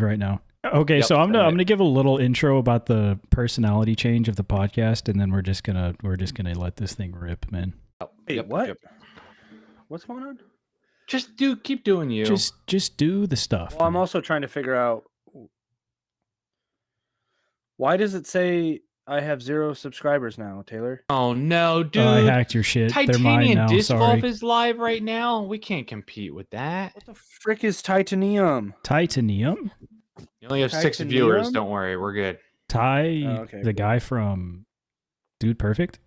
right now. Okay, Yep, so I'm alright. gonna give a little intro about the personality change of the podcast, and then we're just gonna let this thing rip, man. Wait, Yep, what? yep. What's going on? Just keep doing you. Just do the stuff. Well, I'm man. also trying to figure out why does it say I have 0 subscribers now, Taylor? Oh no, dude! I hacked your shit. They're mine Titanium now. Disc Sorry. Golf is live right now. We can't compete with that. What the frick is titanium? Titanium. You only have 6 Titanium? viewers. Don't worry, we're good. Ty, Oh, okay, the cool. guy from Dude Perfect.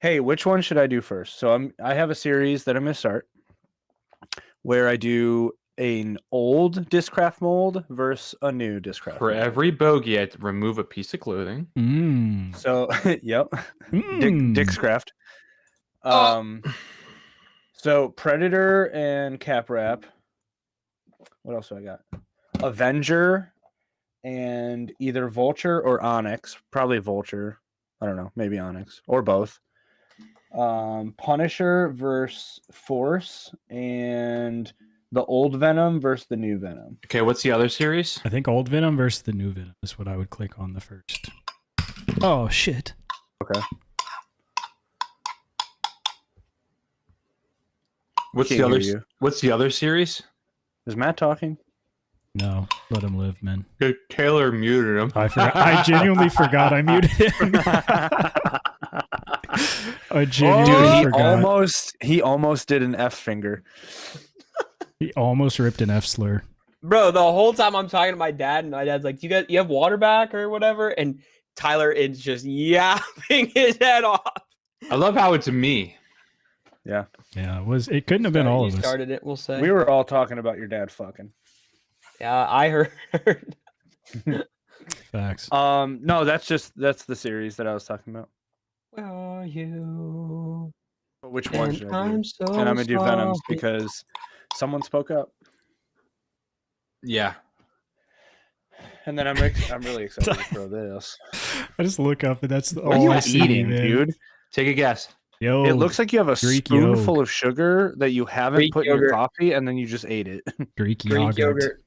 Hey, which one should I do first? So I have a series that I'm gonna start where I do an old Discraft mold versus a new Discraft. For mold. every bogey, I have to remove a piece of clothing. Mm. So yep, Mm. Dixcraft. Oh. So Predator and Cap Wrap. What else do I got? Avenger and either Vulture or Onyx. Probably Vulture. I don't know. Maybe Onyx or both. Punisher versus Force and the old Venom versus the new Venom. Okay, what's the other series? I think old Venom versus the new Venom is what I would click on the first. Oh shit. Okay. What's Can't the other? hear you. What's the other series? Is Matt talking? No, let him live, man. Taylor muted him. I forgot. I genuinely forgot I muted him. I genuinely forgot. He almost did an F finger. He almost ripped an F slur. Bro, the whole time I'm talking to my dad, and my dad's like, you have water back or whatever?" And Tyler is just yapping his head off. I love how it's me. Yeah, it couldn't have been all You of us. started it, we'll say. We were all talking about your dad fucking. Yeah, I heard. Facts. No, that's the series that I was talking about. Where are you? But which one And should I do? I'm so And I'm gonna do Venoms sorry. because someone spoke up, Yeah. and then I'm really excited to throw this. I just look up and that's What are all you I see, eating, man. dude? Take a guess. Yo, It looks like you have a Greek spoonful yolk. of sugar that you haven't Greek put in your yogurt. coffee, and then you just ate it. Greek Greek yogurt.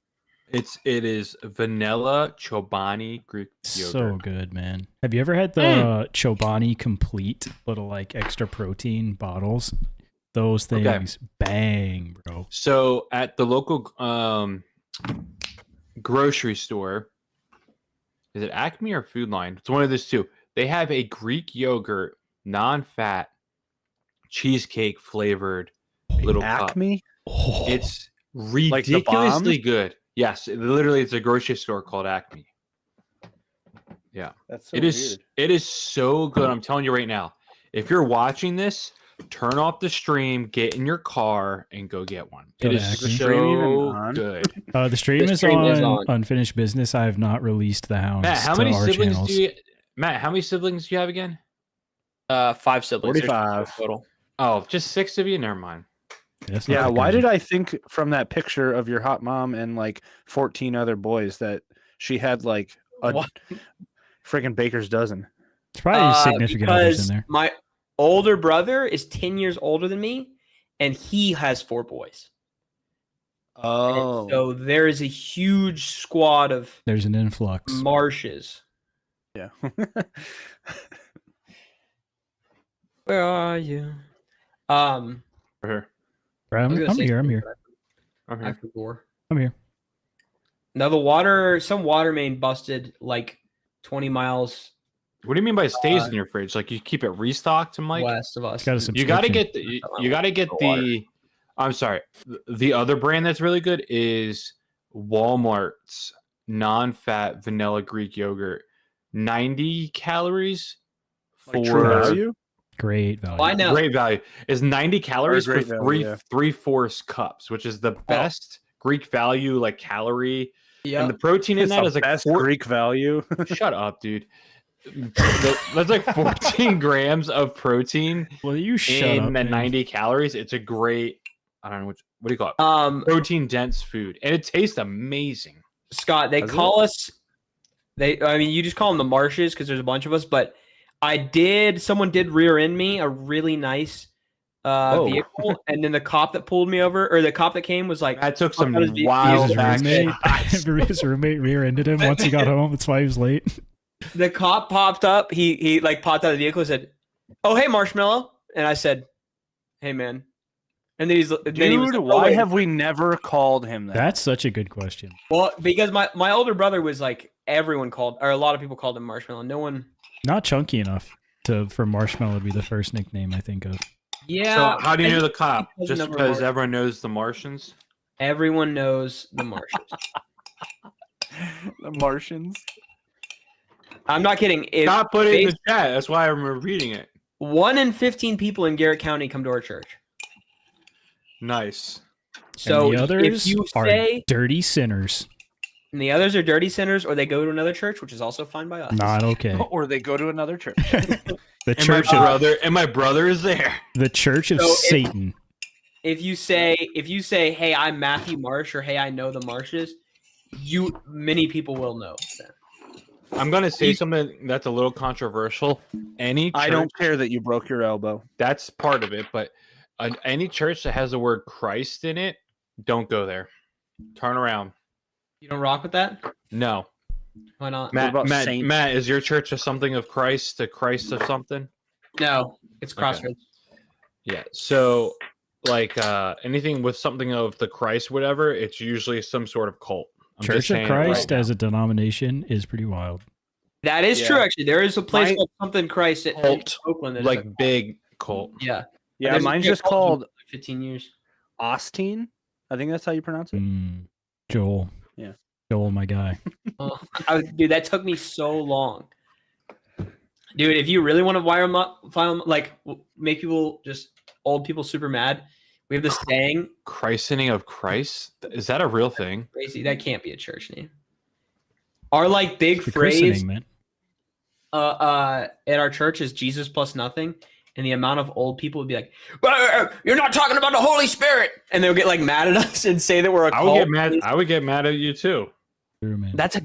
It is vanilla Chobani Greek yogurt. So good, man. Have you ever had the Chobani Complete little like extra protein bottles? Those things bang, bro. So at the local grocery store, is it Acme or Food Line? It's one of those two. They have a Greek yogurt, non-fat, cheesecake flavored little cup. Acme. Oh, It's Like the ridiculously bombs? good. Yes, literally, it's a grocery store called Acme. That's so It is. It is so good. I'm telling you right now. If you're watching this, turn off the stream, get in your car, and go get one. Go It to is Acme. The stream even so on? good. the stream, The is, stream on is on. Unfinished Business. I have not released the hounds Matt, how to many our siblings channels. do you? Matt, how many siblings do you have again? 5 siblings. There's 45 total. Oh, just 6 of you. Never mind. That's not Yeah, that why good. did I think from that picture of your hot mom and like 14 other boys that she had like a What? freaking baker's dozen? It's probably significant others Because in there. my older brother is 10 years older than me, and he has 4 boys. Oh, And so there is a huge squad of There's an influx. marshes. yeah. Where are you? We're here. I'm, I was gonna I'm say here. I'm something, here. but I'm I here. forgot. I'm here. No, some water main busted like 20 miles What do you mean by stays in your fridge? Like you keep it restocked? I'm like, west of us. It's got a you got to subscription. get the. You got to get Water. the. I'm sorry. The other brand that's really good is Walmart's non-fat vanilla Greek yogurt. 90 calories Like for true value. Great value. Well, I know. great value is 90 calories for great value, three yeah. 3/4 cups, which is the best Greek value like calorie. Yeah. And the protein in It's that the is like best four, Greek value. Shut up, dude. That's like 14 grams of protein Well, you shut in up. the man. 90 calories. It's a great, I don't know what do you call it? Protein dense food, and it tastes amazing. Scott, they Does call us. I mean, you just call them the marshes because there's a bunch of us. But someone did rear end me a really nice vehicle, and then the cop that pulled me over, or the cop that came, was like, That took some His wild His action. roommate, his roommate rear-ended him once he got home. That's why he was late. the cop popped up. He like popped out of the vehicle and said, "Oh, hey, Marshmallow," and I said, "Hey, man." And then he was Dude, like, why wait." have we never called him that? That's such a good question. Well, because my older brother was like, everyone called, or a lot of people called him Marshmallow. No one. Not chunky enough for Marshmallow to be the first nickname I think of. Yeah. So how do you I know the think cop? because Just number because one. everyone knows the Martians? Everyone knows the Martians. The Martians. I'm not kidding. If Stop putting it in the chat. That's why I'm reading it. 1 in 15 people in Garrett County come to our church. Nice. So and the others if you are say dirty sinners. and the others are dirty sinners, or they go to another church, which is also fine by us. Not okay. Or they go to another church. The And my church of brother is there. the church of So if- Satan. If you say, "Hey, I'm Matthew Marsh," or "Hey, I know the Marshes," many people will know that. I'm gonna say something that's a little controversial. Any church, I don't care that you broke your elbow. that's part of it, but any church that has the word Christ in it, don't go there. Turn around. You don't rock with that? No. Why not? Matt, about Matt, saints? Matt, is your church a something of Christ, a Christ of something? No, it's Okay. Crossroads. Yeah. So like anything with something of the Christ, whatever, it's usually some sort of cult. I'm just Church of saying it Christ right as a denomination is pretty wild. That is Yeah. true, actually. There is a place My- called something Christ in Cult. Oakland. now. That is Like a- big cult. yeah. Yeah, There's mine's been a just cult called for 15 years. Austin. I think that's how you pronounce it. Joel. Yeah. Joel, my guy. Oh, dude, that took me so long. Dude, if you really want to wire them up, make people old people super mad, we have this saying, Christening of Christ? Is that a real thing? crazy, that can't be a church name. Our like big The phrase christening, man. at our church is Jesus plus nothing. And the amount of old people would be like, "You're not talking about the Holy Spirit," and they'll get like mad at us and say that we're a I cult. would get mad. I would get mad at you too, True, man. That's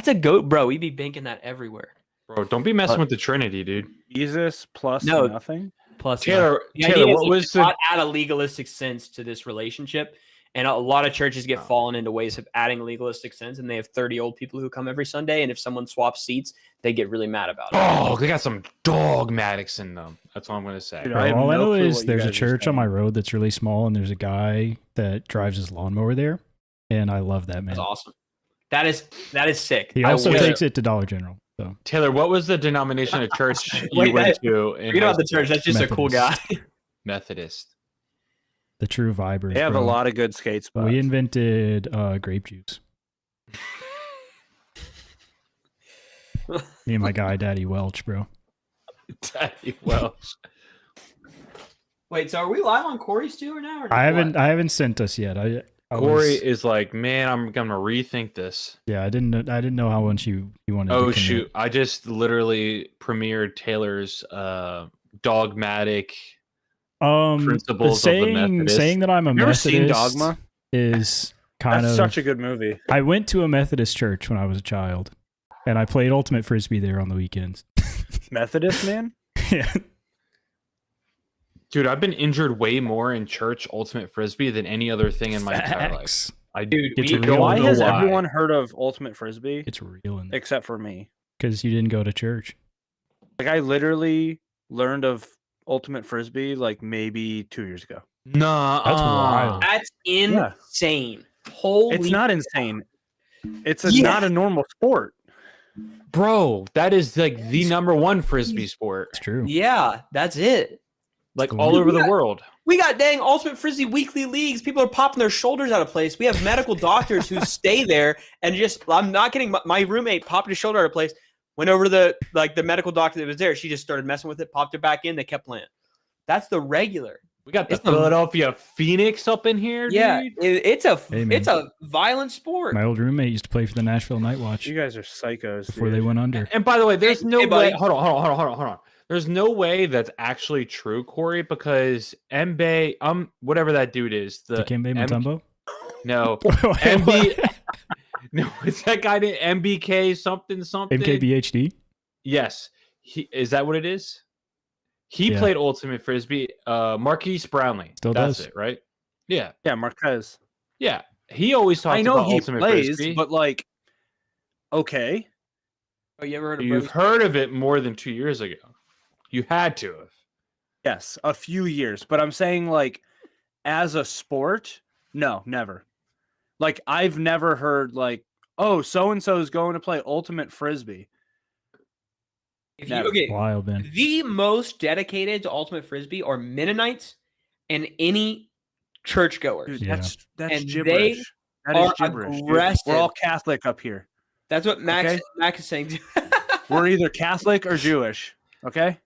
a goat, bro. We'd be banking that everywhere. bro. Don't be messing with the Trinity, dude. Jesus plus No. nothing. Plus, Taylor, the Taylor, idea is what to was the? not add a legalistic sense to this relationship, and a lot of churches get Oh. fallen into ways of adding legalistic sense, and they have 30 old people who come every Sunday, and if someone swaps seats, they get really mad about it. Oh, they got some dogmatics in them. That's all I'm gonna say. Dude, Bro, I have all I no know clue is what you there's a guys are church on my saying. road that's really small, and there's a guy that drives his lawnmower there, and I love that man. That's awesome. That is sick. He I also wish- takes it to Dollar General. So Taylor, what was the denomination of church you Wait, went that- to? In Forget high about the school? church. That's just a cool guy. Methodist. the true vibers. They have bro. a lot of good skate spots. We invented grape juice. Me and my guy, Daddy Welch, bro. Daddy Welch. Wait, so are we live on Corey's too or now? Or I what? haven't sent us yet. I Corey was- is like, man, I'm gonna rethink this. yeah, I didn't know how much you wanted. Oh to commit. shoot! I just literally premiered Taylor's dogmatic The principles of the saying Methodist. saying that I'm a You ever seen Methodist Dogma? is kind That's of such a good movie. I went to a Methodist church when I was a child, and I played ultimate frisbee there on the weekends. Methodist man. Yeah. Dude, I've been injured way more in church ultimate frisbee than any other thing in my entire life. Facts. I Dude, It's we real. don't Why know has why. everyone heard of Ultimate Frisbee It's real in except for me? because you didn't go to church. Like I literally learned of Ultimate Frisbee like maybe 2 years ago. Nah, That's wild. That's Yeah. insane. Holy, It's not insane. It's Yeah. not a normal sport. bro. That is like the number one frisbee sport, It's true. Yeah, that's it. like Cool. all over the Yeah. world. We got dang Ultimate Frisbee weekly leagues. People are popping their shoulders out of place. We have medical doctors who stay there and just. I'm not kidding. My roommate popped his shoulder out of place. Went over to the medical doctor that was there. She just started messing with it. Popped it back in. They kept playing. That's the regular. We got the It's a- Philadelphia Phoenix up in here. Yeah, dude. it's a Hey, man. it's a violent sport. My old roommate used to play for the Nashville Night Watch You guys are psychos. before dude. they went under. And by the way, there's no Hey, buddy. way. Hold on. There's no way that's actually true, Corey, because Mbaye, whatever that dude is, the Dikembe Mutombo? no, MB MB, no, it's that guy named MBK something. MKBHD? Yes, is that what it is? He Yeah. played Ultimate Frisbee. Marquise Brownlee. Still That's does. it, right? Yeah. Yeah, Marquez. Yeah. He always talked I know about he Ultimate plays, Frisbee. but like, okay, Oh, you ever heard of You've Brody? heard of it more than 2 years ago. You had to have. yes, a few years, but I'm saying like, as a sport, no, never. Like I've never heard like, oh, so and so is going to play Ultimate Frisbee. If you, Never. okay, Wild, man. the most dedicated to Ultimate Frisbee are Mennonites and any churchgoers. Dude, Yeah. that's And they gibberish. That is are gibberish. Dude. aggressive. We're all Catholic up here. That's what Max Okay. Max is saying. We're either Catholic or Jewish. Okay,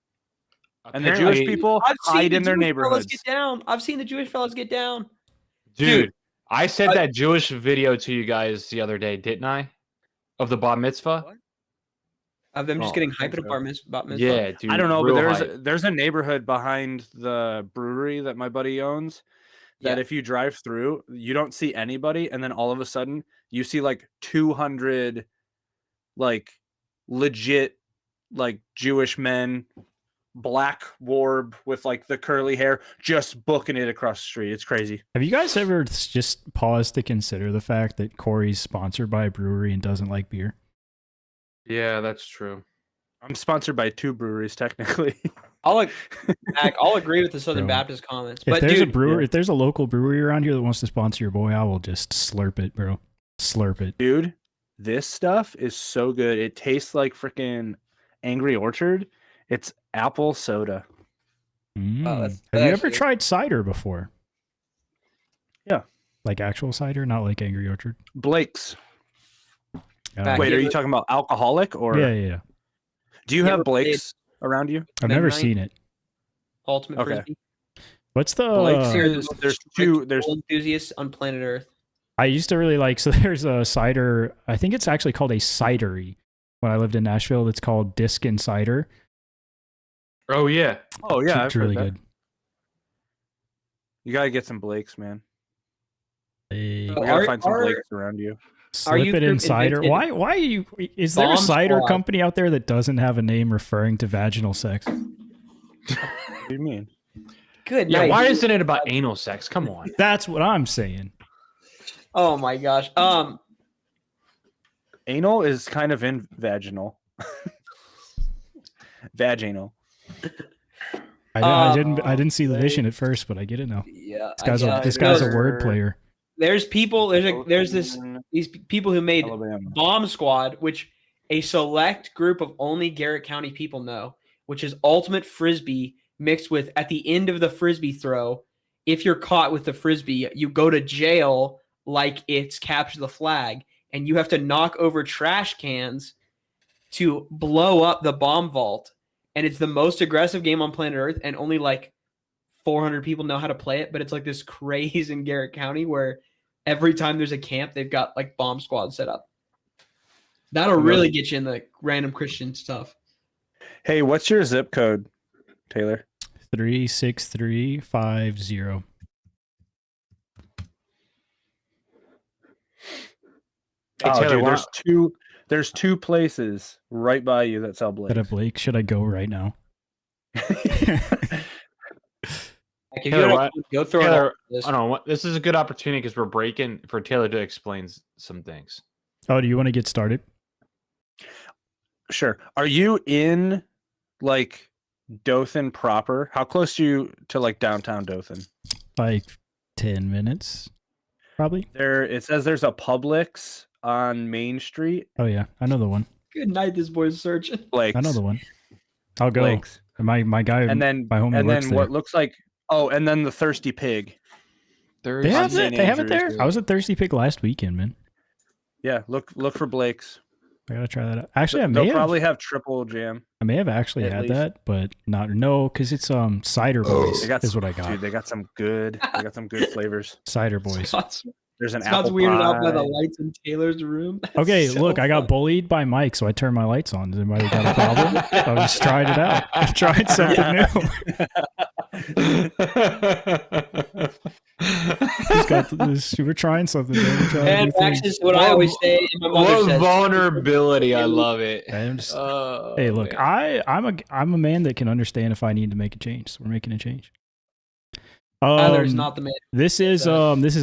and the Apparently- Jewish people I've seen hide the in their Jewish fellas neighborhoods. get down. I've seen the Jewish fellas get down. Dude, I sent that Jewish video to you guys the other day, didn't I? Of the bar mitzvah? What? Of them just Oh, getting I hyped think at so. about mitzvah. Yeah, dude. I don't know, but real there's hype. there's a neighborhood behind the brewery that my buddy owns that Yeah. if you drive through, you don't see anybody, and then all of a sudden you see like 200 like legit like Jewish men, black warb with like the curly hair, just booking it across the street. It's crazy. Have you guys ever just paused to consider the fact that Corey's sponsored by a brewery and doesn't like beer? Yeah, that's true. I'm sponsored by 2 breweries technically. I'll agree with the Southern Bro. Baptist comments. If But there's dude, a brewery, if there's a local brewery around here that wants to sponsor your boy, I will just slurp it, bro. Slurp it. Dude, this stuff is so good. It tastes like freaking Angry Orchard. It's apple soda. Mm. that's- Have you ever actually- tried cider before? Yeah. Like actual cider, not like Angry Orchard. Blake's. Back Wait, here- are you talking about alcoholic or Yeah. do you You have ever played- Blake's around you? I've never Midnight? seen it. Ultimate Okay. Frisbee. What's the? Blake's They're the There's- most there's strict two- there's- enthusiasts on planet Earth. I used to really like. So there's a cider. I think it's actually called a cidery. When I lived in Nashville, it's called Diskin Cider. Oh, yeah. Oh yeah, I've it's heard really that. good. You gotta get some Blake's, man. They Oh, We gotta Are- find some are- Blake's around you. slip you it in group cider. invented Why are you? Is there a Bomb cider Squad? company out there that doesn't have a name referring to vaginal sex? What do you mean? Good Yeah, night. why isn't it about anal sex? Come on. That's what I'm saying. Oh my gosh. Anal is kind of in vaginal. Vaginal. I didn't see the vision at first, but I get it now. Yeah. This guy's a know. word player. There's people. These people who made Alabama. Bomb Squad, which a select group of only Garrett County people know, which is Ultimate Frisbee mixed with at the end of the Frisbee throw. If you're caught with the Frisbee, you go to jail like it's Capture the Flag, and you have to knock over trash cans to blow up the bomb vault. And it's the most aggressive game on planet Earth, and only like 400 people know how to play it. But it's like this craze in Garrett County where every time there's a camp, they've got like bomb squad set up. That'll really get you in the random Christian stuff. Hey, what's your zip code, Taylor? 36350. Hey, Oh, Taylor, dude, why- there's two places right by you that sell Should I, Blake's. Blake? Should I go right now? Like if Taylor, you don't what- go through Taylor, it. This. I don't know. This is a good opportunity because we're breaking for Taylor to explain some things. Oh, do you want to get started? Sure. Are you in like Dothan proper? How close are you to like downtown Dothan? Like 10 minutes, probably. There, it says there's a Publix on Main Street. Oh yeah, I know the one. Good night, this boy's searching. Blake's. I know the one. I'll go. Blake's. My guy. And then my homie and works then what there. looks like and then the Thirsty Pig. They have St. it. They have it Andrews, there. dude. I was at Thirsty Pig last weekend, man. Yeah, look for Blake's. I gotta try that out. Actually, I They'll may have. probably have triple jam. I may have actually at had least. that, but no, because it's cider boys. They got is what I got. Dude, they got some good flavors. Cider boys. Scott's There's an Scott's apple weirded pie. out by the lights in Taylor's room. That's Okay, so look, I got fun. bullied by Mike, so I turned my lights on. Does anybody got a problem? I was just trying it out. I tried something new. We're trying something. Man. We're trying And new things. Max is what I always say. And my mother What says, vulnerability! I love it. I'm just- Oh, hey, look, man. I'm a man that can understand if I need to make a change. So we're making a change. Tyler is not the man. This is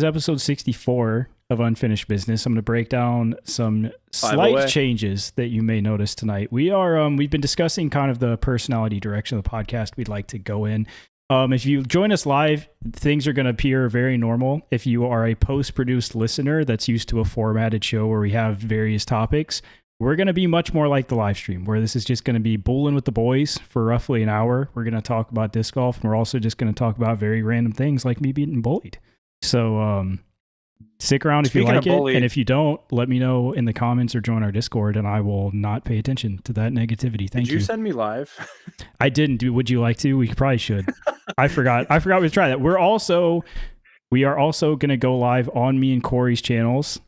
episode 64 of Unfinished Business. I'm going to break down some slight away. changes that you may notice tonight. We've been discussing kind of the personality direction of the podcast we'd like to go in. If you join us live, things are going to appear very normal. If you are a post-produced listener that's used to a formatted show where we have various topics, we're going to be much more like the live stream, where this is just going to be bowling with the boys for roughly an hour. We're going to talk about disc golf, and we're also just going to talk about very random things like me being bullied. So stick around if you Speaking like of it, bullied- and if you don't, let me know in the comments or join our Discord, and I will not pay attention to that negativity. Thank Did you send me live? I didn't. Would you like to? We probably should. I forgot we try that. We are also going to go live on me and Corey's channels,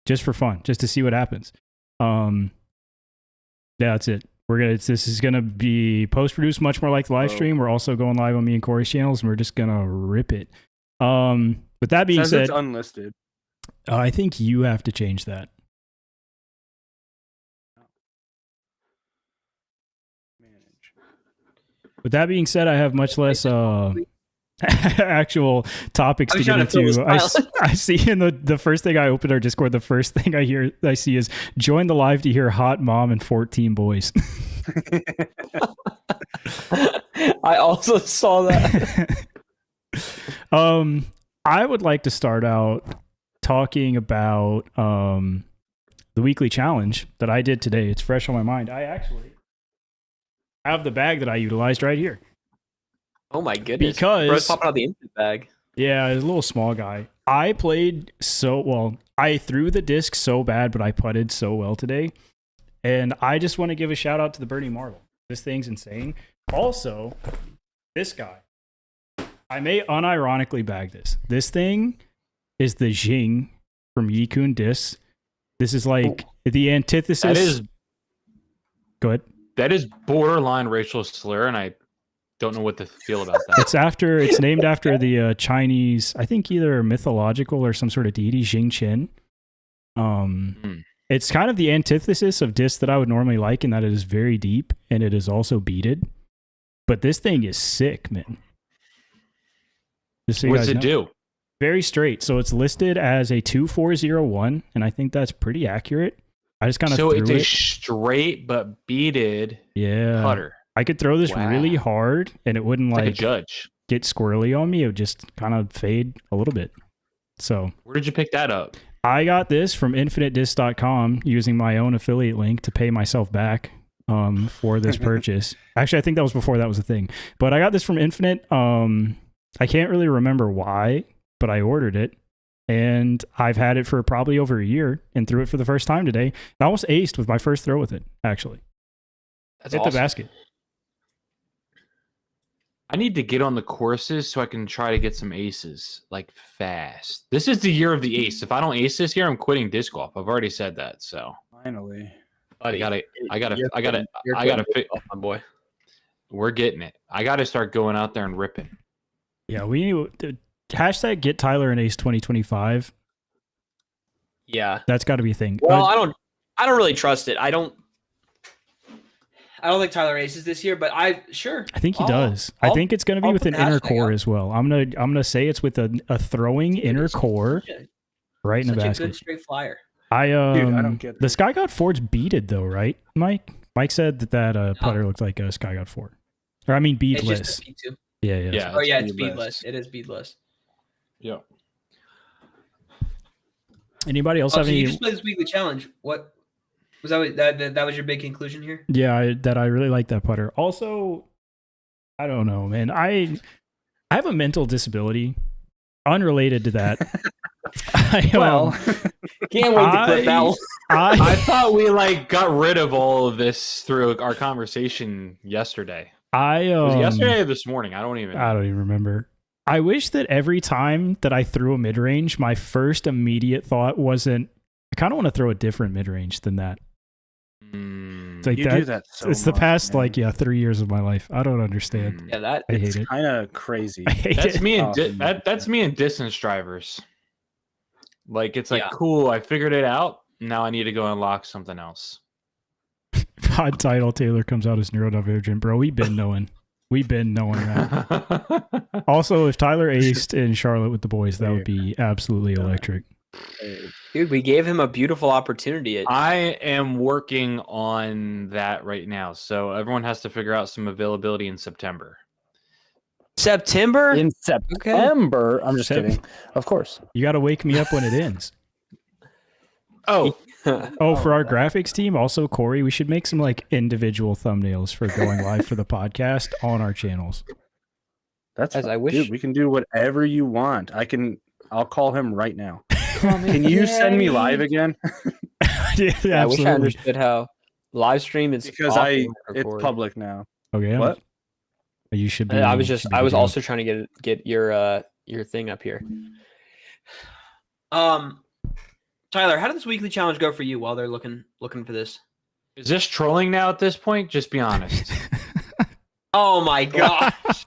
just for fun, just to see what happens. Yeah, that's it. This is gonna be post produced much more like the live Whoa. stream. We're also going live on me and Corey's channels, and we're just gonna rip it. With that being Says said, it's unlisted. I think you have to change that. Manage. With that being said, I have much less actual topics I to was get trying to fill into. this pile. I see in the first thing I opened our Discord, the first thing I see is join the live to hear hot mom and 14 boys. I also saw that. I would like to start out talking about the weekly challenge that I did today. It's fresh on my mind. I actually have the bag that I utilized right here. Oh my goodness! Because- Bro's popping out the instant bag. Yeah, it's a little small guy. I played so well. I threw the disc so bad, but I putted so well today. And I just want to give a shout out to the Bernie Marble. This thing's insane. Also, this guy. I may unironically bag this. This thing is the Jing from Yikun Discs. This is like the antithesis. Go ahead. That is borderline racial slur, and I don't know what to feel about that. It's named after the Chinese, I think either mythological or some sort of deity, Jing Qin. It's kind of the antithesis of discs that I would normally like, in that it is very deep and it is also beaded. But this thing is sick, man. Just so you What's guys it know. do? Very straight. So it's listed as a 2401, and I think that's pretty accurate. I just kind of So threw it's a it. straight but beaded Yeah. putter. I could throw this Wow. really hard and it wouldn't It's like a like judge. get squirrely on me. It would just kind of fade a little bit. So Where did you pick that up? I got this from infinitedisc.com using my own affiliate link to pay myself back for this purchase. Actually, I think that was before that was a thing. But I got this from Infinite. I can't really remember why, but I ordered it. And I've had it for probably over a year and threw it for the first time today. I almost aced with my first throw with it, actually. That's Hit awesome. the basket. I need to get on the courses so I can try to get some aces like fast. This is the year of the ace. If I don't ace this year, I'm quitting disc golf. I've already said that. So Finally. Buddy, I gotta, you're off, my boy. we're getting it. I gotta start going out there and ripping. Yeah, we need hashtag get Tyler an ace 2025. Yeah. That's got to be a thing. Well, I don't really trust it. I don't think Tyler aces this year, but I think he does. I think it's going to be I'll with put an the inner hashtag core up. as well. I'm gonna say it's with a throwing inner core right in the Such a basket. good straight flyer. I don't get the this. Sky God Ford's beaded though, right, Mike? Mike said that putter looked like a Sky God Ford, or I mean It's beadless. just a P2. Yeah, yeah. Yeah. Oh yeah, it's beadless. beadless. It is beadless. Yeah. Anybody else Oh, have so any? you just played this weekly challenge. What was that was your big conclusion here? Yeah, that I really like that putter. Also, I don't know, man. I have a mental disability unrelated to that. Well, Can't wait to clip that one. I thought we like got rid of all of this through our conversation yesterday. Was it yesterday or this morning? I don't even remember. I wish that every time that I threw a mid range, my first immediate thought wasn't, I kind of want to throw a different mid range than that. It's like You that. do that so It's the much, past man. 3 years of my life. I don't understand. Mm. Yeah, that I hate It's it. kind of crazy. I hate That's it. me and Awesome. that's me and distance drivers. Like it's like Yeah. cool, I figured it out. Now I need to go unlock something else. Pod title Taylor comes out as neurodivergent, bro. We've been knowing that. Also, if Tyler aced in Charlotte with the boys, that would be absolutely electric. dude, we gave him a beautiful opportunity. I am working on that right now. So everyone has to figure out some availability in September. September. In September, I'm just Sep- kidding. Of course. You got to wake me up when it ends. Oh, Oh, for our graphics team, also Corey, we should make some individual thumbnails for going live for the podcast on our channels. That's As fine. I wish- Dude, we can do whatever you want. I'll call him right now. Can you send me live again? Yeah, I wish I absolutely. understood how live stream is Because awful when it's recorded. public now. Okay. What? You should be. I was should be I was good. also trying to get your thing up here. Tyler, how did this weekly challenge go for you while they're looking for this? is this trolling now at this point? Just be honest. Oh my gosh.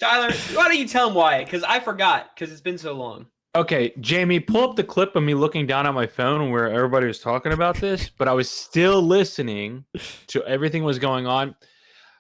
Tyler, why don't you tell him why? Because I forgot, because it's been so long. Okay, Jamie, pull up the clip of me looking down at my phone where everybody was talking about this, but I was still listening to everything was going on.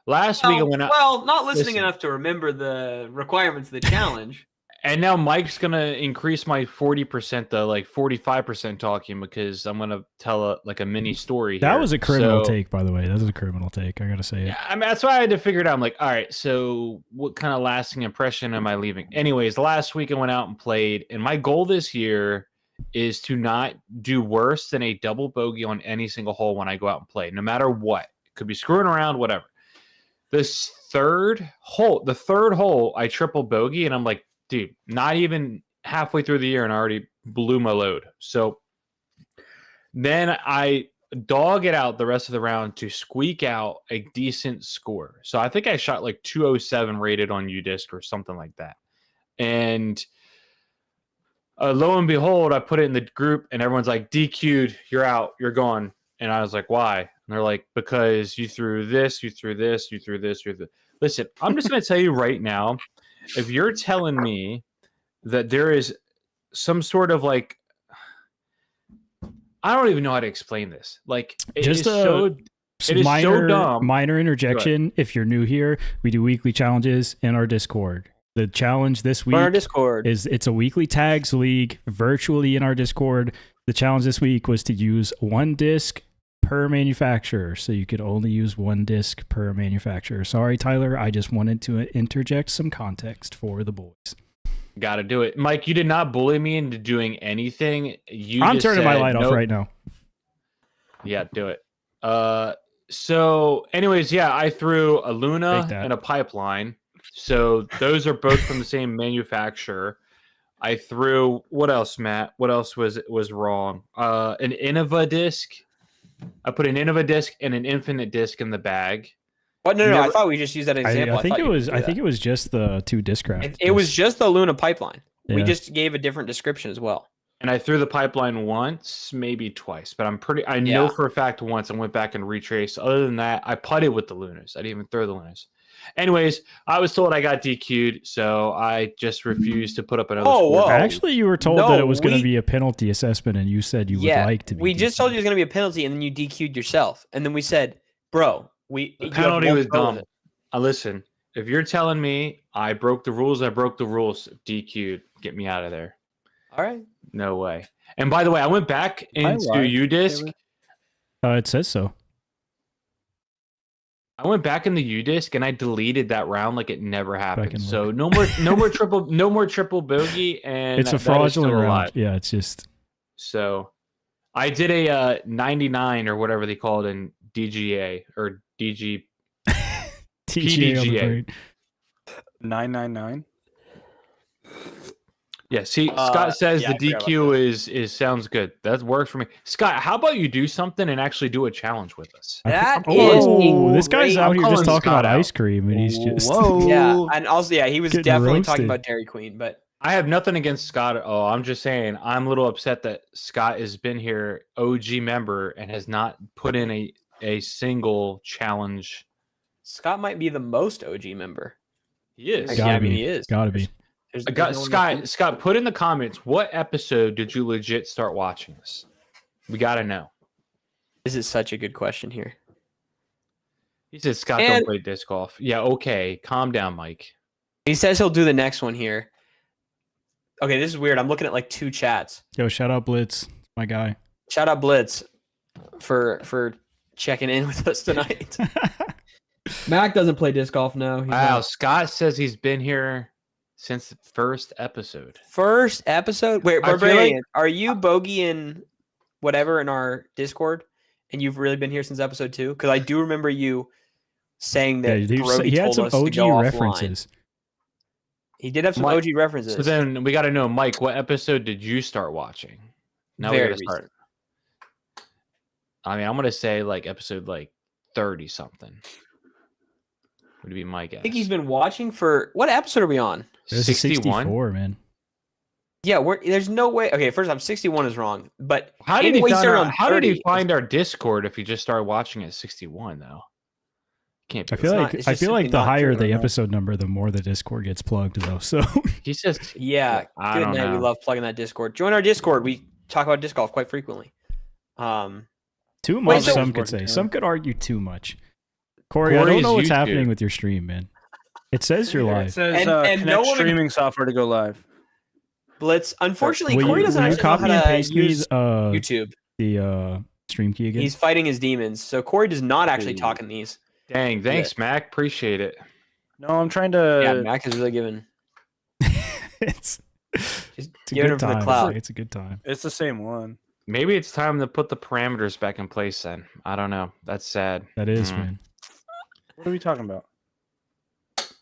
Last week I went out, not listening Listen. enough to remember the requirements of the challenge. and now Mike's gonna increase my 40% to 45% talking because I'm gonna tell a mini story. That here. was a criminal So- take, by the way. That was a criminal take. I gotta say it. Yeah, I mean, that's why I had to figure it out. I'm like, all right, so what kind of lasting impression am I leaving? Anyways, last week I went out and played, and my goal this year is to not do worse than a double bogey on any single hole when I go out and play, no matter what. It could be screwing around, whatever. This the third hole, I triple bogey, and I'm like, dude, not even halfway through the year, and I already blew my load. So then I dog it out the rest of the round to squeak out a decent score. So I think I shot 207 rated on UDisc or something like that. And lo and behold, I put it in the group and everyone's like, DQ'd, you're out, you're gone. And I was like, why? And they're like, because you threw this, you threw this, you threw this, you threw this. Listen, I'm just going to tell you right now, if you're telling me that there is some sort of I don't even know how to explain this. Just it is so dumb. Minor interjection. If you're new here, we do weekly challenges in our Discord. The challenge this week On our Discord. it's a weekly tags league virtually in our Discord. The challenge this week was to use one disc per manufacturer, so you could only use one disc per manufacturer. Sorry, Tyler, I just wanted to interject some context for the boys. Got to do it. Mike, you did not bully me into doing anything. I'm just turning my said, light off "Nope." right now. Yeah, do it. So anyways, yeah, I threw a Luna Take that. and a Pipeline. So those are both from the same manufacturer. I threw what else, Matt? What else was wrong? An Innova disc. I put an Innova disc and an Infinite disc in the bag. What? No, I Never- thought we just used that example. I think thought it you was. could do I that. think it was just the two discraft. It was just the Luna pipeline. We Yeah. just gave a different description as well. And I threw the Pipeline once, maybe twice, but I know Yeah. for a fact once I went back and retraced. Other than that, I putted with the Lunas. I didn't even throw the Lunas. Anyways, I was told I got DQ'd, so I just refused to put up another Oh, score. whoa. Actually, you were told No, that it was going we- to be a penalty assessment, and you said you would like to be. we just DQ'd. told you it was going to be a penalty, and then you DQ'd yourself. And then we said, bro, The you have penalty one was throw with dumb. it. Listen, if you're telling me I broke the rules, I broke the rules. DQ'd. Get me out of there. All right. No way. And by the way, I went back into lied, UDisc. Taylor. It says so. I went back in the UDisc and I deleted that round like it never happened. and So no more triple bogey, and It's a that is fraudulent still round. alive. Yeah, it's just So I did a 99 or whatever they call it in DGA or DG. TGA on the PDGA. brain. 999. Yeah, see, Scott says yeah, I the forgot about DQ is sounds good. That works for me. Scott, how about you do something and actually do a challenge with us? That Oh, is a this guy's great- out here I'm just calling talking about Scott out. ice cream, and he's just Whoa. Yeah, and also, yeah, he was Getting definitely roasted. talking about Dairy Queen, but I have nothing against Scott at all. I'm just saying I'm a little upset that Scott has been here, OG member, and has not put in a single challenge. Scott might be the most OG member. He is. Gotta Yeah, I mean, be. he is. Gotta be. There's I got no one Scott. else. Scott, put in the comments what episode did you legit start watching this? We gotta know. This is such a good question here. He said Scott And- don't play disc golf. Yeah, okay. Calm down, Mike. He says he'll do the next one here. Okay, this is weird. I'm looking at like 2 chats. Yo, shout out Blitz, my guy. Shout out Blitz for checking in with us tonight. Mac doesn't play disc golf now. He's Wow, not. Scott says he's been here since the first episode. First episode. Wait, I feel Barbarian, are you Bogey and whatever in our Discord? And you've really been here since episode 2? Because I do remember you saying Yeah, that he had told some us to OG go offline. references. He did have some Mike- OG references. So then we got to know, Mike, what episode did you start watching? Now we Very got to start. I mean, I'm gonna say like episode like 30 something. Would be my guess. I think he's been watching for what episode are we on? This is 64, man. Yeah, there's no way. Okay, first off, 61 is wrong. But How did he anyway, find started our, on How did 30. he find our Discord if he just started watching at 61 though? Can't be. I feel not- like it's I just feel like simply the not higher true. the episode number, the more the Discord gets plugged, though. So He says Yeah, I good don't night. We know. love plugging that Discord. Join our Discord. We talk about disc golf quite frequently. too much, so- some could say. Some could argue too much. Corey, I don't Corey's know what's YouTube. happening with your stream, man. It says you're It live. says And connect no one- streaming software to go live. Blitz. Unfortunately, Will Corey you, doesn't will you actually know copy how and to paste me use YouTube. the stream key again? He's fighting his demons, so Corey does not actually Ooh. talk in these. Dang, thanks, Mac. Appreciate it. No, I'm trying to. Yeah, Mac is really giving. it's He's a giving good him for the time. clout. It's a good time. It's the same one. Maybe it's time to put the parameters back in place then. I don't know. That's sad. That is, Mhm. man. What are we talking about?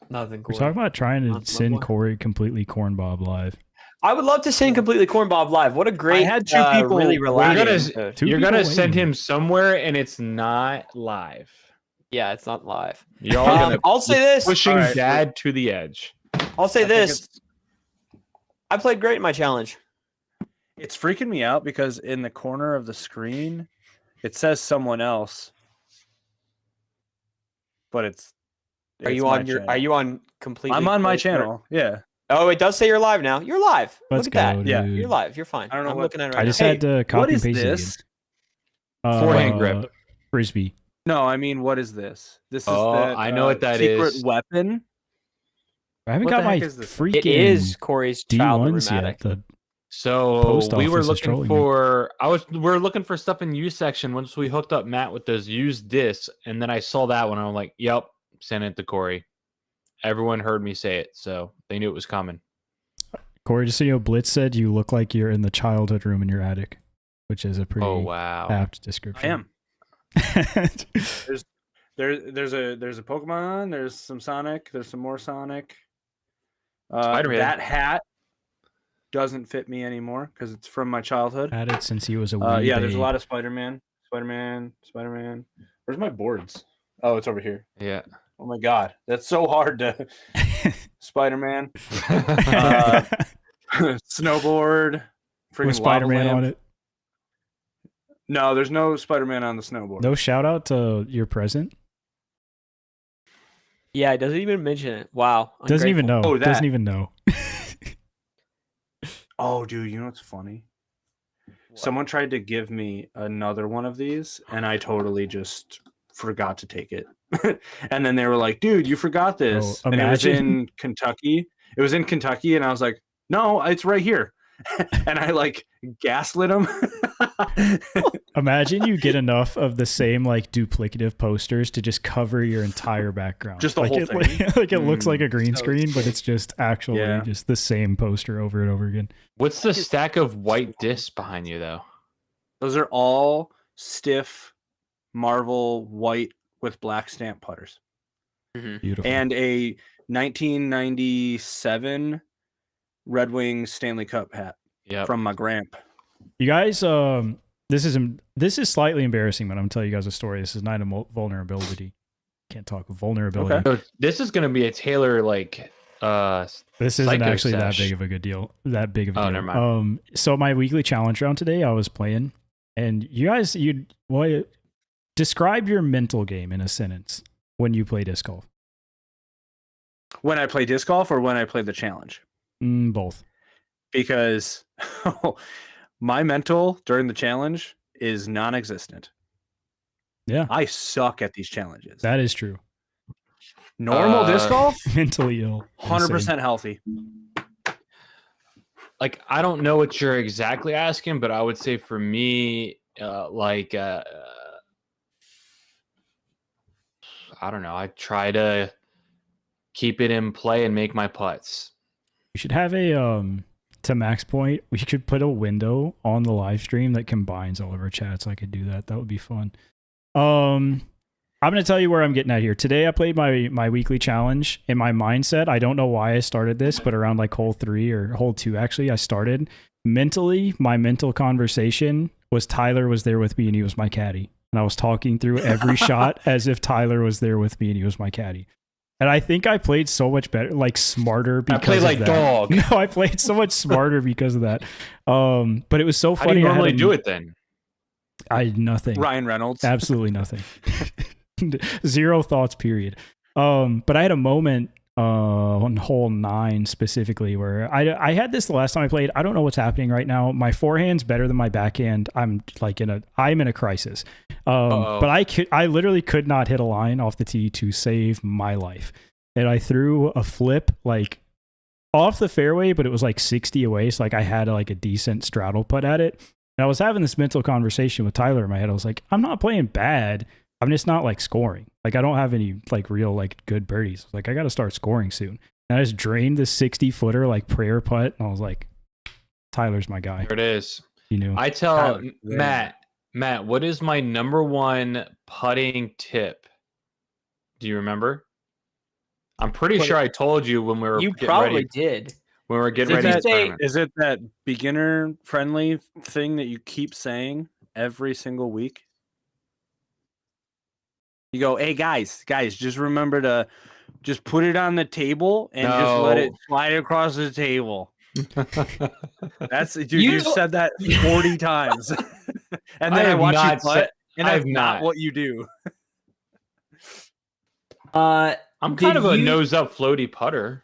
Nothing. We're Corey. talking about trying to Not my send boy. Corey completely corn bob live. I would love to sing completely Corn Bob live. What a great, had two people- really We're relaxing. gonna- episode. Two You're gonna people send waiting. him somewhere and it's not live. Yeah, it's not live. Y'all are gonna I'll say this. pushing All right. dad to the edge. I'll say I think this. I played great in my challenge. It's freaking me out because in the corner of the screen, it says someone else, but it's. Are you my on your? channel. Are you on completely? I'm on my closed door? channel. Yeah. Oh, it does say you're live now. You're live. Let's Look go, at that. dude. Yeah, You're live. You're fine. I don't know I'm what- looking at it right I just now. had to copy What and is paste this? it again. Forehand grip. Frisbee. No, I mean, what is this? This is Oh, the, I know what that secret is. weapon. I haven't What got the my heck is this? freaking It is Corey's child D1s yet. dramatic. The So Post we were office is looking trolling me. for we're looking for stuff in used section once we hooked up Matt with those used discs, and then I saw that one. I'm like, yep, send it to Corey. Everyone heard me say it, so they knew it was coming. Corey, just so you know, Blitz said you look like you're in the childhood room in your attic, which is a pretty Oh wow. apt I description. am. There's a Pokemon. There's some Sonic. There's some more Sonic. Spider-Man. That hat doesn't fit me anymore because it's from my childhood. Had it since he was a wee Yeah, there's a babe. lot of Spider-Man. Spider-Man. Where's my boards? Oh, it's over here. Yeah. Oh my god, that's so hard to Spider-Man, snowboard, freaking With Spider-Man lava on lamp. it. No, there's no Spider-Man on the snowboard. No shout out to your present. Yeah, it doesn't even mention it. Wow. Doesn't even know. Oh, Doesn't that. even know. Oh, dude, you know what's funny? Someone tried to give me another one of these, and I totally just forgot to take it. And then they were like, "Dude, you forgot this," Oh, and it was imagine. in Kentucky. It was in Kentucky, and I was like, "No, it's right here." And I like gaslit them. Imagine you get enough of the same like duplicative posters to just cover your entire background. Just the like whole it, thing? Like it looks like a green so screen, but it's just actually Yeah. just the same poster over and over again. What's the stack of white discs behind you though? Those are all stiff Marvel white with black stamp putters. Beautiful. And a 1997 Red Wings Stanley Cup hat Yep. from my grandpa. You guys, this is slightly embarrassing, but I'm gonna tell you guys a story. This is not a vulnerability. Can't talk vulnerability. Okay. So this is gonna be a Taylor like This isn't Psycho actually that sesh. big of a good deal. That big of a Oh, deal. never mind. So my weekly challenge round today, I was playing, and you guys, describe your mental game in a sentence when you play disc golf. When I play disc golf or when I play the challenge? Both. Because my mental during the challenge is non-existent. Yeah, I suck at these challenges. that is true. Normal disc golf, Mentally ill. 100% healthy. Like, I don't know what you're exactly asking, but I would say for me, I don't know. I try to keep it in play and make my putts. We should have a to Mac's point, we should put a window on the live stream that combines all of our chats. I could do that. That would be fun. I'm going to tell you where I'm getting at here. Today I played my weekly challenge. In my mindset, I don't know why I started this, but around like hole 3 or hole 2 actually, I started. Mentally, my mental conversation was Tyler was there with me and he was my caddy. And I was talking through every shot as if Tyler was there with me and he was my caddy. And I think I played so much better, like smarter because I played like of that. dog. No, I played so much smarter because of that. But it was so How funny. do you normally do it then? Nothing. Ryan Reynolds. Absolutely nothing. Zero thoughts, period. But I had a moment on hole 9 specifically where I had this the last time I played. I don't know what's happening right now. My forehand's better than my backhand. I'm in a crisis. But I literally could not hit a line off the tee to save my life. And I threw a flip like off the fairway, but it was like 60 away. So like I had like a decent straddle putt at it. And I was having this mental conversation with Tyler in my head. I was like, I'm not playing bad. I'm just not like scoring. Like I don't have any like real like good birdies. Like I got to start scoring soon. And I just drained the 60 footer like prayer putt. And I was like, Tyler's my guy. There it is. You know, I tell Tyler, Matt, what is my number one putting tip? Do you remember? I'm pretty sure I told you when we were You getting probably ready. did. When we were getting Is ready it for the that- tournament. Is it that beginner friendly thing that you keep saying every single week? You go, hey guys, just remember to just put it on the table and just let it No. slide across the table. That's dude, You- you've said that 40 times. And I then I have watch you not putt, said- and I that's have not not. what you do. I'm kind Did of a you- nose up floaty putter.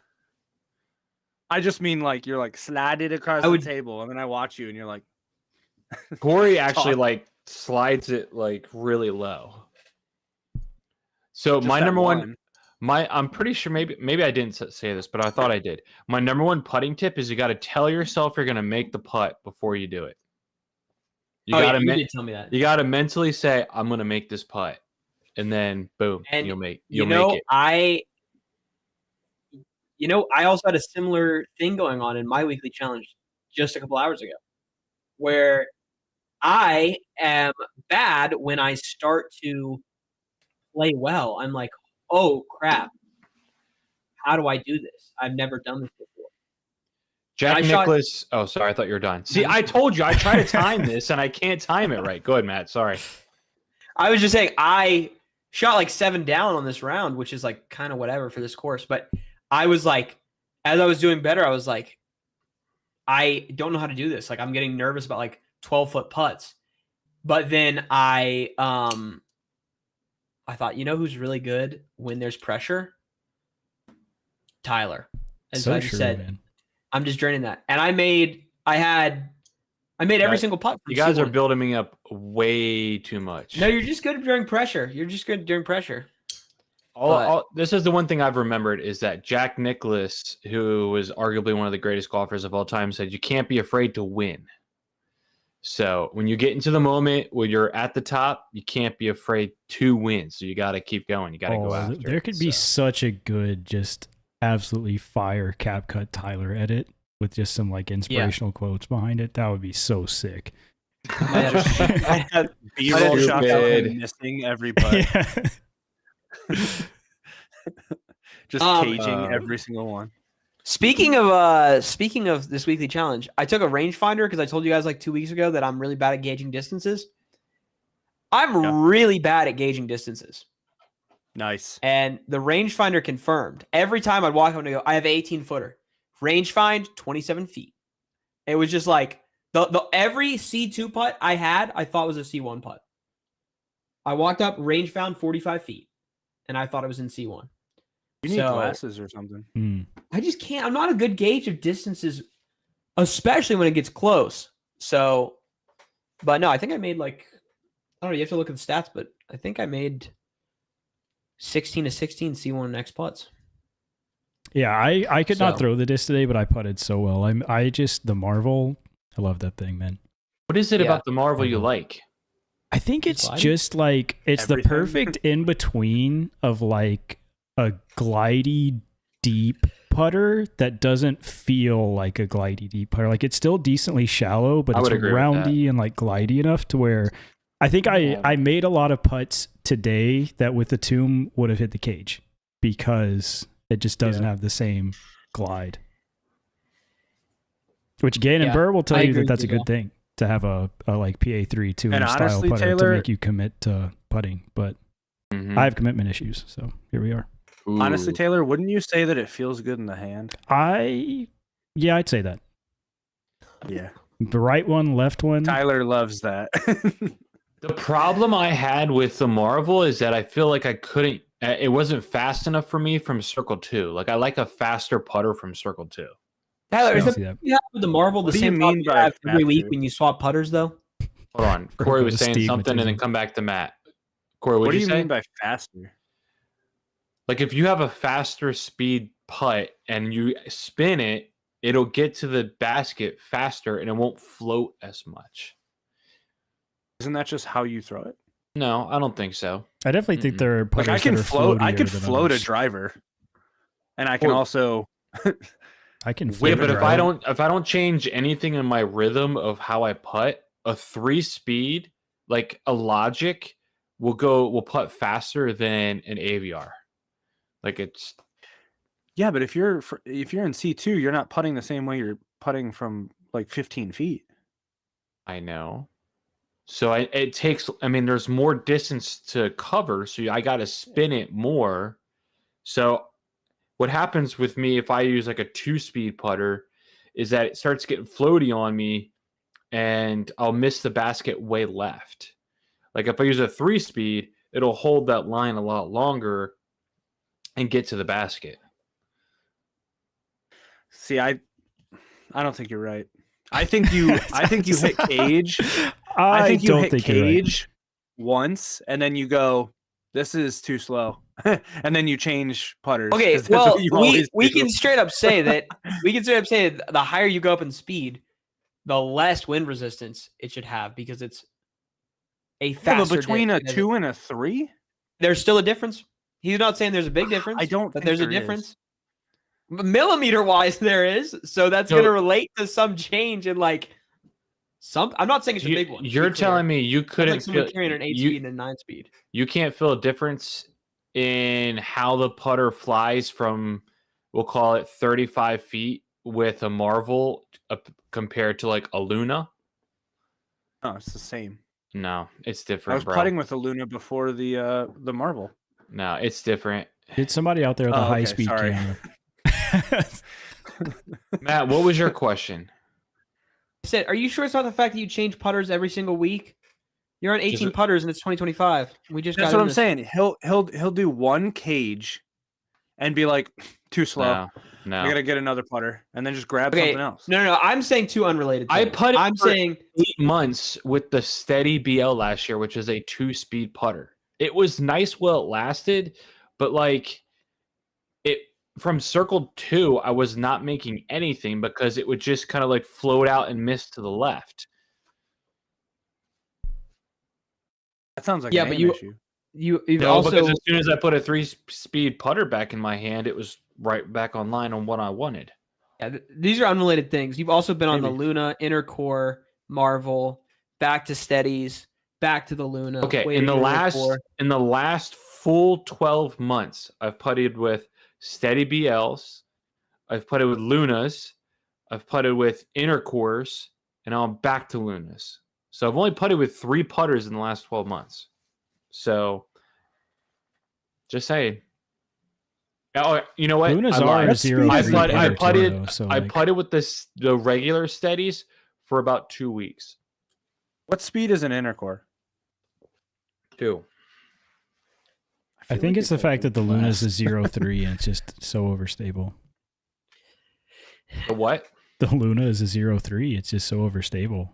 I just mean like you're like slide it across I would- the table, and then I watch you and you're like, Corey actually Talk. like slides it like really low. So just my that number one, I'm pretty sure maybe I didn't say this, but I thought I did. My number one putting tip is you got to tell yourself you're going to make the putt before you do it. You got to you did tell me that. you got to mentally say I'm going to make this putt, and then boom, And you'll make You it. I also had a similar thing going on in my weekly challenge just a couple hours ago, where I am bad when I start to play well. I'm like, oh crap, how do I do this? I've never done this before. Jack I shot- Nicklaus. Oh, sorry, I thought you were done. See, I told you I try to time this and I can't time it right. Go ahead, Matt. Sorry. I was just saying I shot like 7 down on this round, which is like kind of whatever for this course. But I was like, as I was doing better, I was like, I don't know how to do this. Like I'm getting nervous about like 12-foot putts. But then I thought, you know who's really good when there's pressure? Tyler. And so I just said, man. I'm just draining that. And I made every Guys- single putt. from You guys are C1. building me up way too much. No, you're just good during pressure. but- This is the one thing I've remembered is that Jack Nicklaus, who was arguably one of the greatest golfers of all time, said you can't be afraid to win. So when you get into the moment where you're at the top, you can't be afraid to win. So you got to keep going. You got to go after There it. could be So- such a good, just absolutely fire cap cut Tyler edit with just some like inspirational quotes behind it. That would be so sick. I had- B-roll shots of Stupid. him missing every putt, Yeah. just caging every single one. Speaking of this weekly challenge, I took a rangefinder because I told you guys like 2 weeks ago that I'm really bad at gauging distances. I'm really bad at gauging distances. Nice. And the rangefinder confirmed. Every time I'd walk up and go, I have 18 footer. Range find 27 feet. It was just like the every C2 putt I had, I thought was a C1 putt. I walked up, range found 45 feet, and I thought it was in C1. You need So- glasses or something. I just can't. I'm not a good gauge of distances, especially when it gets close. So, but no, I think I made like, I don't know. You have to look at the stats, but I think I made 16 to 16 C1 X putts. Yeah, I could not So- throw the disc today, but I putted so well. I just the Marvel. I love that thing, man. What is it Yeah. about the Marvel you like? I think it's Gliding? just like it's Everything. the perfect in between of like a glidey deep putter that doesn't feel like a glidey deep putter. Like it's still decently shallow, but I it's would agree with roundy and like glidey enough to where I think I made a lot of putts today that with the Tomb would have hit the cage because it just doesn't Yeah. have the same glide. Which Gannon Yeah, Burr will tell I you agree that that's a with you good thing to have a like PA3 2 And inch style honestly, putter to Taylor- make you commit to putting. But Mhm. I have commitment issues, so here we are. Honestly, Ooh. Taylor, wouldn't you say that it feels good in the hand? Yeah, I'd say that. Yeah. The right one, left one. Tyler loves that. The problem I had with the Marvel is that I feel like I couldn't. It wasn't fast enough for me from Circle 2. Like I like a faster putter from Circle 2. Tyler, I is don't it see that. you have with the Marvel the What do you same problem mean you by have every week faster? when you swap putters, though? Hold on, Or Corey go was to saying something, and then astigmatism. come back to Matt. Corey, What what do did you you say? mean by faster? Like if you have a faster speed putt and you spin it, it'll get to the basket faster and it won't float as much. Isn't that just how you throw it? No, I don't think so. I definitely think there are putters Like I can that are float. I floatier can than float a others. driver, and I can Well- also. I can Yeah, float Yeah, a but if driver. I don't change anything in my rhythm of how I putt, a 3-speed, like a Logic, will putt faster than an AVR. Like it's Yeah, but if you're in C2, you're not putting the same way you're putting from like 15 feet. I know. So it takes. I mean, there's more distance to cover, so I got to spin it more. So what happens with me if I use like a 2-speed putter is that it starts getting floaty on me, and I'll miss the basket way left. Like if I use a 3-speed, it'll hold that line a lot longer and get to the basket. See, I don't think you're right. I think you hit cage. I think you don't hit think you're right. cage once, and then you go, "This is too slow," and then you change putters. Okay, 'cause that's well, what you we always do. can straight up say that the higher you go up in speed, the less wind resistance it should have because it's a Yeah, faster. but between a disc. 2 and a 3, There's still a difference. He's not saying there's a big difference. I don't but think there's a there is. difference. But millimeter wise, there is. So that's So- going to relate to some change in like some. I'm not saying it's a big one. You're telling me you couldn't like someone feel, carrying an 8 you, speed and a 9 speed. you can't feel a difference in how the putter flies from, we'll call it 35 feet with a Marvel compared to like a Luna? no, it's the same. No, it's I different, was bro. putting with the Luna before the Marvel. No, it's different. Did somebody out there with a Oh, okay, high speed sorry. camera? Matt, what was your question? I said, are you sure it's not the fact that you change putters every single week? You're on 18 it- putters and it's 2025. We just That's got what in I'm this- saying. He'll do one cage, and be like, "Too slow. No, I no. gotta get another putter," and then just grab Okay, something else. No. I'm saying two unrelated. I things. putted I'm for- saying 8 months with the Steady BL last year, which is a 2-speed putter. It was nice while it lasted, but like it from circle 2, I was not making anything because it would just kind of like float out and miss to the left. That sounds like Yeah, an but aim you- issue. you've No, also because as soon as I put a 3-speed putter back in my hand, it was right back online on what I wanted. yeah, these are unrelated things. You've also been on the Maybe. Luna, Inner Core, Marvel, back to Steadies, back to the Luna. Okay, waiting in the Inner Core. last full 12 months, I've putted with Steady BLs, I've putted with Lunas, I've putted with Inner Cores, and now I'm back to Lunas. So I've only putted with 3 putters in the last 12 months. So just saying. Oh, you know what? Lunas I lied. are 0 I free put- I putter too, putted- though, so I like, putted with the regular Steadies for about 2 weeks. What speed is an inner core? 2. I feel think like it's the it's fact that the Luna's less. a 0-3 and it's just so overstable. The what? The Luna is a 0-3. It's just so overstable.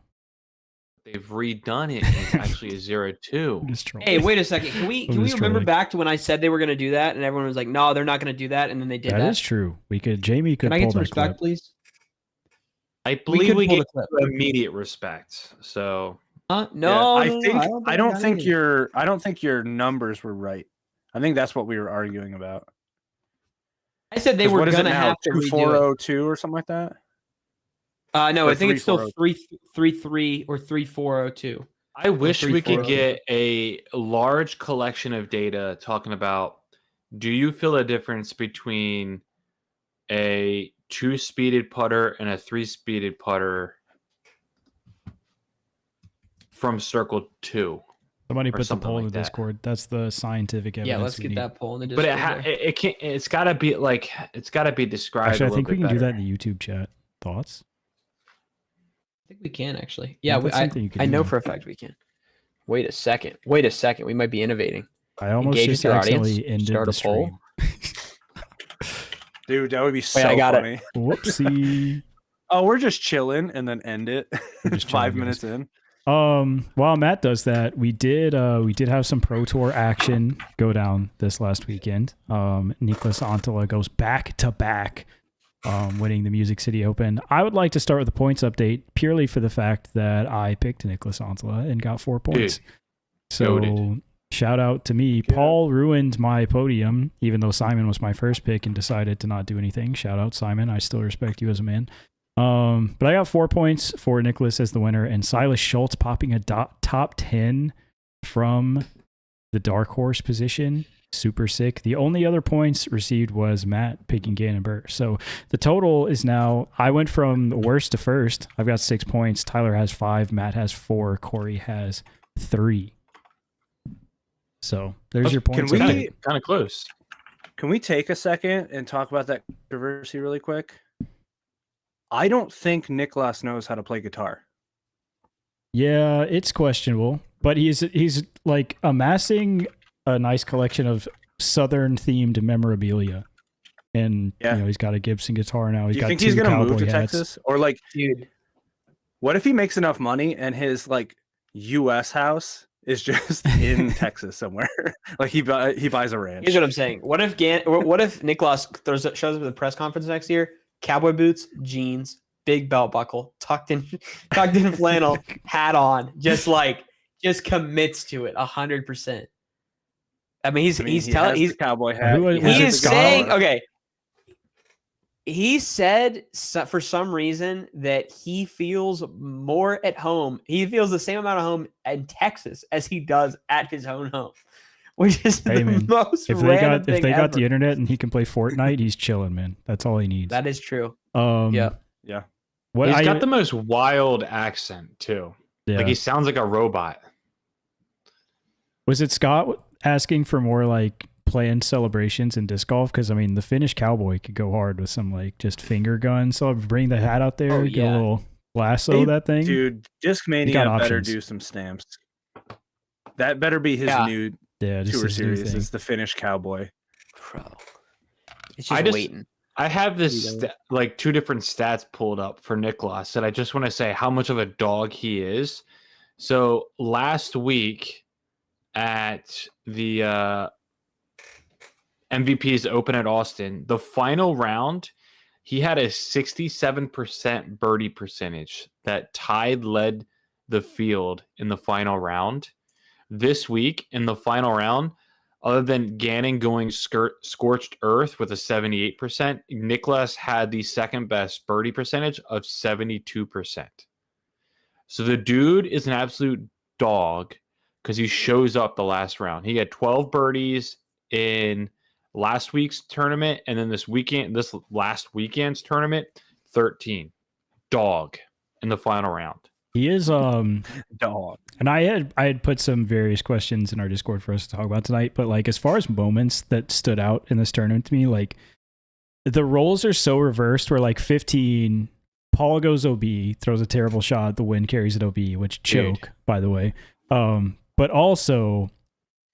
They've redone it. It's actually a 0-2. Just trolling. Hey, wait a second. Can we I'm remember just trolling. back to when I said they were going to do that, and everyone was like, "No, they're not going to do that," and then they did That that. is true. Jamie could Can I pull get some that respect, clip. please? I We believe could we pull gave the clip. you immediate respect. So No, I no, think no, I don't think you're. your numbers were right. I think that's what we were arguing about. I said they 'Cause were what is going it to now? have to redo it. 2402 or something like that. No, Or I think it's still 3402. 333 or 3402. I wish we could 340. get a large collection of data talking about, do you feel a difference between a 2-speeded putter and a 3-speeded putter from Circle 2? Somebody or put the something poll in like the that. Discord. That's the scientific evidence. Yeah, let's we get need. that poll in the But Discord. it can't. It's got to be like it's got to be described. Actually, a I little think we bit can do better. that in the YouTube chat. Thoughts? I think we can actually. Yeah, that's something you could I do know now. for a fact we can. Wait a second. Wait a second. We might be innovating. I almost Engage just with your audience, accidentally ended start the a poll. stream. Dude, that would be so I got it. funny. Whoopsie. Oh, we're just chilling and then end it. We're just 5 chilling, minutes in. While Matt does that, we did have some Pro Tour action go down this last weekend. Niklas Antila goes back to back, winning the Music City Open. I would like to start with the points update purely for the fact that I picked Niklas Antila and got 4 points. Dude, So goated. shout out to me. Yeah. Paul ruined my podium, even though Simon was my first pick and decided to not do anything. Shout out, Simon. I still respect you as a man. But I got 4 points for Nicholas as the winner, and Silas Schultz popping a top 10 from the dark horse position. Super sick. The only other points received was Matt picking Gannon Burr. So the total is now, I went from worst to first. I've got 6 points. Tyler has 5. Matt has 4. Corey has 3. So there's your points. Can we- update. Kind of close. Can we take a second and talk about that controversy really quick? I don't think Niklas knows how to play guitar. Yeah, it's questionable, but he's like amassing a nice collection of Southern themed memorabilia, and Yeah. he's got a Gibson guitar now. He's Do you got think 2 he's gonna cowboy move to hats. Texas? Or like, Dude, what if he makes enough money and his like U.S. house is just in Texas somewhere? Like he buys a ranch. here's what I'm saying. What if Niklas shows up at the press conference next year? Cowboy boots, jeans, big belt buckle, tucked in flannel, hat on, just commits to it 100%. I mean, he's I mean, he telling has he's the cowboy hat. Who- he was he it has is the Scott? saying guitar. okay. He said for some reason that he feels more at home. He feels the same amount of home in Texas as he does at his own home, which is Hey, the man, most If they random got thing the ever. internet and he can play Fortnite, he's chilling, man. That's all he needs. That is true. Yeah. Yeah. What He's I got the most wild accent too. yeah. Like he sounds like a robot. Was it Scott asking for more like planned celebrations in disc golf? Because I mean, the Finnish cowboy could go hard with some like just finger guns. So bring the hat out there, Oh, get yeah. a little lasso Hey, that thing. Dude, Discmania got better options. do some stamps. That better be his Yeah. new Yeah, just tour his new series. thing. It's the Finnish cowboy. Bro. It's I just just- waiting. I have this You know. like 2 different stats pulled up for Niklas, and I just want to say how much of a dog he is. So last week at the MVP's Open at Austin, the final round, he had a 67% birdie percentage that led the field in the final round. This week in the final round, other than Gannon going scorched earth with a 78%, Niklas had the second best birdie percentage of 72%. So the dude is an absolute dog because he shows up the last round. He had 12 birdies in last week's tournament, and then this last weekend's tournament, 13. Dog in the final round. He is Dog. and I had put some various questions in our Discord for us to talk about tonight, but like as far as moments that stood out in this tournament to me, like the roles are so reversed where like 15 Paul goes OB, throws a terrible shot, the wind carries it OB, which choke, by the way. But also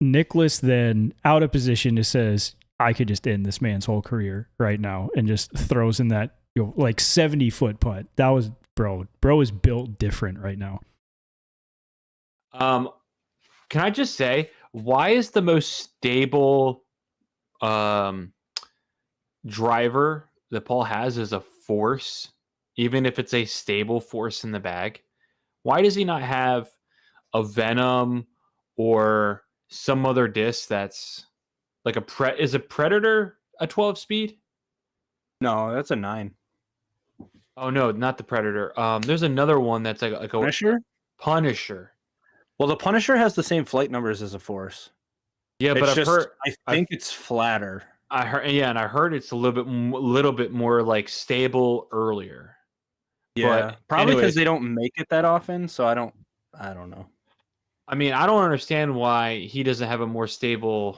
Nicholas then out of position just says, I could just end this man's whole career right now, and just throws in that like 70-foot putt. That was bro is built different right now. Can I just say, why is the most stable driver that Paul has is a force, even if it's a stable force in the bag? Why does he not have a Venom or some other disc that's like is a Predator a 12 speed? No, that's a 9. Oh no, not the Predator. There's another one that's like a Punisher. Well, the Punisher has the same flight numbers as a Force. Yeah, but I think it's flatter. I heard it's a little bit more like stable earlier. Yeah, but probably because they don't make it that often. So I don't know. I mean, I don't understand why he doesn't have a more stable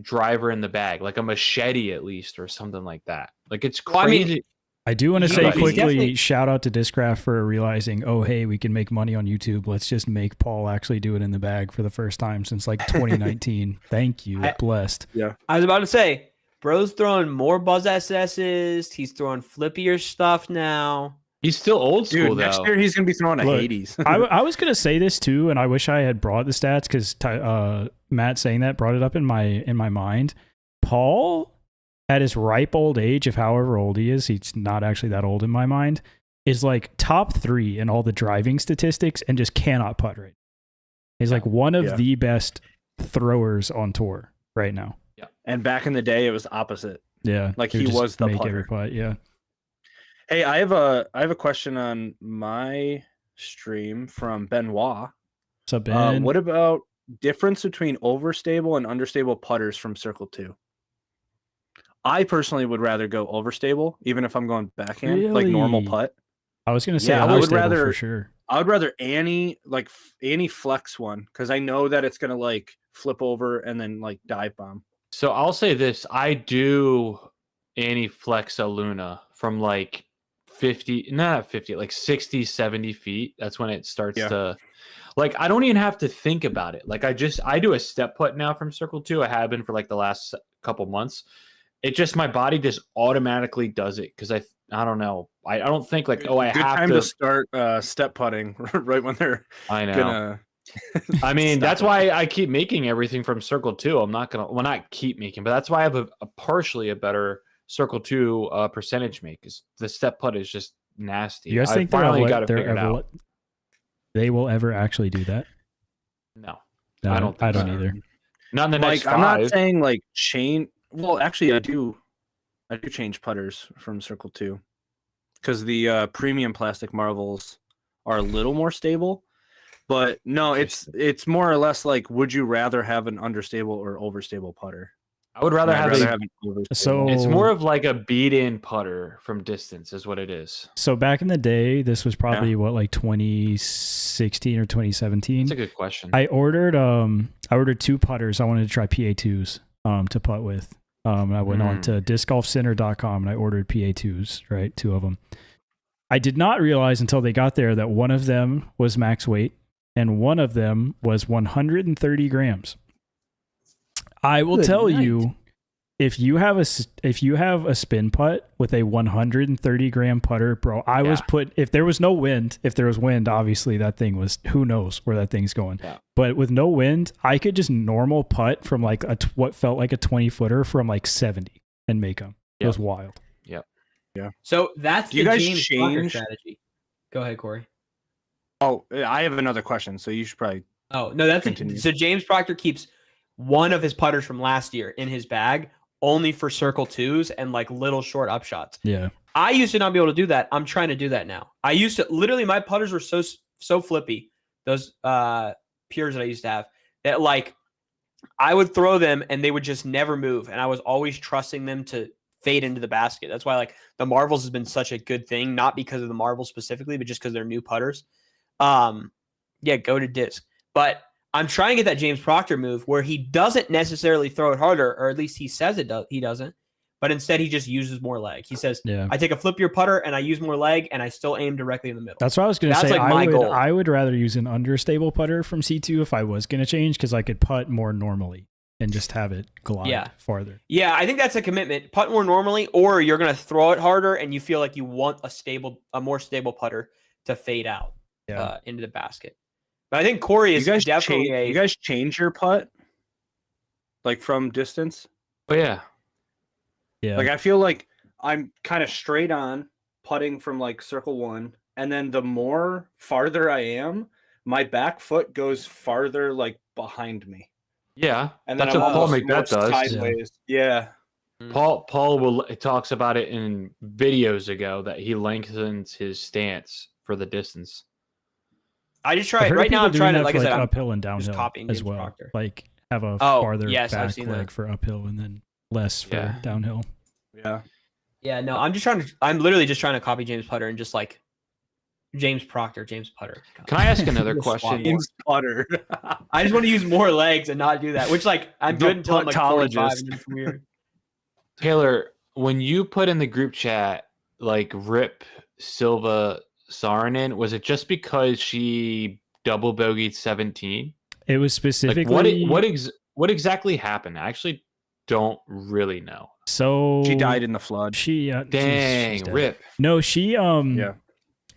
driver in the bag, like a Machete at least, or something like that. Like it's crazy. Well, I mean, I do want to say He's quickly, definitely- shout out to Discraft for realizing, oh, hey, we can make money on YouTube. Let's just make Paul actually do it in the bag for the first time since like 2019. Thank you. Blessed. I was about to say, bro's throwing more Buzz SS's. He's throwing flippier stuff now. He's still old school Dude, next though. year he's gonna be throwing a Look, Hades. I was going to say this too, and I wish I had brought the stats because Matt saying that brought it up in my mind. Paul, at his ripe old age of however old he is, he's not actually that old in my mind, is like top 3 in all the driving statistics and just cannot putt right. He's like one of the best throwers on tour right now. And back in the day, it was opposite. Yeah, Like would he just was the make putter. every putt. Yeah, Hey, I have a question on my stream from Benoit. what's up, Ben? What about difference between overstable and understable putters from Circle 2? I personally would rather go overstable, even if I'm going backhand, like normal Really? putt. I was going to say Yeah, I would understable rather- for sure. I would rather Annie flex one because I know that it's gonna like flip over and then like dive bomb. So I'll say this: I do Anti-Flex a Luna from like 50, not 50, like 60, 70 feet. That's when it starts to, like, I don't even have to think about it. Like I do a step putt now from Circle 2. I have been for like the last couple months. It just, my body just automatically does it because I don't know. I don't think like, I Good have time to. to start step putting right when they're I know. gonna. I mean, Stop that's it. why I keep making everything from Circle 2. I'm not gonna, well, not keep making, but that's why I have a partially a better Circle 2 percentage make. Is the step putt is just nasty. You guys I think finally got to figure it out. they will ever actually do that? No, No, I don't. I think don't so. either. Not in the next Like I'm not 5. saying like chain. Well, actually, I do change putters from Circle 2 because the premium plastic marbles are a little more stable. But no, it's more or less like, would you rather have an understable or overstable putter? I would rather I'd have rather a. have an overstable. So It's more of like a beat-in putter from distance, is what it is. So back in the day, this was probably what, like 2016 or 2017. That's a good question. I ordered 2 putters. I wanted to try PA2s to putt with. And I went on to discgolfcenter.com and I ordered PA2s, right? 2 of them. I did not realize until they got there that one of them was max weight and one of them was 130 grams. I will tell you, if you have a spin putt with a 130 gram putter, bro, if there was no wind, if there was wind, obviously that thing was, who knows where that thing's going. Yeah. But with no wind, I could just normal putt from like what felt like a 20 footer from like 70 and make them. It was wild. So that's Do you the guys James Proctor change- strategy. Go ahead, Corey. Oh, I have another question, so you should probably. Oh no, that's Continue. so James Proctor keeps one of his putters from last year in his bag only for Circle 2s and like little short upshots. Yeah. I used to not be able to do that. I'm trying to do that now. I used to literally, my putters were so flippy, those Pures that I used to have, that like I would throw them and they would just never move, and I was always trusting them to fade into the basket. That's why like the Marvels has been such a good thing, not because of the Marvels specifically, but just because they're new putters. Yeah, go to disc. But I'm trying to get that James Proctor move where he doesn't necessarily throw it harder, or at least he says he doesn't, but instead he just uses more leg. He says, Yeah. I take a flip your putter and I use more leg and I still aim directly in the middle. That's what I was going to That's say. like my goal. I would rather use an understable putter from C2 if I was going to change, because I could putt more normally and just have it glide farther. Yeah, I think that's a commitment. Putt more normally, or you're going to throw it harder and you feel like you want a more stable putter to fade out into the basket. But I think Corey is definitely you guys change your putt like from distance? But yeah. Yeah. Like I feel like I'm kind of straight on putting from like circle 1, and then the more farther I am, my back foot goes farther like behind me. Yeah. And then that's I'm what Paul almost McBeth more does. sideways. Yeah. Paul talks about it in videos ago that he lengthens his stance for the distance. I just try right now. I'm trying to, like I said, I'm uphill and downhill copying as James well. Proctor. Like have a farther yes, I've back seen leg that. for uphill and then less for downhill. Yeah. Yeah, no, I'm literally just trying to copy James Putter and just like James Proctor, James Putter. God. Can I ask another Just question? swap more. James Putter. I just want to use more legs and not do that, which like I'm The good until I'm like 45 puttologist. and it's weird. Taylor, when you put in the group chat like Rip Silva Saarinen, was it just because she double bogeyed 17? It was Like specifically what exactly happened? I actually don't really know. so She died in the flood. She Dang, she's dead. Rip. No, she Yeah.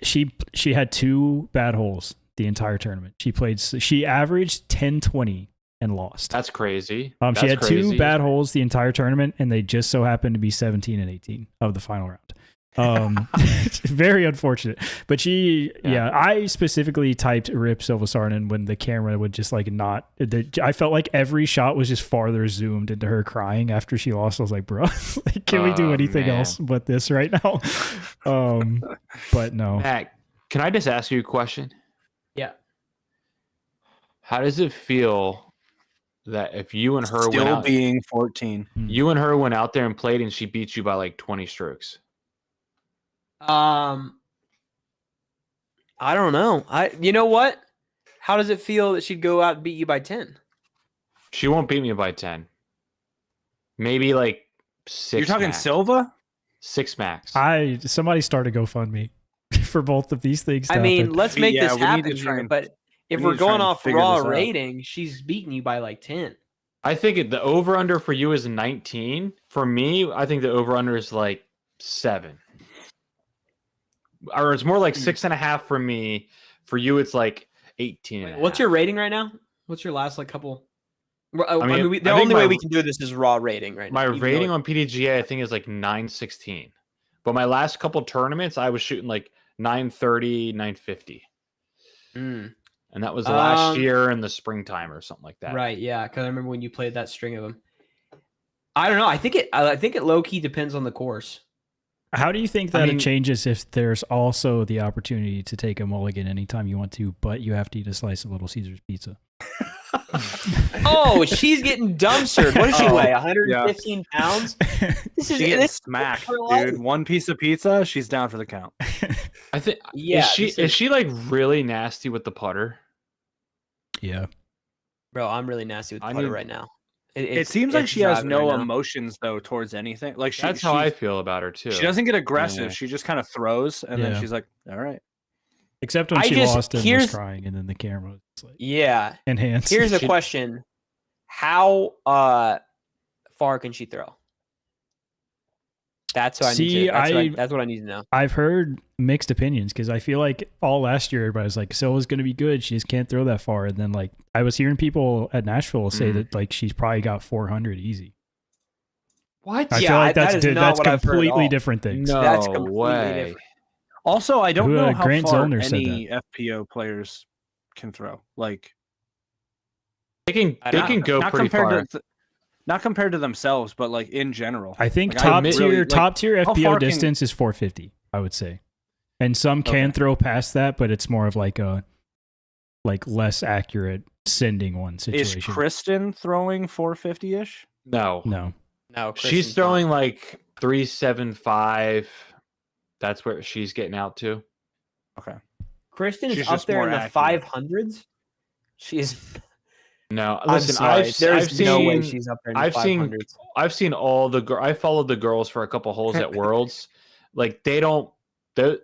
she had 2 bad holes the entire tournament. She averaged 10-20 and lost. That's crazy. She had That's 2 crazy. bad holes the entire tournament, and they just so happened to be 17 and 18 of the final round. It's very unfortunate. But I specifically typed Rip Silva Saarinen when the camera would just like not. I felt like every shot was just farther zoomed into her crying after she lost. I was like, bro, like, can we do anything man. else but this right now? But no. Matt, can I just ask you a question? Yeah. How does it feel that if you and her Still went out, being 14. you and her went out there and played and she beat you by like 20 strokes? I don't know. You know what? How does it feel that she'd go out and beat you by 10? She won't beat me by 10. Maybe like 6. You're talking max. Silva? 6 max. Somebody started a GoFundMe for both of these things. I mean, let's make Yeah, this we need happen to try here. and- But if we we're need to try going and off figure raw this out. rating, she's beating you by like 10. I think the over under for you is 19. For me, I think the over under is like 7. Or it's more like 6.5 for me. For you, it's like 18. and a What's half. your rating right now? What's your last like couple? I mean, mean, I the think only way my- we can do this is raw rating right My now. even though rating it- on PDGA, I think, is like 916. But my last couple tournaments, I was shooting like 930, 950. Mm, And that was last Um, year in the springtime or something like that. right, yeah, because I remember when you played that string of them. I don't know. I think it low key depends on the course. how do you think I that mean- it changes if there's also the opportunity to take a mulligan anytime you want to, but you have to eat a slice of Little Caesars pizza? Oh, she's getting dumpstered. What does she Oh, weigh? 115 pounds? This is She getting this, smacked, her life. dude. One piece of pizza, she's down for the count. I think yeah. is this she like really nasty with the putter? Yeah. bro, I'm really nasty with I putter need- right now. It seems like it's she has driving no right now. emotions though towards anything. Like That's how I feel about her too. she doesn't get aggressive. Yeah. She just kind of throws, and Yeah. then she's like, "All right." Except when I she just- lost and was here's- crying, and then the camera was like Yeah. enhanced. Here's a She- question: how far can she throw? That's what See, that's what I need to know. I've heard mixed opinions because I feel like all last year everybody was like, Silva's going to be good. She just can't throw that far. And then like I was hearing people at Nashville say Mhm. that like she's probably got 400 easy. What? I Yeah, feel like that that's is not that's what I've heard at completely all. different things. No That's completely way. different. Also, I don't Who, know how Grant far Zollner said any FPO players can throw. Like They can I they don't can know. go not pretty far. compared to not compared to themselves, but like in general. I think Like, top admit- tier really, like, top tier how FPO far can- distance is 450, I would say. And some can Okay. throw past that, but it's more of like a like less accurate sending one Is situation. Kristen throwing 450 ish? No. No. No, She's Kristen's throwing not. like 375. That's where she's getting out to. Okay. Kristen is she's up just there more in the accurate. 500s. She is. No, I'm listen, sorry. There's I've seen no way she's up there in the I've seen 500s. I've seen all the I followed the girls for a couple holes at Worlds. Like they don't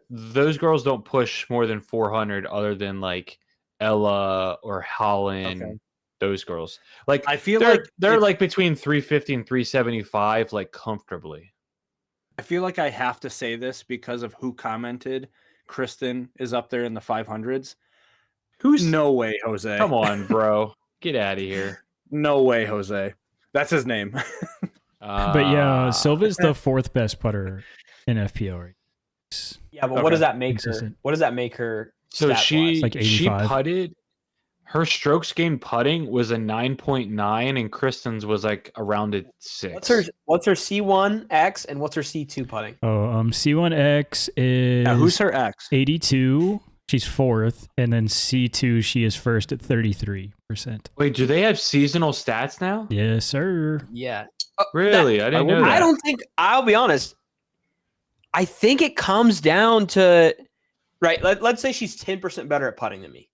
those girls don't push more than 400 other than like Ella or Holland. Okay. Those girls. Like I feel they're like like between 350 and 375 like comfortably. I feel like I have to say this because of who commented. Kristen is up there in the 500s. Who's No way, Jose. Come on, bro. Get out of here. No way, Jose. That's his name. But yeah, Silva's the fourth best putter in FPO. Right? Yeah, but Okay. what does that make her? Consistent. What does that make her? So stat-wise? she Like she 85. putted. Her strokes gained putting was a 9.9, and Kristen's was like around a 6. What's her C1X and what's her C2 putting? Oh, C1X is Now, who's her ex? 82. She's fourth, and then C2 she is first at 33%. Wait, do they have seasonal stats now? Yes, sir. Yeah. Really? I didn't know that. I don't think. I'll be honest. I think it comes down to right. Let's say she's 10% better at putting than me.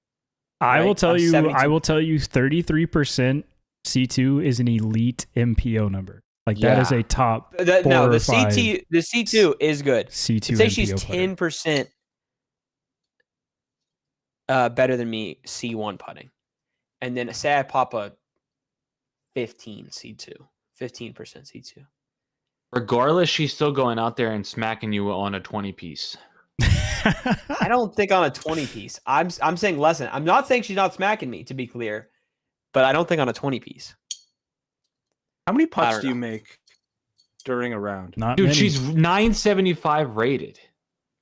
I will Right, tell I'm you. 72. I will tell you. 33% C2 is an elite MPO number. Like that is Yeah. a top No, 4 the or 5 C2 is good. C2. Say she's MPO putter. 10% better than me C1 putting, and then say I pop a 15 C2, 15% C2. Regardless, she's still going out there and smacking you on a 20 piece. I don't think on a 20 piece. I'm saying less. I'm not saying she's not smacking me, to be clear, but I don't think on a 20 piece. How many I putts don't do you know. make during a round? Not Dude, many. she's 975 rated.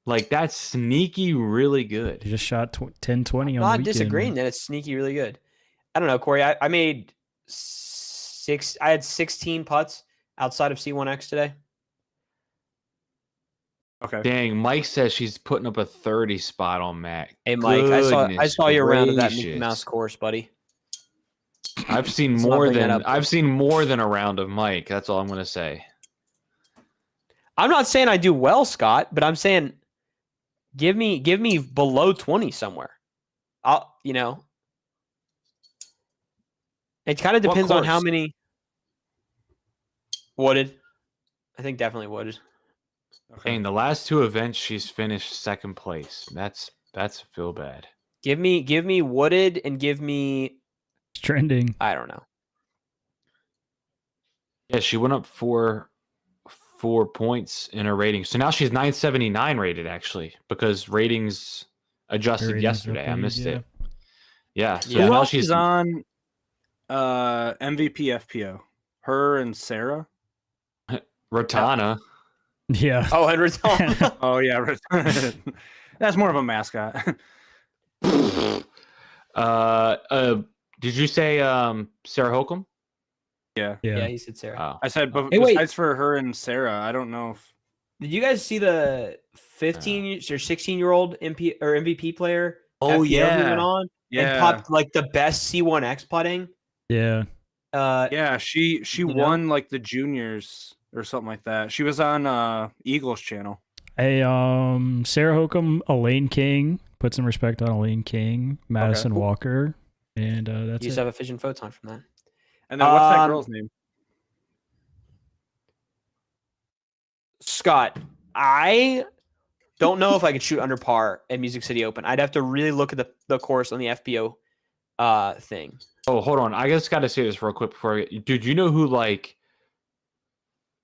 Like that's sneaky really good. She just shot 10, 20 I'm on the not weekend. disagreeing that it's sneaky really good. I don't know, Corey. I made I had 16 putts outside of C1X today. Okay. Dang, Mike says she's putting up a 30 spot on Mac. Hey, Mike, I Goodness saw your round of that Mickey gracious. Mouse course, buddy. I've seen Let's not more bring that than up. I've seen more than a round of Mike. That's all I'm gonna say. I'm not saying I do well, Scott, but I'm saying give me below 20 somewhere. It kind of What depends on how course? many wooded. I think definitely wooded. Okay. Dang, the last 2 events she's finished second place. That's feel bad. Give me wooded and give me It's trending. I don't know. Yeah, she went up 4 points in her rating. So now she's 979 rated actually because ratings adjusted Ratings yesterday. I updated, missed yeah. it. Yeah. So Yeah. Who now else she's is on MVP FPO? Her and Sarah? Rotana. Yeah. Oh, Henry Tom. Oh, yeah. That's more of a mascot. Did you say Sarah Holcomb? Yeah. Yeah, he said Sarah. Oh. I said, but Hey, wait. besides for her and Sarah, I don't know if. Did you guys see the 15 or 16-year-old MVP player? Oh, FPO who yeah. went on and Yeah. popped like the best C1X putting. Yeah. Yeah, she know? won like the juniors or something like that. She was on Eagles channel. Hey, Sarah Holcomb, Elaine King. Put some respect on Elaine King, Madison Walker, and that's You used it. to have a fission photon from that. And then what's that girl's name? Scott, I don't know if I could shoot under par at Music City Open. I'd have to really look at the course on the FPO thing. Oh, hold on. I just got to say this real quick before dude, you know who like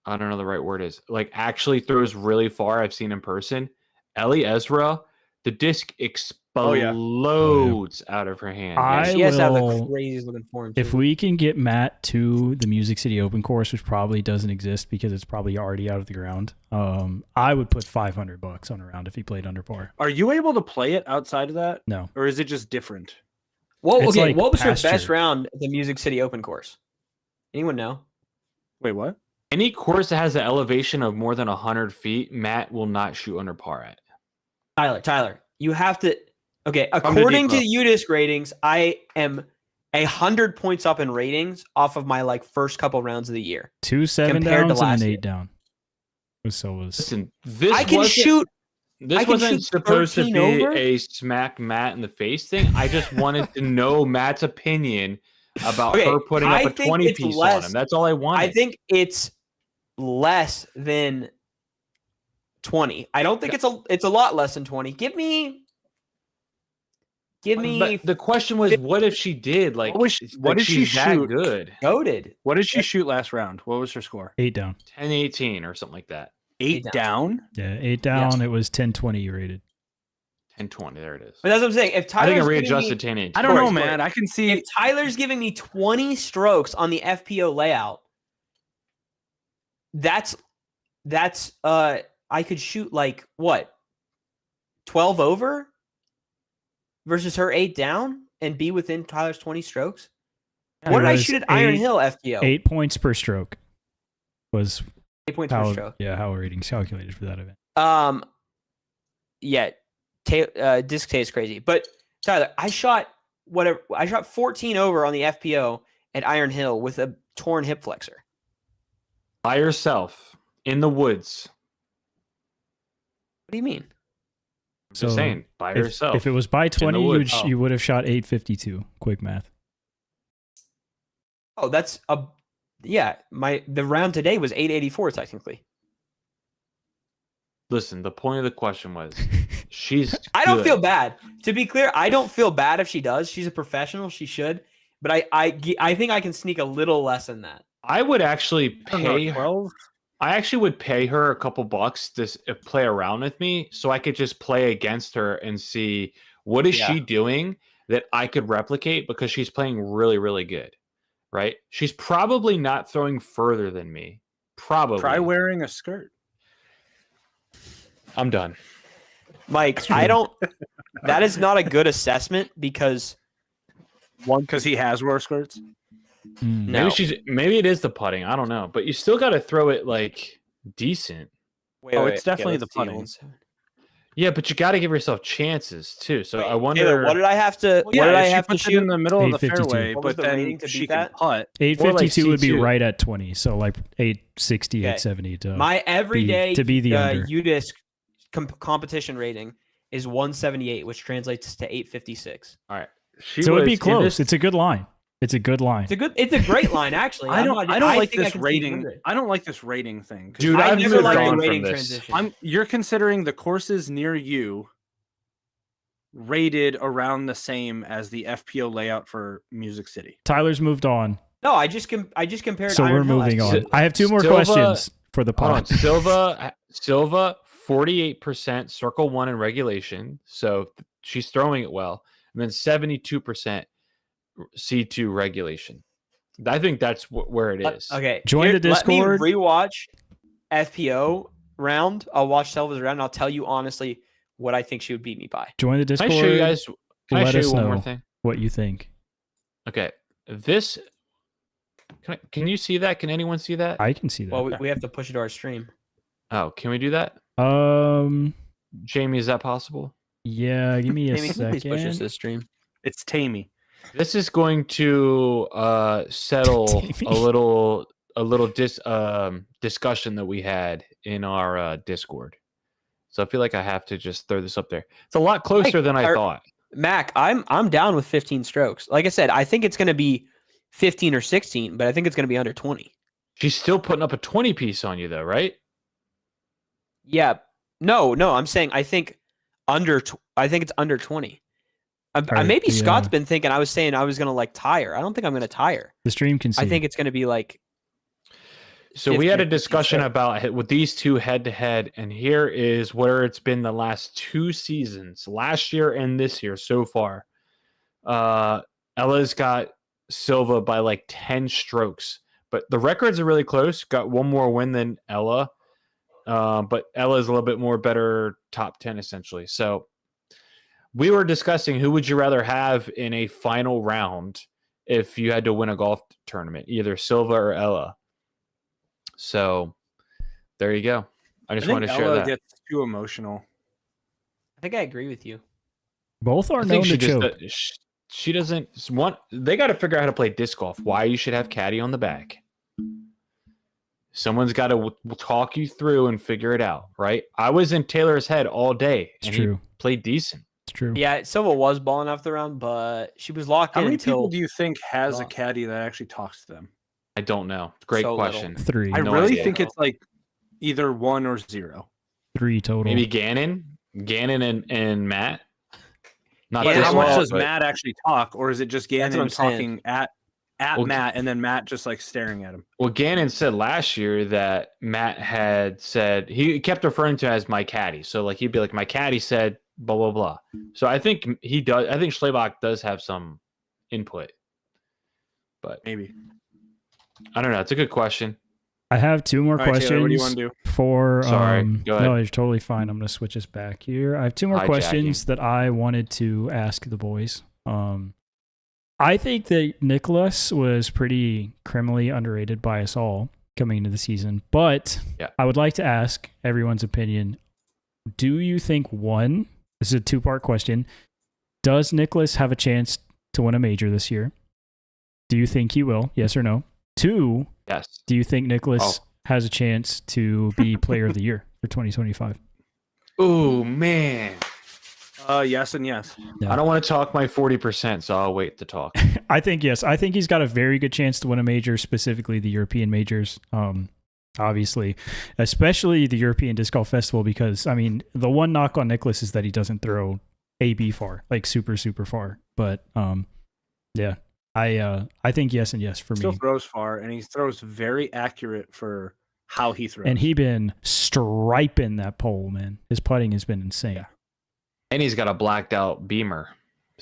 I don't know the right word is. Like actually throws really far I've seen in person? Ellie Ezra, the disc explodes out of her hand. I She has to have the will- craziest looking form. If too. we can get Matt to the Music City Open course, which probably doesn't exist because it's probably already out of the ground, I would put $500 on a round if he played under par. Are you able to play it outside of that? No. Or is it just different? Well, It's okay, like what was her pasture. best round at the Music City Open course? Anyone know? Wait, what? Any course that has an elevation of more than 100 feet, Matt will not shoot under par at. Tyler, you have to. Okay, to according to deep the UDisc ratings, I am 100 points up in ratings off of my like first couple rounds of the year. 2 7 Compared to downs and last an year. 8 down. So was Listen, this I can wasn't, shoot. This I can wasn't shoot supposed to 13 be over. a smack Matt in the face thing. I just wanted to know Matt's opinion about Okay, her putting I up a think 20 it's piece on less- him. That's all I wanted. I think it's less than 20. I don't think it's a lot less than 20. Give me But the question was, what if she did? Like, what did she she's that shoot? good? goaded. What did she shoot last round? What was her score? 8 down. 10-18 or something like that. 8 down? Yeah, 8 down. It was 10-20 rated. 10-20. There it is. But that's what I'm saying. If I think Tyler's I giving readjusted me, 10-18. I don't know, Corey, man. I can see if Tyler's giving me 20 strokes on the FPO layout, that's I could shoot like what? 12 over versus her 8 down and be within Tyler's 20 strokes? What did I shoot at Iron Hill FPO? 8 points per stroke was 8 points per how stroke. how ratings calculated for that event. Yeah, disc Tay is crazy. But Tyler, I shot 14 over on the FPO at Iron Hill with a torn hip flexor. By yourself in the woods. What do you mean? I'm just saying, by If, yourself. if it was by 20, woods. you would have shot 852. Quick math. Oh, that's the round today was 884 technically. Listen, the point of the question was, she's. I don't good. feel bad. To be clear, I don't feel bad if she does. She's a professional. She should. But I think I can sneak a little less than that. I would actually pay. 12. I actually would pay her a couple bucks to play around with me, so I could just play against her and see what is she doing that I could replicate, because she's playing really, really good. Right? She's probably not throwing further than me. Probably. Try wearing a skirt. I'm done. Mike, I don't. That is not a good assessment because Because he has wore skirts. no. Maybe it is the putting. I don't know, but you still got to throw it like decent. Wait, it's definitely the putting. Yeah, but you got to give yourself chances too. So I wonder. Taylor, what did I have to? Well, yeah, what did I if she have to puts it shoot? in the middle of the 852. fairway, What was but the then rating to she beat can that? putt. 852 would be C2. right at 20. So like 860, Okay. 870 to My everyday to be the under. UDisc competition rating is 178, which translates to 856. All right. So it'd be close. It's a good line. It's a good line. It's a great line actually. I don't like think I this can see rating. 100. I don't like this rating thing. 'Cause Dude, I I've never moved liked on the from rating this. transition. You're considering the courses near you rated around the same as the FPO layout for Music City. Tyler's moved on, No, I just compared. so Iron we're Hill moving FPO. on. I have 2 more Silva- questions for the Hold on. pod. Silva, 48% circle 1 in regulation. So she's throwing it well. And then 72% C2 regulation. I think that's where it is. Okay, Join the Discord. Let me rewatch FPO round. I'll watch Silva's round. And I'll tell you honestly what I think she would beat me by. Join the Can Discord. I show you guys? Can I Let show us you one know more thing? what you think. Okay. This. Can you see that? Can anyone see that? I can see that. Well, we have to push it to our stream. Oh, can we do that? Jamie, is that possible? Yeah, give me a Jamie, can you please push us to second. the stream? It's Tammy. This is going to settle Davey. a little discussion that we had in our Discord. So I feel like I have to just throw this up there. It's a lot closer than I thought. Mac, I'm down with 15 strokes. Like I said, I think it's going to be 15 or 16, but I think it's going to be under 20. She's still putting up a 20 piece on you though, right? Yeah. No, I'm saying I think it's under 20. Alright, Maybe the, Scott's been thinking I was saying I was going to like tire. I don't think I'm going to tire. The stream can see. I think it's going to be like So we had a 15, discussion 16. about with these two head to head, and here is where it's been the last 2 seasons, last year and this year so far. Ella's got Silva by like 10 strokes, but the records are really close. Got one more win than Ella, but Ella's a little bit more better top 10 essentially. So we were discussing who would you rather have in a final round if you had to win a golf tournament, either Silva or Ella. So there you go. I just wanted to share Ella that. gets too emotional. I think I agree with you. Both are I known think to choke. she doesn't want. They got to figure out how to play disc golf. Why you should have caddy on the back. Someone's got to talk you through and figure it out, right? I was in Taylor's head all day, It's and true. he played decent. It's true. Yeah, Silva was balling off the round, but she was locked How in many until people do you think has a Lost. caddy that actually talks to them? I don't know. Great So little. question. 3. I No really idea. think it's like either 1 or 0. 3 total. Maybe Gannon and Matt. Not But Yeah, this how much well, does but- Matt actually talk, or is it just what Gannon I'm saying. talking at Well, Matt and then Matt just like staring at him? Well, Gannon said last year that Matt had said he kept referring to as my caddy. So like he'd be like, my caddy said blah blah blah. So I think he does. I think Schlebach does have some input, but Maybe. I don't know. It's a good question. I have 2 more All right, questions Taylor, what do you want to do? for. Sorry, go ahead. No, you're totally fine. I'm going to switch this back here. I have 2 more Hijacking. questions that I wanted to ask the boys. I think that Nicholas was pretty criminally underrated by us all coming into the season, but Yeah. I would like to ask everyone's opinion. Do you think, one, this is a 2-part question, does Nicholas have a chance to win a major this year? Do you think he will? Yes or no? 2, Yes. do you think Nicholas Oh. has a chance to be player of the year for 2025? Oh man, Yes and yes. Yeah. I don't want to talk my 40%, so I'll wait to talk. I think yes. I think he's got a very good chance to win a major, specifically the European majors. Obviously, especially the European Disc Golf Festival, because I mean, the one knock on Nicholas is that he doesn't throw AB far, like super far. But yeah, I think yes and yes for Still me. throws far, and he throws very accurate for how he throws. And he been striping that pole, man. His putting has been insane. Yeah. And he's got a blacked out Beamer.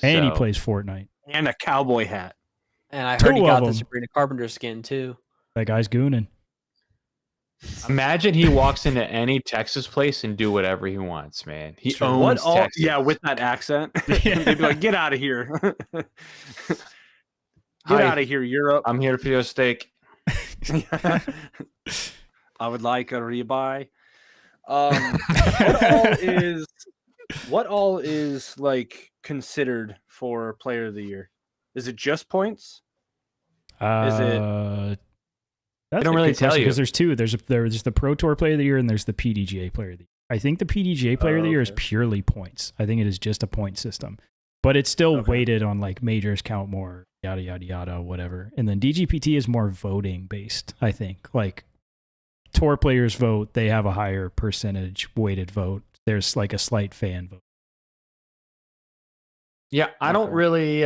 And he So- plays Fortnite. and a cowboy hat. and I 2 heard he of got the them. Sabrina Carpenter skin too. That guy's gooning. Imagine he walks into any Texas place and do whatever he wants, man. He owns What all? Texas. Yeah, with that accent, Yeah. they'd be like, "Get out of here! Get Hi. out of here, Europe!" I'm here for your steak. I would like a ribeye. What all is like considered for player of the year? Is it just points? Is it- That's don't a really good tell question, you. because there's 2. There's the Pro Tour Player of the Year and there's the PDGA Player of the Year. I think the PDGA Player of the Year is okay. purely points. I think it is just a point system, but it's still Okay. weighted on like majors count more, yada yada yada, whatever. And then DGPT is more voting based. I think like tour players vote; they have a higher percentage weighted vote. There's like a slight fan vote. Yeah, I don't Okay. really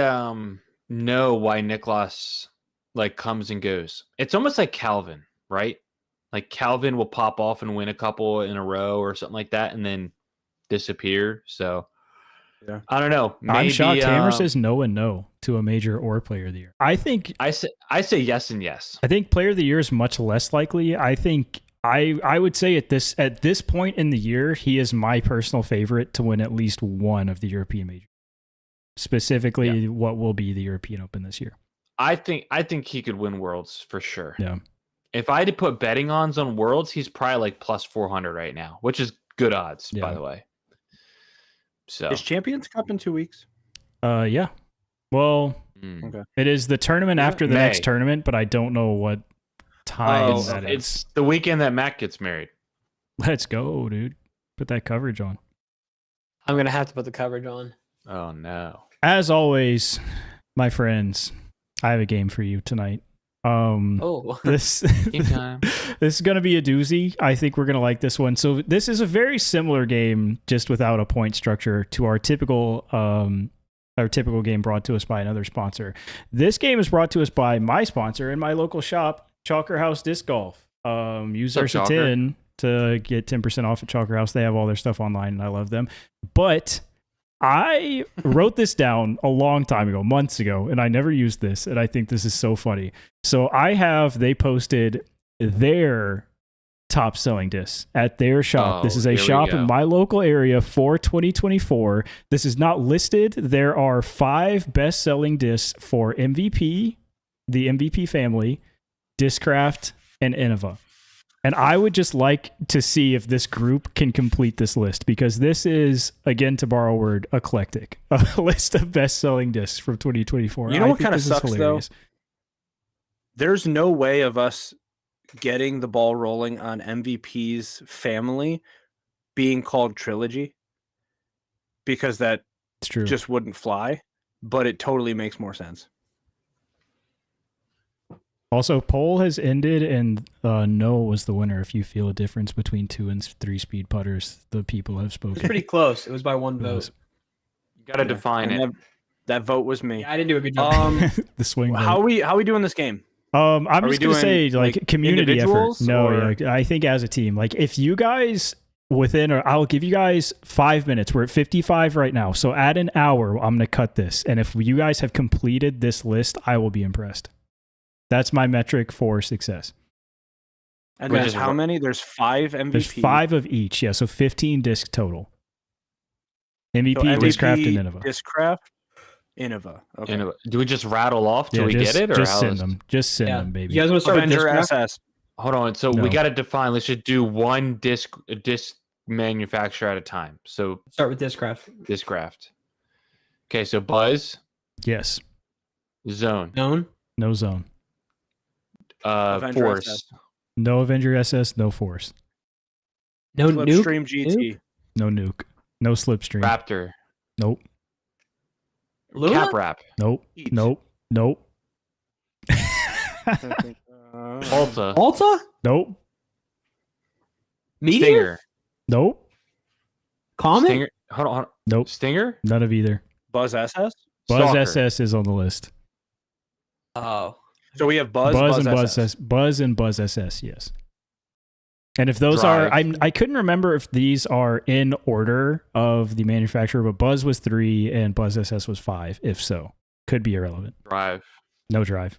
know why Niklas like comes and goes. It's almost like Calvin, right? Like Calvin will pop off and win a couple in a row or something like that, and then disappear. So Yeah. I don't know. Maybe, I'm shocked. Hammer says no and no to a major or Player of the Year. I think I say yes and yes. I think Player of the Year is much less likely. I think I would say at this point in the year, he is my personal favorite to win at least one of the European majors. Specifically, what will be the European Open this year. I think he could win Worlds for sure. Yeah. If I had to put betting odds on Worlds, he's probably like plus 400 right now, which is good odds, by Yeah. the way. So Is Champions Cup in 2 weeks? Yeah. Well, mm. Okay. it is the tournament Is it after the May? next tournament, but I don't know what time Oh, that is. It's the weekend that Matt gets married. Let's go, dude. Put that coverage on. I'm gonna have to put the coverage on. Oh no. As always, my friends, I have a game for you tonight. Oh, This Game time. this is going to be a doozy. I think we're going to like this one. So this is a very similar game, just without a point structure, to our typical game brought to us by another sponsor. This game is brought to us by my sponsor and my local shop, Chalker House Disc Golf. Use What's up, Ursa10 to get 10% off at Chalker House. They have all their stuff online, and I love them. But I wrote this down a long time ago, months ago, and I never used this, and I think this is so funny. So they posted their top selling discs at their shop. Oh, This is a here we shop go. in my local area for 2024. This is not listed. There are 5 best selling discs for MVP, the MVP family, Discraft, and Innova. And I would just like to see if this group can complete this list, because this is, again, to borrow a word, eclectic. A list of best-selling discs from 2024. You know I what think kinda this is sucks, though? hilarious. There's no way of us getting the ball rolling on MVP's family being called Trilogy, because that It's true. just wouldn't fly, but it totally makes more sense. Also, poll has ended, and Noah was the winner. If you feel a difference between 2 and 3 speed putters, the people have It was spoken. pretty close. It was by one It vote. was. You gotta Yeah, define and it. That vote was me. Yeah, I didn't do a good job. The swing. How vote. we doing this game? I'm Are we just gonna say doing, like like, community effort. individuals, No, or- yeah, I think as a team. Like if you guys within, or I'll give you guys 5 minutes. We're at 55 right now, so add an hour. I'm gonna cut this, and if you guys have completed this list, I will be impressed. That's my metric for success. And Which there's is how what- many? There's 5 MVP. There's 5 of each. Yeah, so 15 disc total. MVP, So Discraft, MVP, and Innova. Discraft, Innova. Okay. And do we just rattle off till Yeah, we just, get it, or just how send is- them. Just send Yeah. them, baby. You guys want to start with Avenger Discraft? SS. Hold on. So No. we got to define. Let's just do one disc manufacturer at a time. So Start with Discraft. Discraft. Okay. So Buzz, Yes. Zone, Known. No zone. Avenger Force, SS. No Avenger SS. No Force. No nuke. Flipstream GT. No nuke. No Slipstream. Raptor, Nope. Luna? Cap Wrap, Nope. Eat. Nope. Nope. Alta, Alta? Nope. Meteor? Stinger, Nope. Comet? Stinger. Hold on. Nope. Stinger, None of either. Buzz SS. Buzz Stalker. SS is on the list. Oh. So we have Buzz, Buzz and Buzz SS. SS. Buzz and Buzz SS. Yes. And if those are, Drive. I couldn't remember if these are in order of the manufacturer, but Buzz was 3 and Buzz SS was 5. If so, could be irrelevant. Drive, No drive.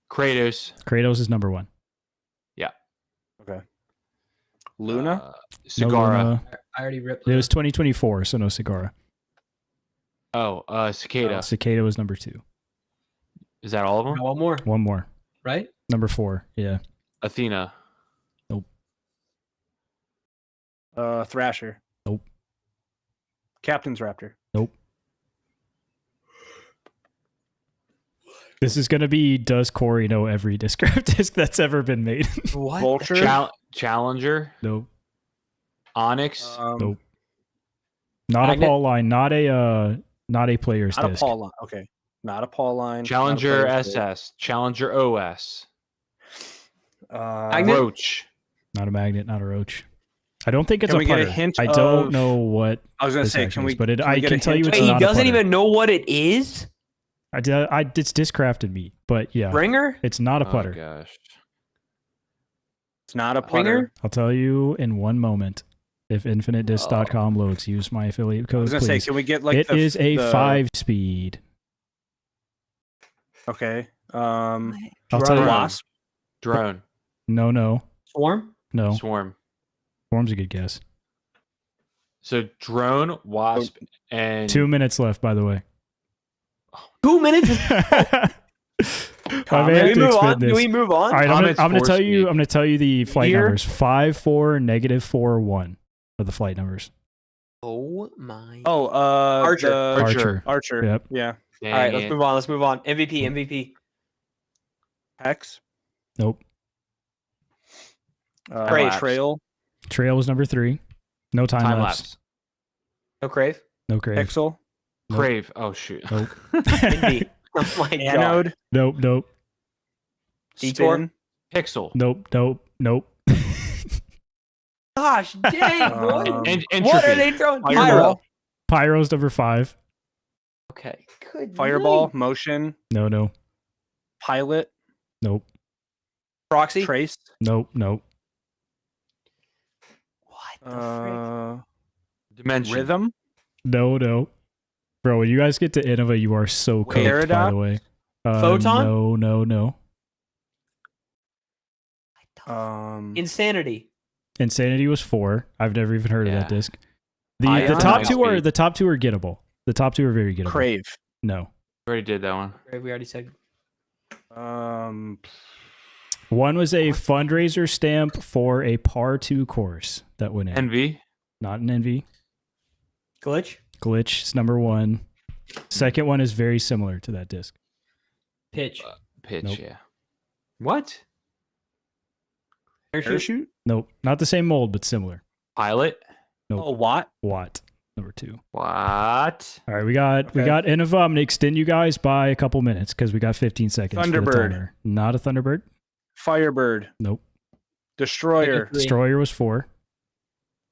Kratos, Kratos is number 1. Luna. No Sagara. Luna. I already ripped It was 2024, so no Sagara. Cicada. Cicada was number 2. Is that all of them? One more, One more. right? Number 4. Yeah. Athena, Thrasher. Nope. Captain's Raptor. Nope. This is going to be, does Corey know every Discraft disc that's ever been made? What? Vulture. Challenger, Nope. Onyx, Nope. Not Magnet? a Paul line, not a player's Not a disc. Paul line. Okay. Not a Paul line. Challenger not a player's SS, Challenger OS, disc. Magnet? Roach. Not a magnet, not a roach. I don't think it's Can a we get a putter. hint I don't of- know what I was gonna this say, actually can we? is, but can we I get a can tell you hint it's Wait, not he a doesn't putter. even know what it is? I it's Discrafted me, but yeah, Ringer? it's not a Oh, putter. gosh. It's not a Ringer? putter. I'll tell you in one moment. If infinitedisc.com loads, use my affiliate I code, was gonna say, please. can we get like It the, is a the- 5-speed. Okay. I'll tell you. Drone. Wasp. Drone, No. Swarm? Swarm. Form's a good guess. So drone, wasp, and 2 minutes left, by the way. 2 minutes? I Comet? may have Can we to move expand on? Can this. we move on? All right, Comet's I'm gonna force tell you. speed. I'm gonna tell you the flight Here? numbers: 5, 4, -4, 1 are the flight numbers. Oh my. Oh, Archer. the- Archer. Archer. Yep. Yeah. Dang All right, it. let's move on. MVP. Hex. Nope. Crave. Trail. Trail was number 3. No time, Time lapse. lapse. No Crave. No crave. Pixel. Nope. Crave. Oh shoot. Nope. Indeed. Oh my god. Anode. Nope. Detour? Spin. Pixel. Nope. Gosh dang, boy. Um, And What are entropy. they throwing? Fireball. Pyro. Pyro's number 5. Okay. Good. Fireball. night. Motion. No. Pilot. Nope. Proxy. Trace. Nope. What the frick? Dimension. Rhythm. No. Bro, when you guys get to Innova, you are so cooked, by Peridot? the way. Photon? No. Insanity. Insanity was 4. I've never even heard of that Yeah. disc. The Ion? top two are Speed. the top 2 are gettable. The top 2 are very gettable. Crave. No. Already did that one. Crave, we already said. One was a fundraiser stamp for a par 2 course that went in. NV. Not an NV. Glitch. Glitch is number 1. Second one is very similar to that disc. Pitch. Pitch. Nope. Yeah. What? Parachute. Parachute. Nope. Not the same mold, but similar. Pilot. Nope. Oh, Watt. Watt. Number 2. What? All right, we got Innova. I'm gonna extend you guys by a couple minutes because we got 15 seconds. For the Thunderbird. timer. Not a Thunderbird. Firebird. Nope. Destroyer. Three. Destroyer was 4.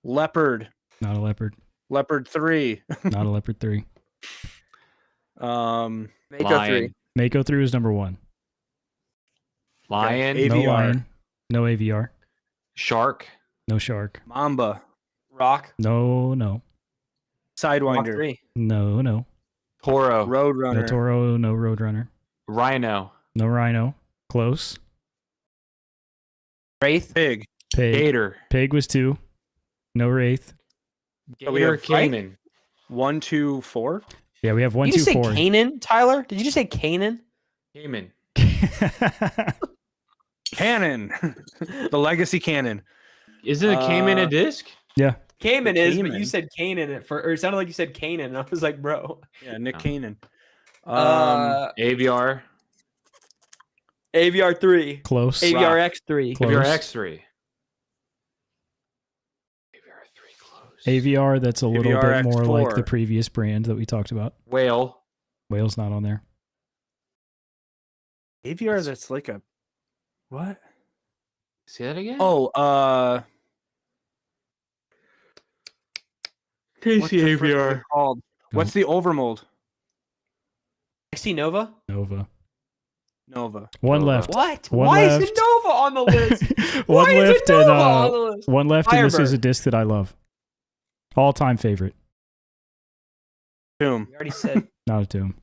Leopard. Not a Leopard. Leopard 3. Not a Leopard 3. Mako Lion. 3. Mako 3 was number 1. Lion. AVR. No lion. No AVR. Shark. No shark. Mamba. Rock. No. Rock Sidewinder. 3. No. Toro. No Roadrunner. Toro. No Roadrunner. Rhino. No Rhino. Close. Wraith. Pig. Pig. Gator. Pig was 2. No Wraith. Oh, we Gator have Frank? Cayman. 1, 2, 4. Yeah, we have 1, Did 2, you say 4. Kanan, Tyler? Did you just say Kanan? Cayman. Cannon. The legacy cannon. Isn't a Cayman a disc? Yeah. Cayman is, but Cayman. you said Kanan at first, or it sounded like you said Kanan, and I was like, bro. Yeah, Nick Oh. Cannon. AVR. AVR 3. Close. AVR X3. Close. AVR X3. AVR 3 close. AVR, that's a little AVR bit more like X4. the previous brand that we talked about. Whale. Whale's not on there. AVR, that's like a what? See that again? Oh, what's Casey the frick is AVR. it called? What's the overmold? XT Nova? Nova. Nova. One Nova. left. What? One Why left. is it Nova on the list? One Why is left it and Nova on the list? one left, and this is Firebird. a disc that I love. All-time favorite. Tomb. We already said. Not a Tomb.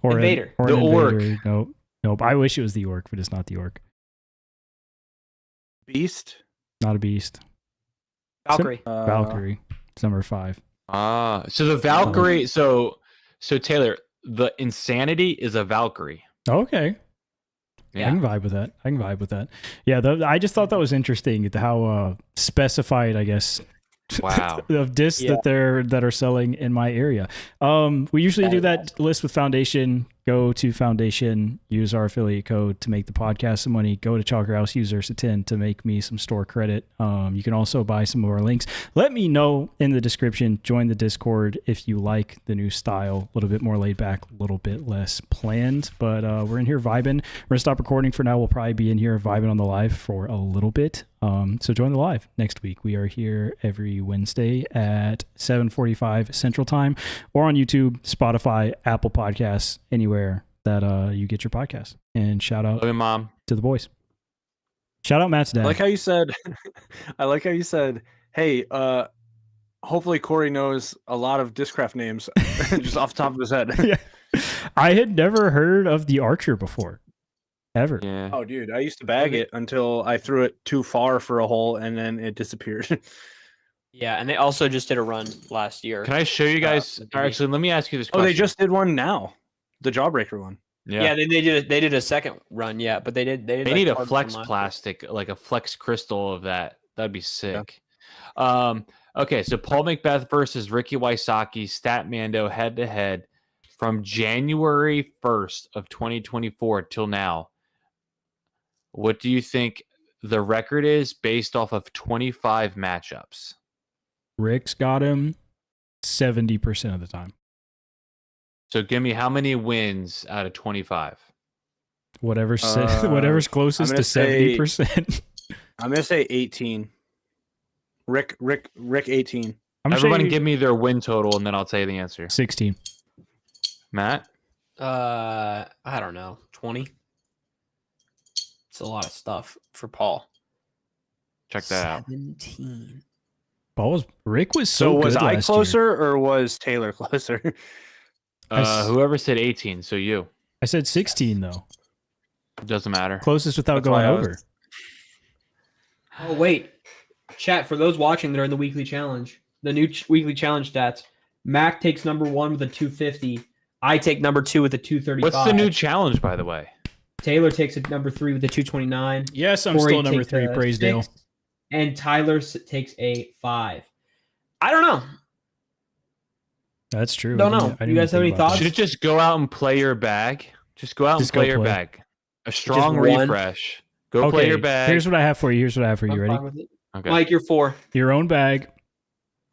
Or Invader. Or The an Orc. Invader. Nope. I wish it was the Orc, but it's not the Orc. Beast. Not a Beast. Valkyrie. Valkyrie. It's number 5. So the Valkyrie. So Taylor, the Insanity is a Valkyrie. Okay. I Yeah. can vibe with that. Yeah, I just thought that was interesting how specified, I guess, Wow. of discs Yeah. that are selling in my area. We usually do that list with Foundation. Go to Foundation, use our affiliate code to make the podcast some money. Go to Chalker House, use Ursa 10 to make me some store credit. You can also buy some of our links. Let me know in the description. Join the Discord if you like the new style. A little bit more laid back, a little bit less planned. But we're in here vibing. We're gonna stop recording for now. We'll probably be in here vibing on the live for a little bit. So join the live next week. We are here every Wednesday at 7:45 Central Time, or on YouTube, Spotify, Apple Podcasts, anywhere that you get your podcast. And shout out Love you, Mom. to the boys. Shout out Matt's dad. I like how you said. I like how you said. Hey, hopefully Corey knows a lot of Discraft names just off the top of his head. Yeah. I had never heard of the Archer before, ever. Yeah. Oh, dude, I used to bag it until I threw it too far for a hole, and then it disappeared. Yeah, and they also just did a run last year. Can I show you guys? maybe. Or actually, let me ask you this Oh, question. they just did one now, the Jawbreaker one. Yeah, they did a second run. Yeah, but they did. They like need a carbon flex last year. plastic, like a flex crystal of that. That'd be sick. Okay, so Paul Macbeth versus Ricky Wysocki, Statmando head to head from January 1st of 2024 till now. What do you think the record is based off of 25 matchups? Rick's got him 70% of the time. So give me how many wins out of 25? Whatever's whatever's closest I'm to gonna say- 70%. I'm gonna say 18. Rick 18. I'm Everybody saying give me their win total, and then I'll tell you the answer. 16. Matt? I don't know, 20. It's a lot of stuff for Paul. Check that out. 17. Rick was So so was good I last closer year. or was Taylor closer? Whoever said 18, so you. I said 16 though. Doesn't matter. Closest without That's going why I was- over. Oh wait, chat for those watching that are in the weekly challenge. The new weekly challenge stats. Mac takes number 1 with a 250. I take number 2 with a 235. What's the new challenge, by the way? Taylor takes a number 3 with a 229. Yes, I'm Corey still number takes 3, a praise Dale. 6, and Tyler takes a 5. I don't know. That's true. Don't I know. didn't You guys even have think any about thoughts? Should it just go out and play your bag? Just go out Just and go play your play. bag. A strong one? refresh. Go that. play Okay, your bag. here's what I have for you. You I'm ready? fine with it. Okay. Mike, you're 4. Your own bag,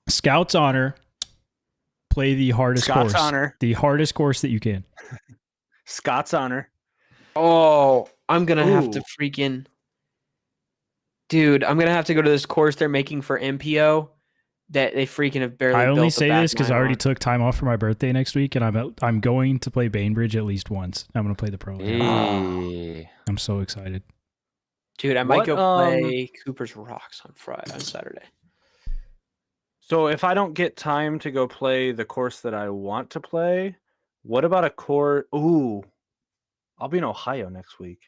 Scout's honor. Play the hardest Scott's course. honor. The hardest course that you can. Scott's honor. Oh, I'm gonna have to Ooh. freaking. Dude, I'm gonna have to go to this course they're making for MPO that they freaking have barely. I only built say the this because I back already nine took time off for my birthday next week, and I'm going to play Bainbridge at least once. I'm going to play the pro. Hey. I'm so excited. on. Dude, I might What, go play Cooper's Rocks on Saturday. So if I don't get time to go play the course that I want to play, what about a course? Ooh, I'll be in Ohio next week.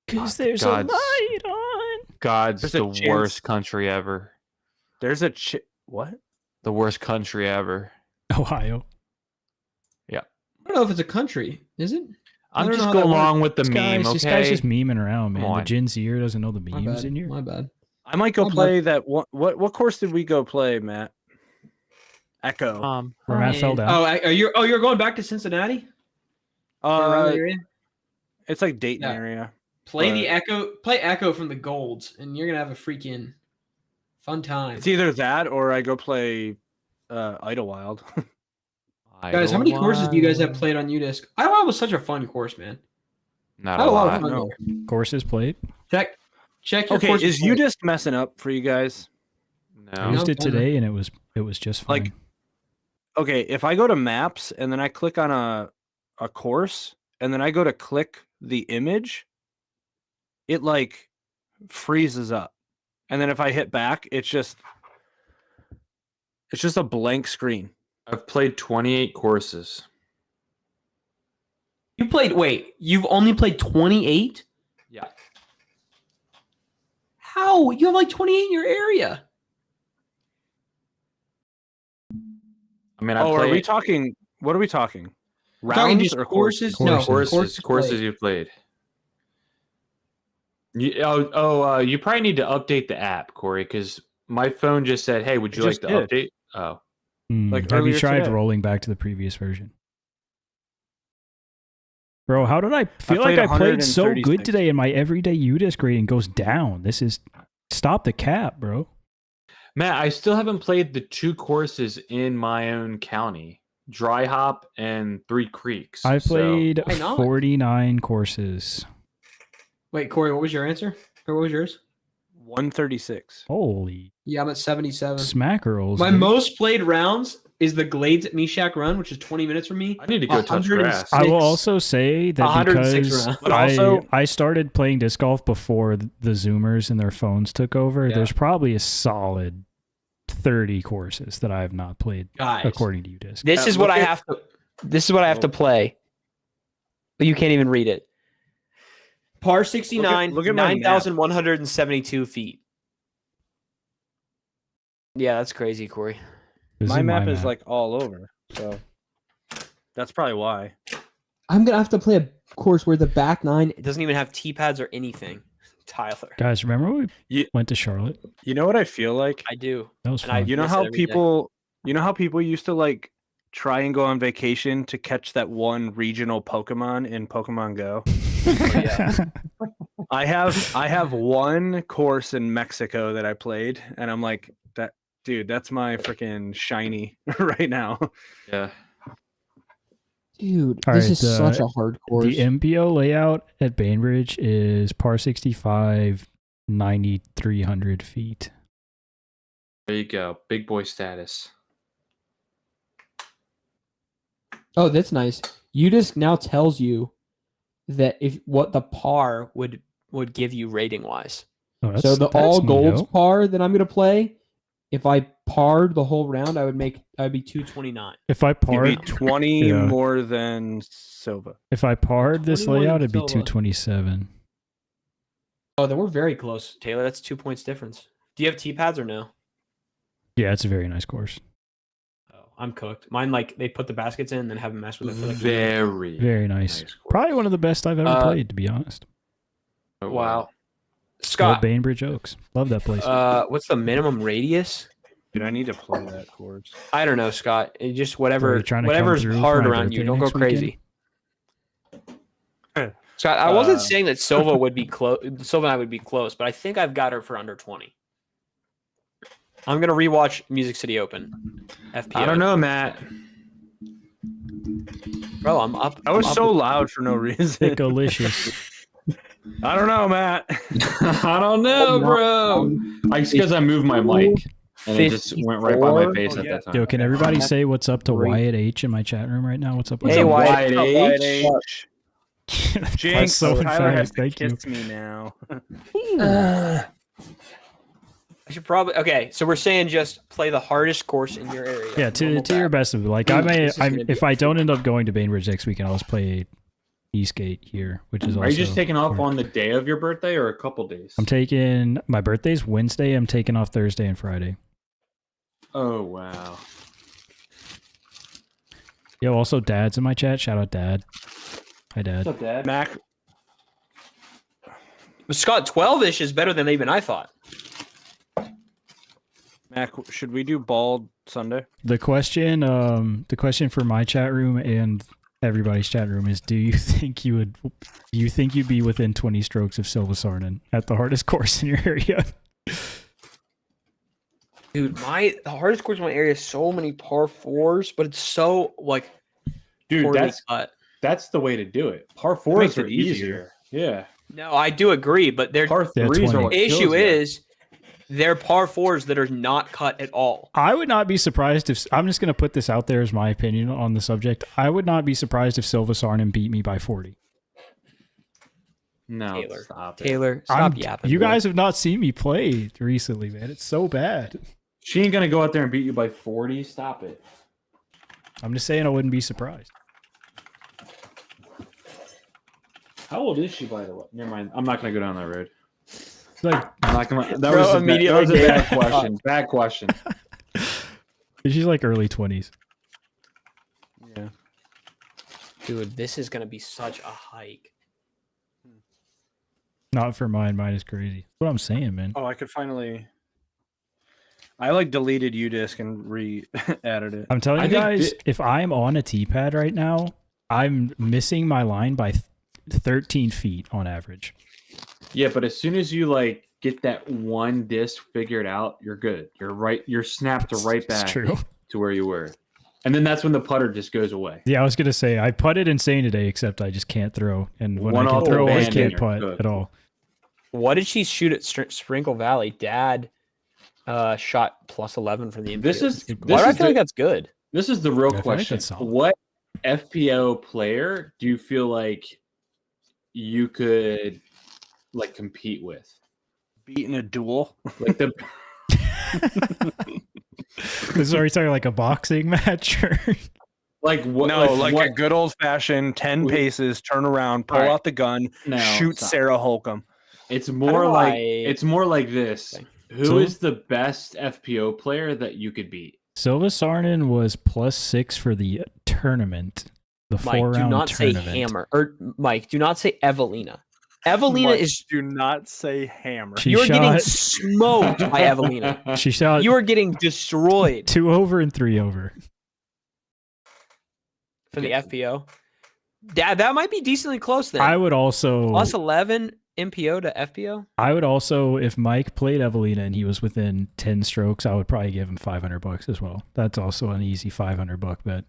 Because Oh, there's God's- a light on. God's There's a the chance- worst country ever. There's a what? The worst country ever. Ohio. I don't know if it's a country. Is it? I I'm don't just know how that going works. along with the This meme, guy's okay? just memeing around, man. Come The on. Gen Zer doesn't know the My memes bad. in here. My bad. I might go Oh, play that. What course did we go play, Matt? Echo. Where Matt fell down. Oh, you're going back to Cincinnati? Around the area? It's like Dayton Yeah. area. Play but- the Echo. Play Echo from the Golds, and you're gonna have a freaking fun time. It's either that or I go play Idlewild. Guys, how many courses do you guys have played on UDisc? Idlewild was such a fun course, man. Not I a had a lot of lot. fun No. there. Courses played. Check your Okay, courses. is UDisc messing up for you guys? I No. used it fun. today, and it was just fine. Like- Okay, if I go to maps and then I click on a course and then I go to click the image, it like freezes up. And then if I hit back, it's just a blank screen. I've played 28 courses. You've only played 28? Yeah. How? You have like 28 in your area. I mean, I Oh, are we played talking? What are we talking? We're talking Rounds just or courses? courses? No, Courses. courses played. you played. You probably need to update the app, Corey, because my phone just said, "Hey, would you It like just to did. update?" Oh, Like have you earlier tried today. rolling back to the previous version? Bro, how did I feel played like I played so good 136. today and my everyday UDisc rating goes down? This is stop the cap, bro. Matt, I still haven't played the 2 courses in my own county: Dry Hop and Three Creeks. I So- played Why not? 49 courses. Wait, Corey, what was your answer? Or what was yours? 136. Holy Yeah, I'm at 77. smackerels. My dude. most played rounds is the Glades at Meshack Run, which is 20 minutes from me. I need to go touch 106. grass. I will also say that 106 because rounds. But also- I started playing disc golf before the Zoomers and their phones took over. Yeah. There's probably a solid 30 courses that I have not played Guys, according to UDisc. This Yeah, is what look I at- have to. This is what I have to play. But you can't even read it. Par 69, look at my map. 9,172 feet. Yeah, that's crazy, Corey. This My is map is like all over, so that's probably why. I'm gonna have to play a course where the back nine. It doesn't even have tee pads or anything. Tyler, guys. Remember when we Ye- went to Charlotte? You know what I feel like? I do. That was And I- fun. You know miss how it every day. people used to like try and go on vacation to catch that one regional Pokemon in Pokemon Go? I have one course in Mexico that I played, and I'm like, that dude, that's my freaking shiny right now. Yeah. Dude, All this right, is such a hard course. The MPO layout at Bainbridge is par 65, 9,300 feet. There you go. Big boy status. Oh, that's nice. UDisc now tells you That if what the par would give you rating wise. Oh, so the that's all golds neato. par that I'm gonna play. If I parred the whole round, I'd be 229. If I You'd be parred, 20 Yeah. more than Silva. if I parred this 21 layout, it'd be Silva. 227. Oh, then we're very close. Taylor, that's 2 points difference. Do you have tee pads or no? Yeah, it's a very nice course. Oh, I'm cooked. Mine like they put the baskets in and then have them mess with it for like a year. Very, Very nice. course. Probably one of the best I've ever played, to be honest. Oh, Wow. Old Scott, Bainbridge Oaks. Love that place. what's the minimum radius? Dude, I need to play that course. I don't know, Scott. It just Are whatever you trying to come whatever's through for hard my around you. birthday Don't go next weekend? crazy. Scott, I wasn't Uh, saying that Silva would be close. Silva and I would be close, but I think I've got her for under 20. I'm gonna rewatch Music City Open. FPO. I don't know, Matt. bro. I'm up. I was I'm so up. loud for no reason. Delicious. I don't know, Matt. I don't know, bro. It's because I moved my mic and it just went right by my face Oh, at yeah. that time. Yo, can everybody say what's up to Great. Wyatt H in my chat room right now? What's up? What's Hey, up, Wyatt. Wyatt H? That's Jinx, so Tyler has emphatic. to Thank you. kiss me now. I should probably. Okay, so we're saying just play the hardest course in your area. Yeah, to Normal your back. best of it. Like I may, This is gonna be if I don't end up going to Bainbridge next weekend, I'll just play Eastgate here, which is also. Are you just taking off on the day of your birthday or a couple days? I'm taking my birthday's Wednesday. I'm taking off Thursday and Friday. Oh wow. Yo, also Dad's in my chat. Shout out Dad. Hi Dad. What's up, Dad? Mac, But Scott, 12-ish is better than even I thought. Mac, should we do bald Sunday? The question for my chat room and everybody's chat room is: do you think you'd be within 20 strokes of Silva Sarnen at the hardest course in your area? Dude, the hardest course in my area is so many par fours, but it's so like Dude, poorly cut. that's the way to do it. Par Makes fours it are easier. easier. Yeah. No, I do agree, but their Par threes 20. are what kills issue you. is they're par fours that are not cut at all. I would not be surprised if I'm just going to put this out there as my opinion on the subject. I would not be surprised if Silva Sarnen beat me by 40. No, Taylor. stop it. Taylor, stop yapping. You bro. guys have not seen me play recently, man. It's so bad. She ain't gonna go out there and beat you by 40. Stop it. I'm just saying I wouldn't be surprised. How old is she, by the way? Never mind. I'm not gonna go down that road. It's like I'm not gonna. That Bro, was a immediately bad, that was a gave bad up. question. Bad question. she's like early 20s. Yeah. Dude, this is gonna be such a hike. Not for mine. Mine is crazy. That's what I'm saying, man. Oh, I could finally. I like deleted UDisc and re-added it. I'm telling I you think guys, thi- if I'm on a T-pad right now, I'm missing my line by 13 feet on average. Yeah, but as soon as you like get that one disc figured out, you're good. You're right. You're snapped right back It's true. to where you were, and then that's when the putter just goes away. Yeah, I was gonna say I putted insane today, except I just can't throw, and when One I can off the throw, I band can't and putt you're good. at all. What did she shoot at Sprinkle Valley? Dad shot plus 11 from the infield. This is Why do I this is feel like the, that's good? this is the real I feel like question. that's solid. What FPO player do you feel like you could like compete with? Beating a duel. Like the This is are you talking like a boxing match? Or... like what? No, like what, a good old fashioned 10 Wait. paces, turn around, pull Alright. out the gun, no, shoot stop. Sarah Holcomb. It's more like it's this. Okay. Who is the best FPO player that you could beat? Silva Sarnen was +6 for the tournament. The Mike, 4-round do not tournament. say Hammer. Or Mike, do not say Evelina. Evelina Mike, is do not say hammer. She you're getting shot- smoked by Evelina. She shot You are getting destroyed 2 over and 3 over. from the FPO. Dad, that might be decently close then. I would also Plus 11 MPO to FPO. I would also, if Mike played Evelina and he was within 10 strokes, I would probably give him $500 as well. That's also an easy $500 bet.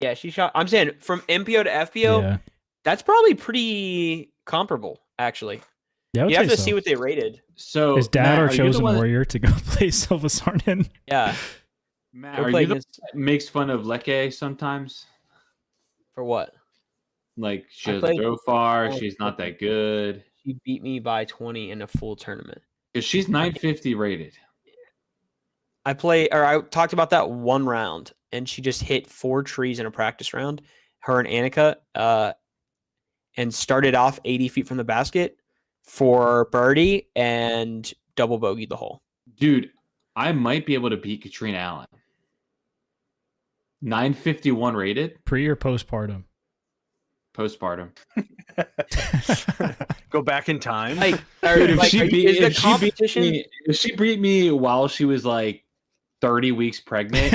Yeah, she shot. I'm saying from MPO to FPO, Yeah, that's probably pretty comparable, actually. yeah. I would You have say to so. see what they rated. So His dad Matt, our are you the chosen one- warrior to go play Silva Sarnen. Yeah. Matt, Go are play you the against- one that makes fun of Leke sometimes? For what? Like she I doesn't played- throw far. She's not that good. She beat me by 20 in a full tournament. Because she's 950 rated. I talked about that one round, and she just hit 4 trees in a practice round. Her and Annika, and started off 80 feet from the basket for birdie and double bogey the hole. Dude, I might be able to beat Katrina Allen. 951 rated Pre or postpartum? postpartum. Go back in time. Like, Dude, if she beat competition? she beat me while she was like 30 weeks pregnant,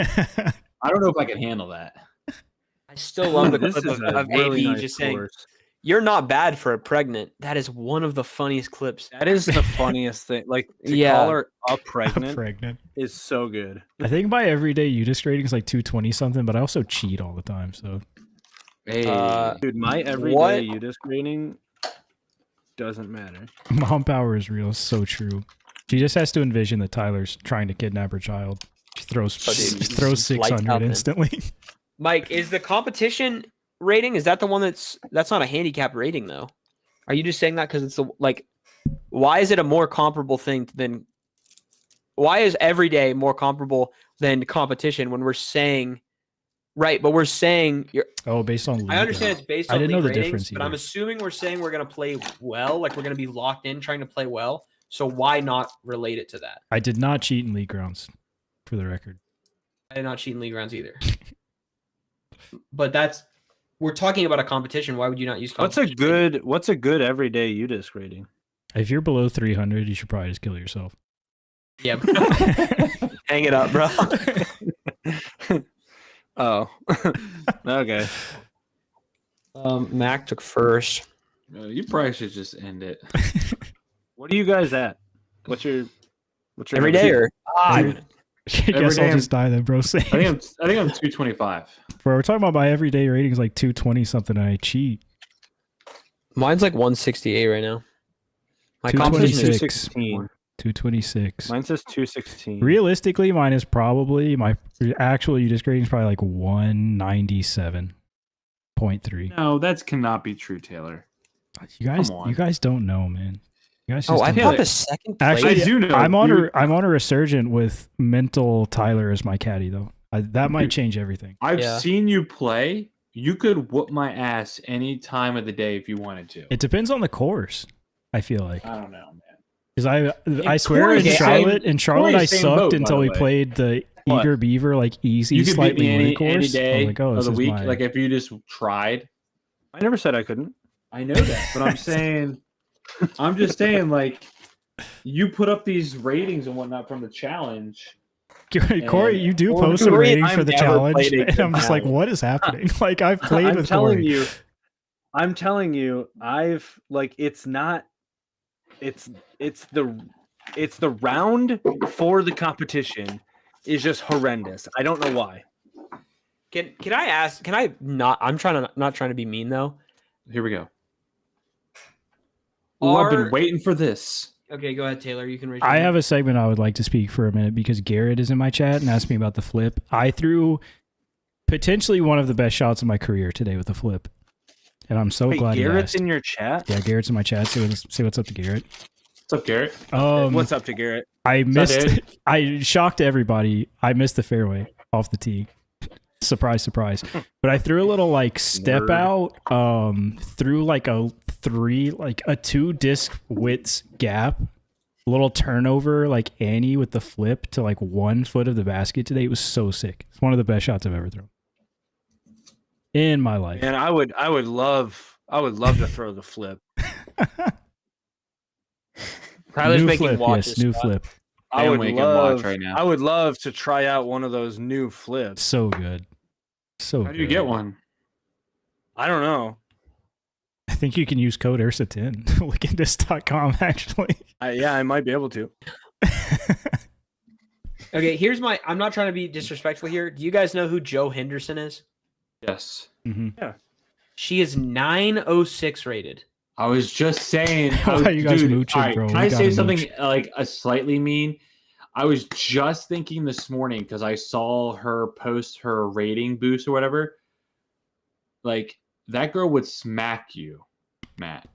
I don't know if I can handle that. I still love the This clip is of a AD really nice just saying, course. You're not bad for a pregnant. That is one of the funniest clips. That is the funniest thing. Like to Yeah. call her a pregnant Pregnant. is so good. I think my everyday UDisc rating is like 220 something, but I also cheat all the time. So Hey, Dude, my everyday UDisc rating doesn't matter. mom power is real. It's so true. She just has to envision that Tyler's trying to kidnap her child. She throws Oh, dude, throws lights out 600 then. instantly. Mike, is the competition rating, is that the one that's not a handicap rating though? Are you just saying that because it's why is it a more comparable thing than why is everyday more comparable than competition when we're saying right, but we're saying Oh, based on league. I understand it's based I on didn't know league the ratings, difference but I'm either. assuming we're saying we're gonna play well, like we're gonna be locked in trying to play well. So why not relate it to that? I did not cheat in league grounds, for the record. I did not cheat in league rounds either. But we're talking about a competition. Why would you not use competition? What's a good everyday UDisc rating? If you're below 300, you should probably just kill yourself. Yeah. Hang it up, bro. Oh. Okay. Mac took first. you probably should just end it. What are you guys at? What's your Every day or I guess day I'll I'm- just die then, bro. Same. I think I'm 225. Bro, we're talking about my everyday rating is like 220 something and I cheat. mine's like 168 right now. My competition is 226. 216. 226. Mine says 216. Realistically, mine is probably my actual UDisc rating is probably like 197.3. No, that cannot be true, Taylor. You Come on. guys don't know, man. You guys Oh, just I don't feel know. popped a second Actually, place. I do know. I'm on dude. I'm on a resurgent with mental Tyler as my caddy though. That might change everything. I've Yeah. seen you play. You could whoop my ass any time of the day if you wanted to. It depends on the course. I feel like I don't know, man. because I swear in Corey's Charlotte I same sucked boat, by until the we way. played the What? Eager Beaver like easy You could beat slightly me winning any course. day I was like, oh, of this the is week. my... Like if you just tried. I never said I couldn't. I know that, but I'm saying, I'm just saying, like, you put up these ratings and whatnot from the challenge. Corey, you do Or post some Corey, ratings I've for the never challenge, played a and I'm just like, challenge. what is happening? Like I've played I'm with telling Corey. you, I've like it's not it's the round for the competition is just horrendous. I don't know why. Can I ask? Can I not? I'm not trying to be mean though. Here we go. Oh, I've Are- been waiting for this. Okay, go ahead, Taylor. You can raise. your I hand. have a segment I would like to speak for a minute because Garrett is in my chat and asked me about the flip. I threw potentially one of the best shots of my career today with the flip, and I'm so Wait, glad Garrett's he asked. in your chat. Yeah, Garrett's in my chat. Say what's up to Garrett. What's up, Garrett? What's up to Garrett? I missed. dude? I shocked everybody. I missed the fairway off the tee. Surprise, surprise. But I threw a little like step Nerd. out. Through like a 2 disc widths gap. Little turnover like Annie with the flip to like 1 foot of the basket today. It was so sick. It's one of the best shots I've ever thrown in my life. And I would love to throw the flip. Tyler's New making flip, watches. yes, new flip. I am would making love. watch right now. I would love to try out one of those new flips. So good. So How do you good. get one? I don't know. I think you can use code URSA10. Lookindis.com actually. I might be able to. Okay, here's my. I'm not trying to be disrespectful here. Do you guys know who Joe Henderson is? Yes. She is 906 rated. I was just saying. Why you guys dude, mooching, all right, bro? Can We I gotta say something mooch. like a slightly mean? I was just thinking this morning because I saw her post her rating boost or whatever. Like that girl would smack you, Matt.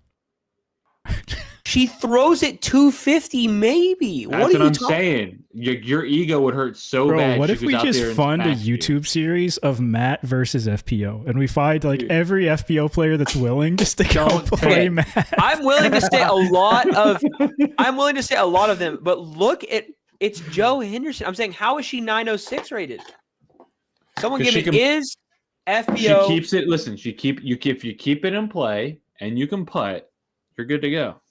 She throws it 250, maybe. That's What are you I'm talking? saying. Your ego would hurt so Bro, bad. what she if goes we out there just and fund a smacks you. YouTube series of Matt versus FPO and we find like Dude. every FPO player that's willing just to go Don't play take- Matt? I'm willing to say a lot of. I'm willing to say a lot of them, but look at it's Joe Henderson. I'm saying, how is she 906 rated? Someone 'Cause give she me can- is FPO. She keeps it. Listen, if you keep it in play and you can putt, you're good to go.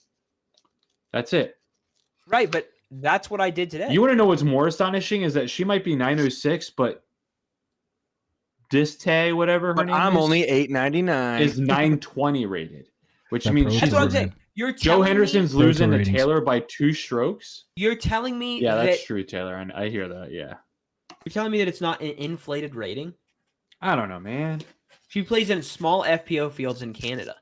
That's it. right, but that's what I did today. You want to know what's more astonishing is that she might be 906, but Diste, whatever her But name I'm is, only $8.99. is 920 rated, which That means pro That's what I'm Right. saying. You're Joe telling Henderson's me, losing to ratings. Taylor by 2 strokes. You're telling me Yeah, that that's true, Taylor. And I hear that. Yeah. you're telling me that it's not an inflated rating. I don't know, man. She plays in small FPO fields in Canada.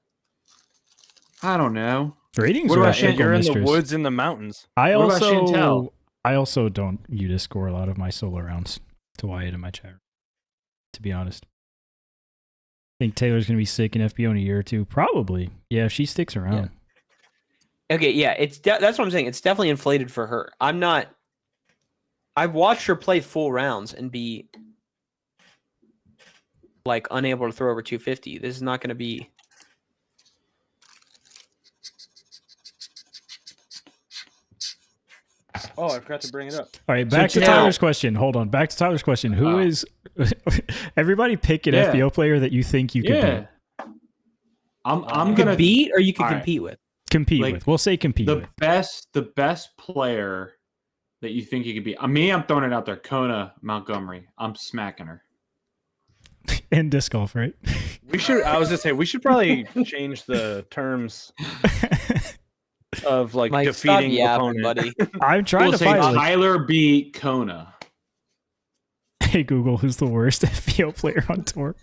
I don't know. Ratings What are about a Shan- fickle You're in the mistress. woods in the mountains. I What about also Chantel? I also don't UDIS score a lot of my solo rounds to Wyatt in my chat. To be honest, I think Taylor's gonna be sick in FBO in a year or two. Probably, yeah. If she sticks around, Okay, yeah, that's what I'm saying. It's definitely inflated for her. I'm not. I've watched her play full rounds and be like unable to throw over 250. This is not going to be. Oh, I forgot to bring it up. All right, back to now- Tyler's question. Hold on, back to Tyler's question. Who Oh. is everybody pick an Yeah. FBO player that you think you could Yeah. I'm You gonna could beat or you could All right. compete with. compete like, with? We'll say compete the with. best player that you think you could be. Me, I'm throwing it out there. Kona Montgomery. I'm smacking her. In disc golf, right? We should. I was gonna say we should probably change the terms of like Mike, stop defeating yapping, opponent. buddy. I'm trying We'll to say find. Like, Tyler beat Kona. hey Google, who's the worst FBO player on tour?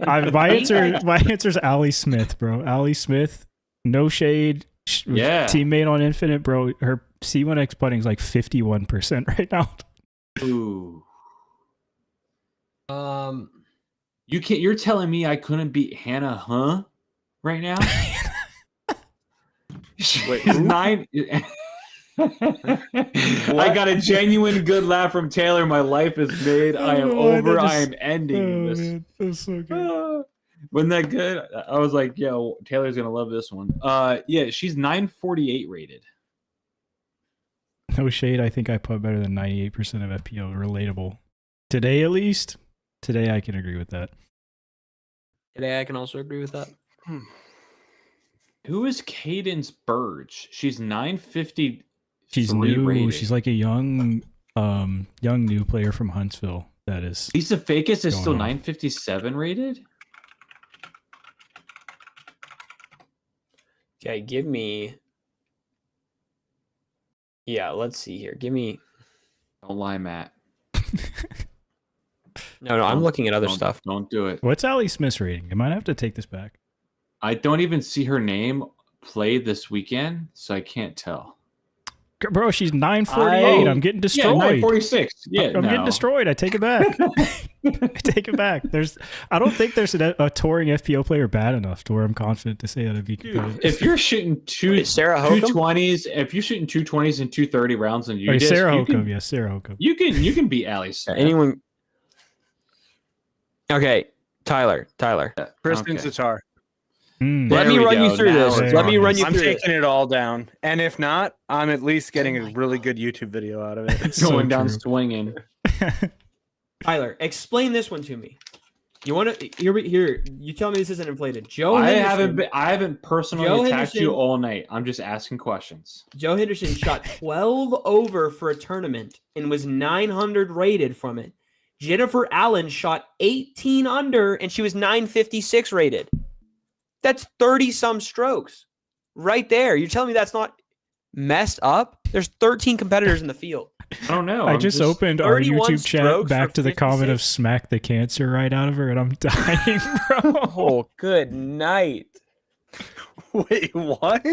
My answer's Ali Smith, bro. Ali Smith, no shade. Yeah. Teammate on Infinite, bro. Her C1X putting is like 51% right now. Ooh. You You're telling me I couldn't beat Hannah, huh? Right now? Wait, She's who? 9. I got a genuine good laugh from Taylor. My life is made. I am Oh, over. that I just- am ending this. man, that's so good. Wasn't that good? I was like, yo, Taylor's gonna love this one. Yeah, she's 948 rated. No shade. I think I put better than 98% of FPO. Relatable. Today, at least. Today, I can agree with that. Today, I can also agree with that. Who is Cadence Burge? She's 950. She's new. She's like a young new player from Huntsville. That is. Lisa Fakis is going still on. 957 rated. Okay, give me. Yeah, let's see here. Give me. Don't lie, Matt. No, I'm Don't- looking at other don't- stuff. Don't do it. What's Ali Smith's rating? I might have to take this back. I don't even see her name played this weekend, so I can't tell. Bro, she's 948. I'm getting Yeah, destroyed. 946. Yeah, I'm getting no. destroyed. I take it back. I take it back. I don't think there's a touring FPO player bad enough to where I'm confident to say that I'd be competitive. If you're shooting Sarah Hokum? 220s, if you're shooting 220s and 230 rounds and you Or just Sarah you Hokum, can, yes, Sarah Hokum. you can beat Ali Smith. Anyone? Okay, Tyler. Kristen Okay. Tatar. Mm. Let There me we run go. you through Now this. we're Let me talking. run you I'm through this. taking it all down, and if not, I'm at least getting a really good YouTube video out of it. It's so Going down true. swinging. Tyler, explain this one to me. You want to here? You tell me this isn't inflated. I haven't personally Joe attacked you Henderson- all night. I'm just asking questions. Joe Henderson shot 12 over for a tournament and was 900 rated from it. Jennifer Allen shot 18 under and she was 956 rated. That's 30 some strokes right there. You're telling me that's not messed up? There's 13 competitors in the field. I don't know. I I'm just opened our 31 YouTube chat strokes back for to the comment of 56. smack the cancer right out of her, and I'm dying, bro. Oh, good night. Wait, what?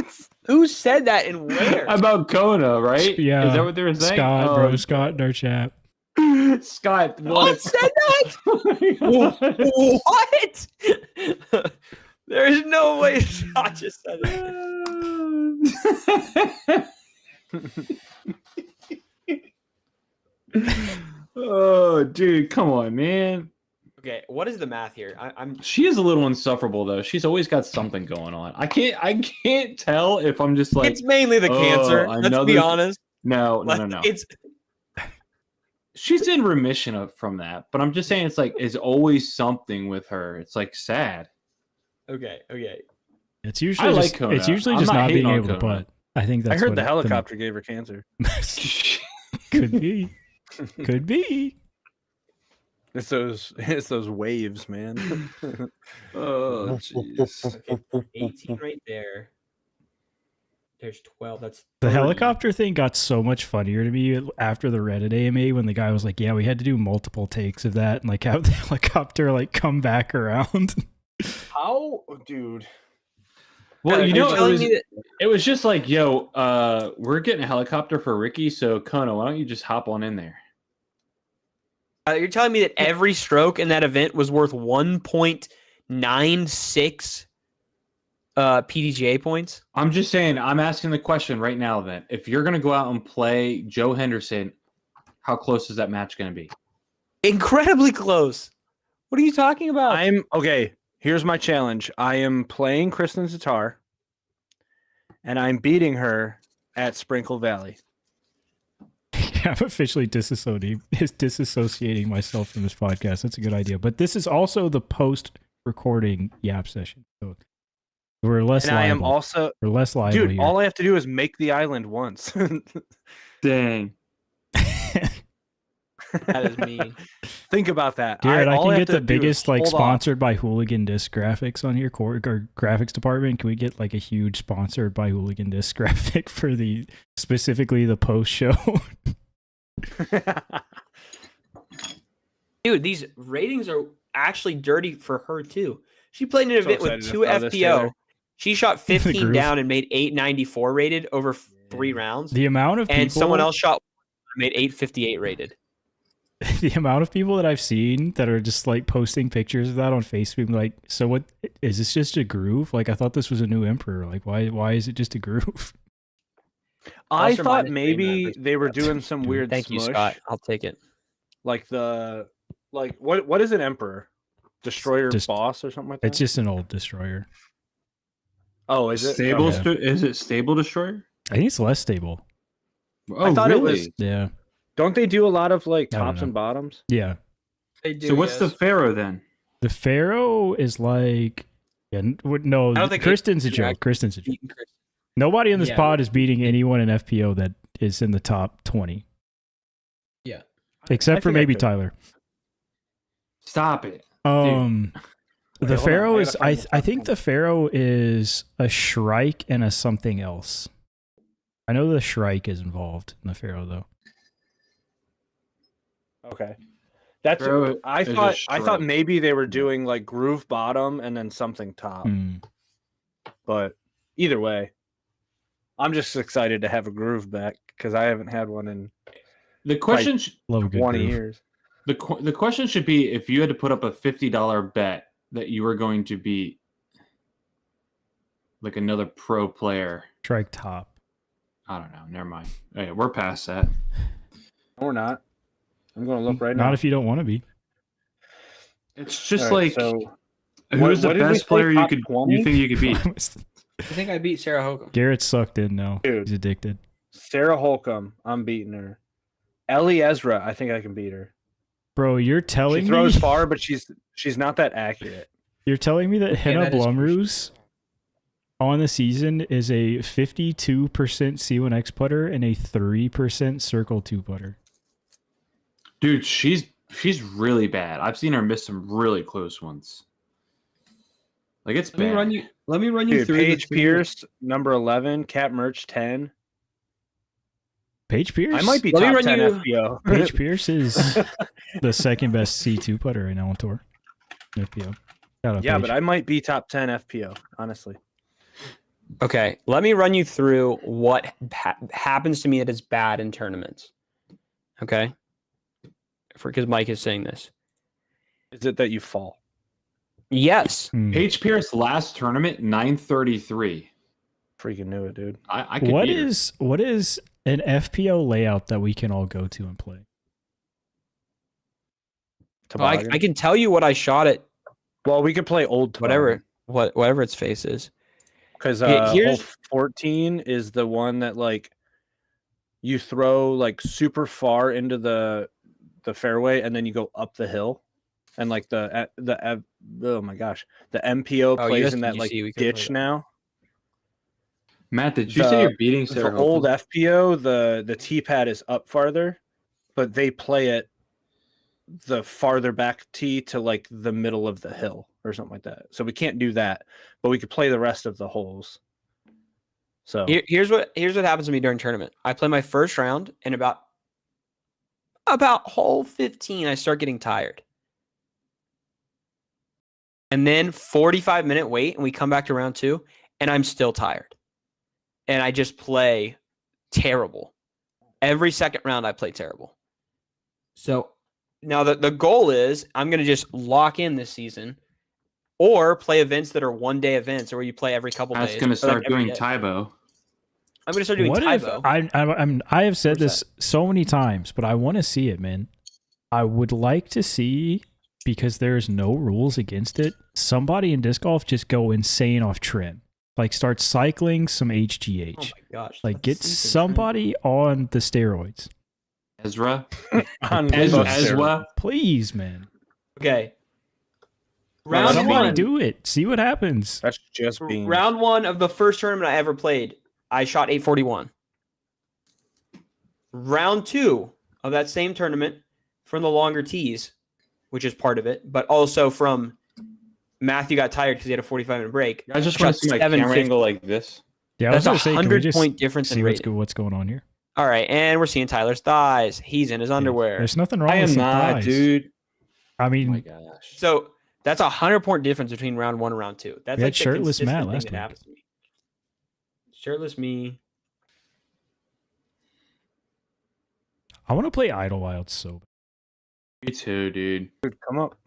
Who said that and where? about Kona, right? Yeah. Is that what they were saying? Scott, bro, Scott in our chat. Scott, What said that? What? There's no way Scott just said that. Oh, dude, come on, man. Okay, what is the math here? I'm She is a little insufferable though. She's always got something going on. I can't tell if I'm just like it's mainly the oh, cancer. I Let's know be there's- honest. no. Like, It's She's in remission from that, but I'm just saying it's like it's always something with her. It's like sad. okay. It's usually like just, Kona. it's usually I'm just not not being hating on able to Kona. putt. I think that's I heard what the helicopter gave her cancer. Could be. Could be. It's those waves, man. Oh, jeez. 18 right there. There's 12. That's The 30. helicopter thing got so much funnier to me after the Reddit AMA when the guy was like, "Yeah, we had to do multiple takes of that and like have the helicopter like come back around." How, dude? Well, Yeah, you you're know, telling me that it was just like, yo, we're getting a helicopter for Ricky, so Kona, why don't you just hop on in there? you're telling me that every stroke in that event was worth 1.96 PDGA points? I'm just saying, I'm asking the question right now then. If you're going to go out and play Joe Henderson, how close is that match going to be? Incredibly close. What are you talking about? I'm okay. Here's my challenge. I am playing Kristen Tatar, and I'm beating her at Sprinkle Valley. I'm officially disassociating myself from this podcast. That's a good idea. But this is also the post-recording Yap session, so we're less And liable. I am also, We're less liable dude. here. All I have to do is make the island once. Dang. That is mean. Think about that. Garrett, I all can have get to the do biggest is like hold off. sponsored by Hooligan Disc Graphics on here, or graphics department. Can we get like a huge sponsored by Hooligan Disc graphic for the specifically the post show? Dude, these ratings are actually dirty for her too. She played an So event with excited to 2 throw this, FPO. Taylor. She shot The 15 groove. down and made 894 rated over 3 rounds. The amount of people, And someone else shot made 858 rated. the amount of people that I've seen that are just like posting pictures of that on Facebook, like, so what is this just a groove? Like, I thought this was a new emperor. Like, why is it just a groove? I Also thought minus maybe 3 they were doing some Dude, weird Thank you, smush, Scott. I'll take it. like what is an emperor? Destroyer Just- boss or something like that. It's just an old destroyer. Oh, is it Stable? Okay. Is it Stable Destroyer? I think it's less stable. Oh, thought it really? was- Yeah, Don't they do a lot of like I don't tops know. and bottoms? yeah. They do, So what's the Pharaoh then? The Pharaoh is like, yeah, no. I don't think Kristen's a it's- joke. Kristen's a joke. Beating Chris. Nobody in this Yeah. pod is beating anyone in FPO that is in the top 20, Yeah. except I for think I maybe could. Tyler. Stop it. The Okay, hold on. Pharaoh I is. gotta find the I top think 10. the Pharaoh is a Shrike and a something else. I know the Shrike is involved in the Pharaoh though. Okay. That's Pharaoh I is a thought strike. maybe they were doing like groove bottom and then something top. Hmm. But either way, I'm just excited to have a groove back because I haven't had one in The question, Love a good 20 groove. years. the question should be if you had to put up a $50 bet that you were going to beat like another pro player. Shrike top. I don't know. Never mind. Hey, we're past that. Or not. I'm going to look right Not now. if you don't want to be. It's just All right, like so who's the what did we best say, player you top could 20? you think you could beat? I think I beat Sarah Hokum. Garrett sucked in now. Dude. He's addicted. Sarah Holcomb, I'm beating her. Ellie Ezra, I think I can beat her. Bro, you're She telling throws me far, but she's not that accurate. you're telling me that Henna that is- Blumroos on the season is a 52% C1X putter and a 3% Circle 2 putter. Dude, she's really bad. I've seen her miss some really close ones. Like it's Let me bad. run you Dude, through Paige the Pierce, number 11, Cat Merch 10. Paige Pierce? I might be Let me top run 10 you- FPO. Paige Pierce is the second best C2 putter right now on tour. FPO. Shout out Yeah, Paige. but I might be top 10 FPO, honestly. Okay, let me run you through what happens to me that is bad in tournaments. Okay? Because Mike is saying this. Is it that you fall? Yes. Hmm. Paige Pierce last tournament 933. Freaking knew it, dude. I could What beat her. is an FPO layout that we can all go to and play? Well, I Toboggan. can tell you what I shot at Well, we could play old whatever whatever its face is. Because Yeah, hole here's- 14 is the one that like you throw like super far into the fairway and then you go up the hill, and like oh my gosh, the MPO Oh, plays in that like USDGC, we could play ditch that. now. Matt, did you the- say you're beating The Sarah? old Holcomb? FPO, the T pad is up farther, but they play it the farther back tee to like the middle of the hill or something like that. So we can't do that, but we could play the rest of the holes. So Here's what happens to me during tournament. I play my first round, and about hole 15, I start getting tired. And then 45-minute wait, and we come back to round 2, and I'm still tired. And I just play terrible. Every second round, I play terrible. So now the goal is I'm going to just lock in this season, or play events that are one-day events, or where you play every couple days. I was going to start doing Tybo. I'm going to start doing What if Tybo. I have said What's this so many times, but I want to see it, man. I would like to see, because there's no rules against it, somebody in disc golf just go insane off trim. Like start cycling some HGH. Oh my gosh. Like that's get stupid, somebody on the steroids. Ezra. Ezra. Please, man. Okay. Well, Round Somebody one. do it. See what happens. That's just being Round 1 of the first tournament I ever played, I shot 841. Round 2 of that same tournament, from the longer tees, which is part of it, but also from Matthew got tired because he had a 45-minute break. I just want Shot to see my camera 750. angle like this. Yeah, I That's was gonna say, can we just 100-point difference in see rating. what's going on here? All right, and we're seeing Tyler's thighs. He's in his underwear. There's nothing wrong I with am some not, thighs. dude. I Oh my mean, gosh. So that's 100-point difference between round 1 and round 2. That's We had like the shirtless consistent Matt thing last that week. happens to me. Shirtless me. I want to play Idlewild so bad. Me too, dude. come up.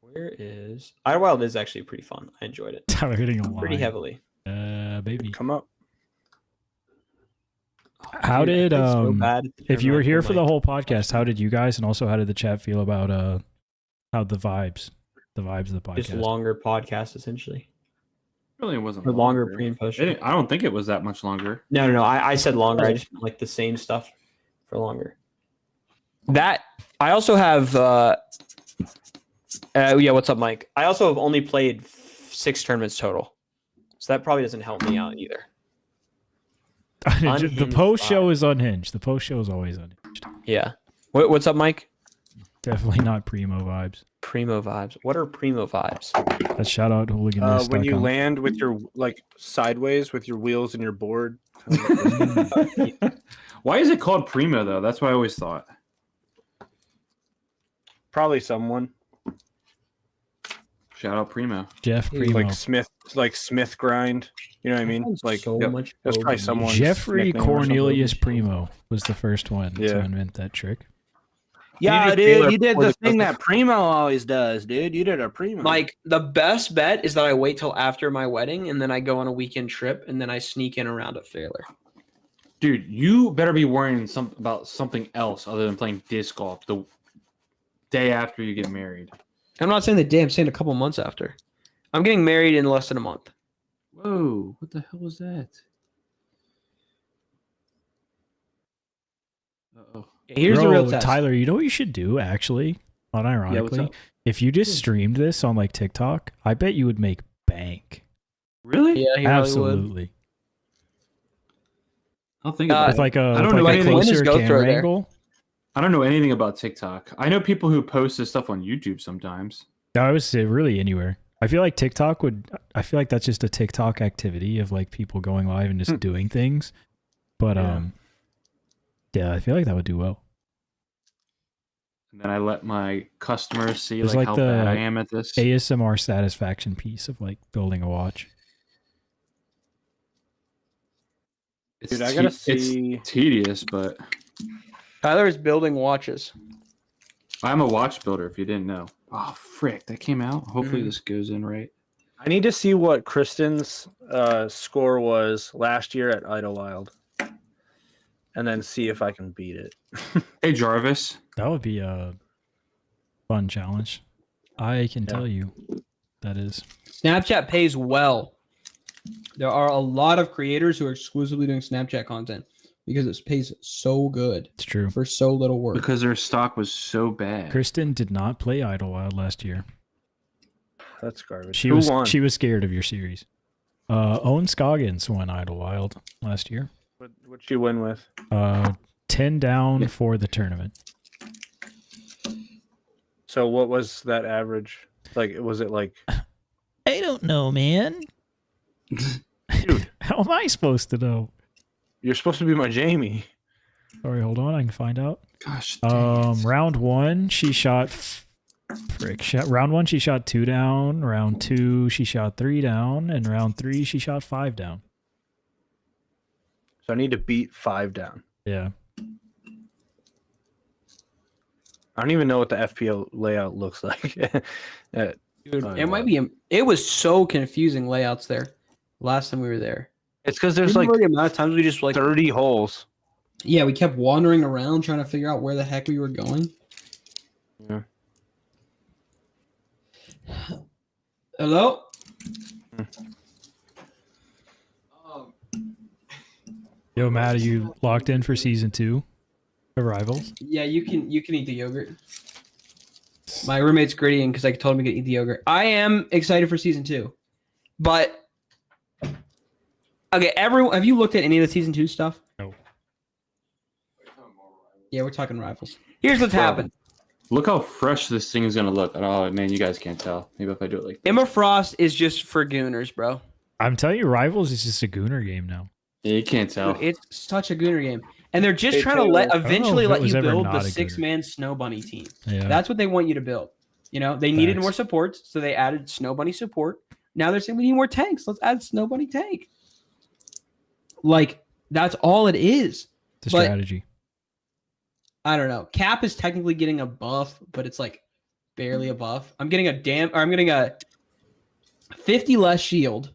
Where is Idlewild is actually pretty fun. I enjoyed it Tyler hitting a line. pretty heavily. Baby. Come up. How Dude, I did played so bad at the if you were tournament, here I'm for the like, whole podcast, how did you guys and also how did the chat feel about how the vibes of the podcast? just longer podcast essentially, Really, it wasn't or longer pre and post. I don't think it was that much longer. No. I said longer. I just meant like the same stuff for longer. That I also have. Yeah, what's up, Mike? I also have only played 6 tournaments total, so that probably doesn't help me out either. the Unhinged post show vibe. is unhinged. The post show is always unhinged. Yeah. What's up, Mike? Definitely not primo vibes. Primo vibes. What are primo vibes? Let's shout out hooligan. When you land with your like sideways with your wheels and your board. Why is it called Primo, though? That's what I always thought. Probably someone Shout out Primo. Jeff Primo. like Smith grind. You know what I mean? Like so yep. much. that's probably overused. someone. Jeffrey nickname or something. Cornelius Primo was the first one to Yeah. invent that trick. Yeah, just dude, Taylor you did before the the thing Christmas- that Primo always does, dude. You did a Primo. Mike, the best bet is that I wait till after my wedding and then I go on a weekend trip and then I sneak in around at Fairler. Dude, you better be worrying about something else other than playing disc golf the day after you get married. I'm not saying the day, I'm saying a couple months after. I'm getting married in less than a month. Whoa, what the hell was that? Uh-oh. Here's Bro, the real test. Tyler, you know what you should do actually? Unironically, up? if you just streamed this on like TikTok, I bet you would make bank. Really? Yeah, he Absolutely. I'll think about With it. like a, I don't with know like a anything. When closer is GoPro camera there? angle. I don't know anything about TikTok. I know people who post this stuff on YouTube sometimes. I would say really anywhere. I feel like TikTok I feel like that's just a TikTok activity of like people going live and just doing things. But Yeah. yeah, I feel like that would do well. And then I let my customers see It's like like how the bad I am at this. ASMR satisfaction piece of like building a watch. It's Dude, I gotta it's see. tedious, but Tyler is building watches. I'm a watch builder. If you didn't know. Oh frick, that came out. Hopefully Mhm. this goes in right. I need to see what Kristen's score was last year at Idlewild, and then see if I can beat it. Hey Jarvis, That would be a fun challenge. I can Yeah. tell you that is. Snapchat pays well. There are a lot of creators who are exclusively doing Snapchat content because it pays so good It's true. for so little work. because their stock was so bad. Kristen did not play Idlewild last year. That's garbage. She Who was won? she was scared of your series. Owen Scoggins won Idlewild last year. What'd she win with? 10 down for the tournament. So what was that average? Like, was it like? I don't know, man. Dude. How am I supposed to know? You're supposed to be my Jamie. Sorry, hold on. I can find out. Gosh. dang it. Round 1, she shot. Round 1, she shot 2 down. Round 2, she shot 3 down. And round 3, she shot 5 down. So I need to beat 5 down. Yeah. I don't even know what the FPL layout looks like. Dude, Oh, it might be. It was so confusing layouts there. Last time we were there, It's because there's Remember like the amount of times we just 30 holes. Yeah, we kept wandering around trying to figure out where the heck we were going. Yeah. Hello. Yo, Matt, are you locked in for season 2 of Rivals? Yeah, you can eat the yogurt. My roommate's grittying because I told him to eat the yogurt. I am excited for season 2, but okay, everyone, have you looked at any of the season 2 stuff? No. Yeah, we're talking Rivals. Here's what's Bro. happened. Look how fresh this thing is gonna look. Oh man, you guys can't tell. Maybe if I do it like this. Emma Frost is just for gooners, bro. I'm telling you, Rivals is just a gooner game now. Yeah, you can't tell. Dude, it's such a gooner game, and they're just Hey, trying to Taylor. let I don't know eventually if it let was you ever build not the a gooner. 6-man Snow Bunny team. Yeah. That's what they want you to build. You know, they needed Facts. more supports, so they added Snow Bunny support. Now they're saying we need more tanks. Let's add Snow Bunny tank. Like, that's all it is. the but- strategy. I don't know. Cap is technically getting a buff, but it's like barely a buff. I'm getting a 50 less shield,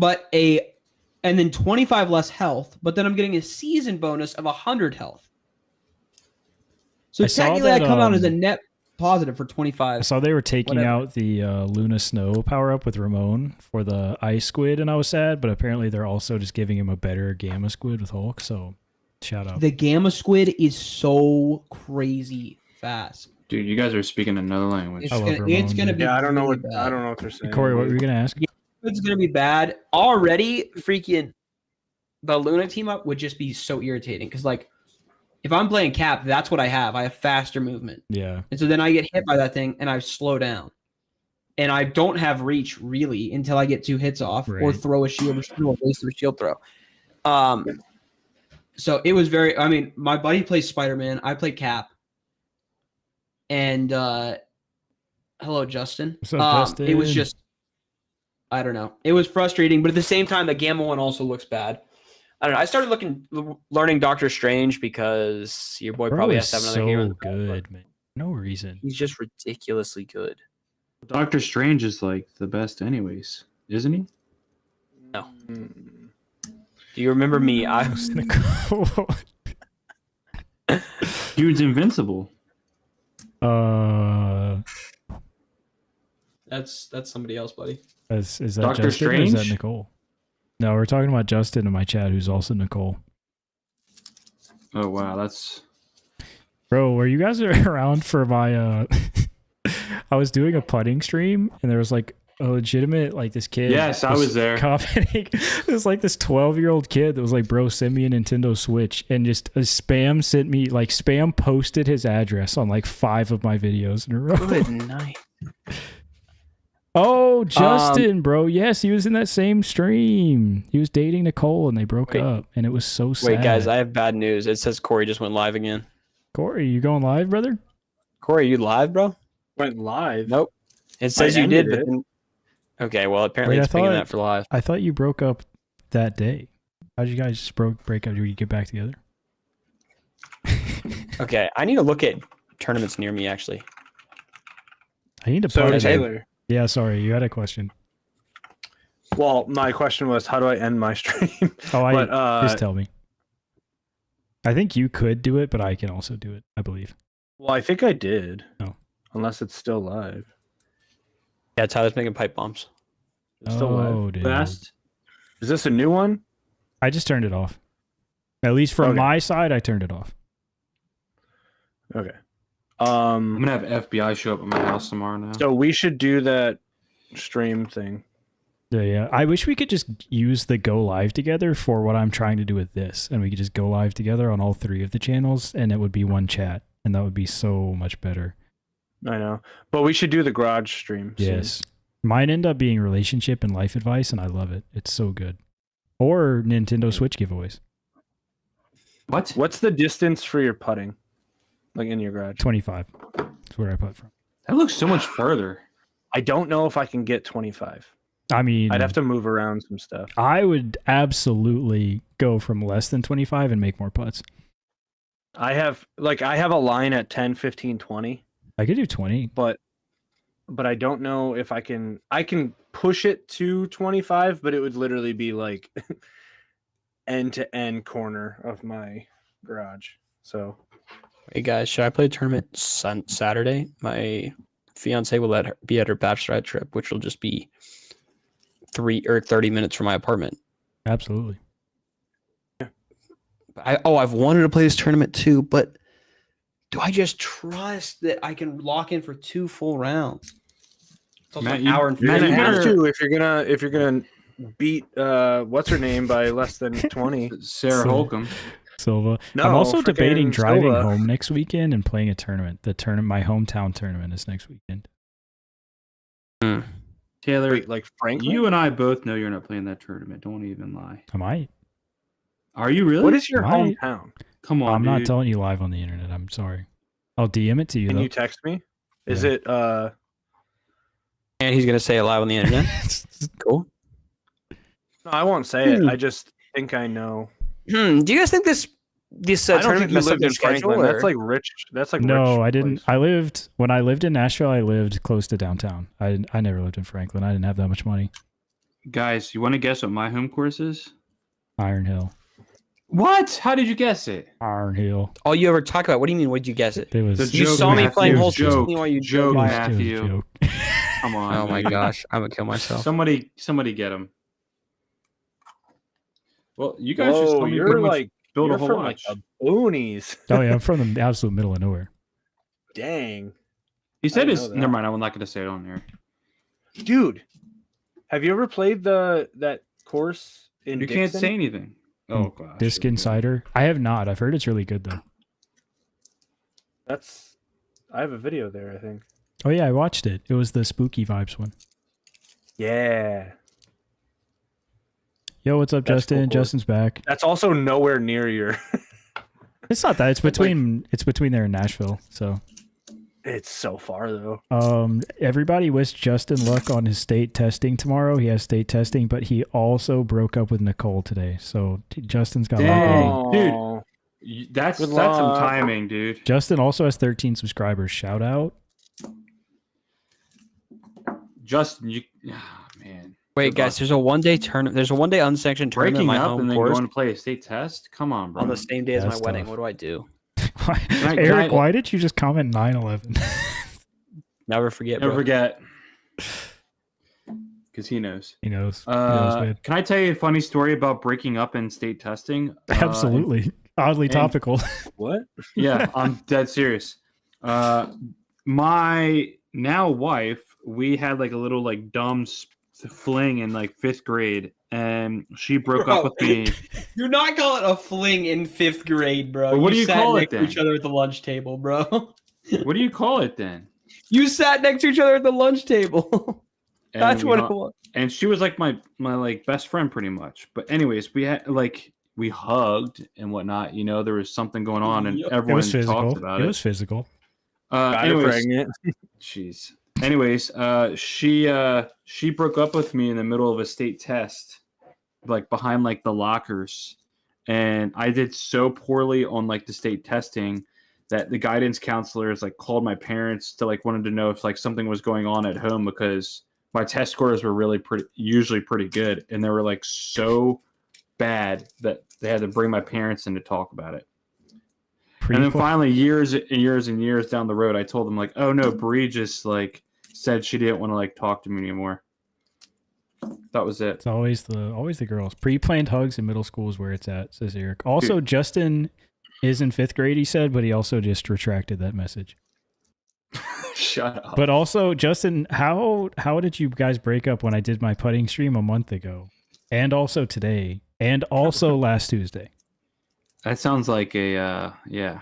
and then 25 less health, but then I'm getting a season bonus of 100 health. So I saw technically, that, I come out as a um, net positive for I 25. saw they were taking Whatever. out the Luna Snow power up with Ramon for the Ice Squid, and I was sad, but apparently they're also just giving him a better Gamma Squid with Hulk, so shout out. The Gamma Squid is so crazy fast. Dude, you guys are speaking another language. It's I love gonna, it's Ramon, gonna dude. be. Yeah, I don't know really what bad. I don't know what they're saying. Corey, what were you going to ask? It's gonna be bad already. Freaking the Luna team up would just be so irritating because like if I'm playing Cap, that's what I have. I have faster movement, Yeah. and so then I get hit by that thing and I slow down, and I don't have reach really until I get 2 hits off or Right. throw a shield or waste of a shield throw. So it was very. I mean, my buddy plays Spider-Man. I play Cap, and hello, Justin. What's up, It was Justin? just. I don't know. It was frustrating, but at the same time, the Gamma one also looks bad. I don't know. I started learning Doctor Strange because your boy Bro probably is has to have another hero. in so the back, but good, man. No reason. He's just ridiculously good. Doctor Strange is like the best, anyways, isn't he? No. Do you remember me? I What's Nicole? Dude's invincible. that's somebody else, buddy. is that Doctor Justin or is that Strange? Nicole? No, we're talking about Justin in my chat, who's also Nicole. Oh wow, that's Bro, were you guys around for my I was doing a putting stream and there was like a legitimate like this kid. Yes, I was there. Commenting. It was like this 12-year-old kid that was like, bro, send me a Nintendo Switch, and just a spam sent me like spam posted his address on like 5 of my videos in a row. Good night. Oh, Justin, bro. Yes, he was in that same stream. He was dating Nicole and they broke Wait. up, and it was so sad. Wait, guys, I have bad news. It says Corey just went live again. Corey, you going live, brother? Corey, you live, bro? Went live. Nope. It says I you did, ended but it. then... Okay, well, apparently Wait, I it's pinging thought- that for live. I thought you broke up that day. How'd you guys just break up? Did you get back together? Okay, I need to look at tournaments near me, actually. I need to So put it. Taylor. Yeah, sorry, you had a question. Well, my question was, how do I end my stream? Oh, But just tell me. I think you could do it, but I can also do it, I believe. well, I think I did. Oh. Unless it's still live. Yeah, Tyler's making pipe bombs. It's still live. Oh, dude. fast. Is this a new one? I just turned it off. At least from Okay. my side, I turned it off. Okay. I'm gonna have FBI show up at my house tomorrow now. So we should do that stream thing. Yeah. I wish we could just use the go live together for what I'm trying to do with this, and we could just go live together on all 3 of the channels, and it would be one chat, and that would be so much better. I know, but we should do the garage stream. soon. Yes. Mine end up being relationship and life advice, and I love it. It's so good. Or Nintendo Switch giveaways. What? What's the distance for your putting, like in your garage? 25. That's where I put from. That looks so much further. I don't know if I can get 25. I mean, I'd have to move around some stuff. I would absolutely go from less than 25 and make more putts. I have a line at 10, 15, 20, I could do 20. but I don't know if I can push it to 25, but it would literally be like end to end corner of my garage. So Hey guys, should I play a tournament Saturday? My fiance will be at her bachelorette trip, which will just be 30 minutes from my apartment. Absolutely. I've wanted to play this tournament too, but do I just trust that I can lock in for 2 full rounds? It's also Matt, an you- hour and you're 50 gonna have minutes. to if you're gonna beat what's her name by less than 20. Sarah So- Holcomb. Silva. No, I'm also debating freaking driving Silva. home next weekend and playing a tournament. My hometown tournament is next weekend. Taylor, Wait, like Franklin? you and I both know you're not playing that tournament. Don't even lie. I might. Are you really? What is your Right. hometown? Come on, I'm not dude. telling you live on the internet. I'm sorry. I'll DM it to you. Can though. you text me? Is Yeah. it And he's gonna say it live on the internet. Cool. no, I won't say it. I just think I know. Do you guys think this I don't tournament think you messed up lived their in schedule? Franklin. Or? That's like rich. That's like No, rich I didn't. place. When I lived in Nashville, I lived close to downtown. I never lived in Franklin. I didn't have that much money. Guys, you want to guess what my home course is? Iron Hill. What? How did you guess it? Iron Hill. All you ever talk about? What do you mean? Would you guess it? It was. The You joke, saw me Matthew. playing hole Joke. 16 while you Joke, it was- drove by. it was a Matthew. joke. Come on. Oh my dude. gosh, I'm gonna kill myself. Somebody get him. Well, you guys just Whoa, told me you're pretty much like build you're a whole from like watch. the boonies. Oh yeah, I'm from the absolute middle of nowhere. Dang, He said I his. know that. Never mind. I'm not going to say it on there. dude, have you ever played that course in? You can't Dixon? say anything. Oh gosh. Disc okay. Insider. I have not. I've heard it's really good though. I have a video there. I think. Oh yeah, I watched it. It was the spooky vibes one. Yeah, Yo, what's up, That's Justin? cool. Justin's back. that's also nowhere near your. It's not that. It's between. It's between there and Nashville. So, It's so far though. everybody wish Justin luck on his state testing tomorrow. He has state testing, but he also broke up with Nicole today. So Justin's got. a lot Dang. going on. dude. Aw. That's Good some luck. timing, dude. Justin also has 13 subscribers. Shout out. Justin, you. Man. Wait, Good guys, luck. there's a 1-day tournament. There's a 1-day unsanctioned tournament Breaking at my up home and then course going to play a state test. Come on, bro. on the same day as my That's wedding. tough. What do I do? I- Eric, why did you just comment 9/11? Never forget, Never bro. forget. Because he knows. He knows. He knows, man. Can I tell you a funny story about breaking up in state testing? Absolutely. Oddly and- topical. What? Yeah, I'm dead serious. My now wife, we had like a little like dumb fling in like 5th grade, and she broke up with me. You're not calling it a fling in 5th grade, bro. Well, what do you sat call it next to then? each other at the lunch table, bro. What do you call it then? You sat next to each other at the lunch table. And That's we what hu- it was. And she was like my like best friend pretty much. But anyways, we had like we hugged and whatnot. You know, there was something going on, and Yep. It everyone was physical. talked about It it. was physical. Got her Anyways, pregnant. jeez. Anyways, she broke up with me in the middle of a state test, like behind like the lockers, and I did so poorly on like the state testing that the guidance counselors like called my parents to like wanted to know if like something was going on at home because my test scores were really usually pretty good, and they were like so bad that they had to bring my parents in to talk about it. And then finally, years and years and years down the road, I told them like, "Oh no, Bree just like said she didn't want to like talk to me anymore." That was it. It's always the girls. Pre-planned hugs in middle school is where it's at, says Eric. Also, Justin is in 5th grade, he said, but he also just retracted that message. Shut up. But also, Justin, how did you guys break up when I did my putting stream a month ago? And also today. And also last Tuesday. That sounds like a yeah.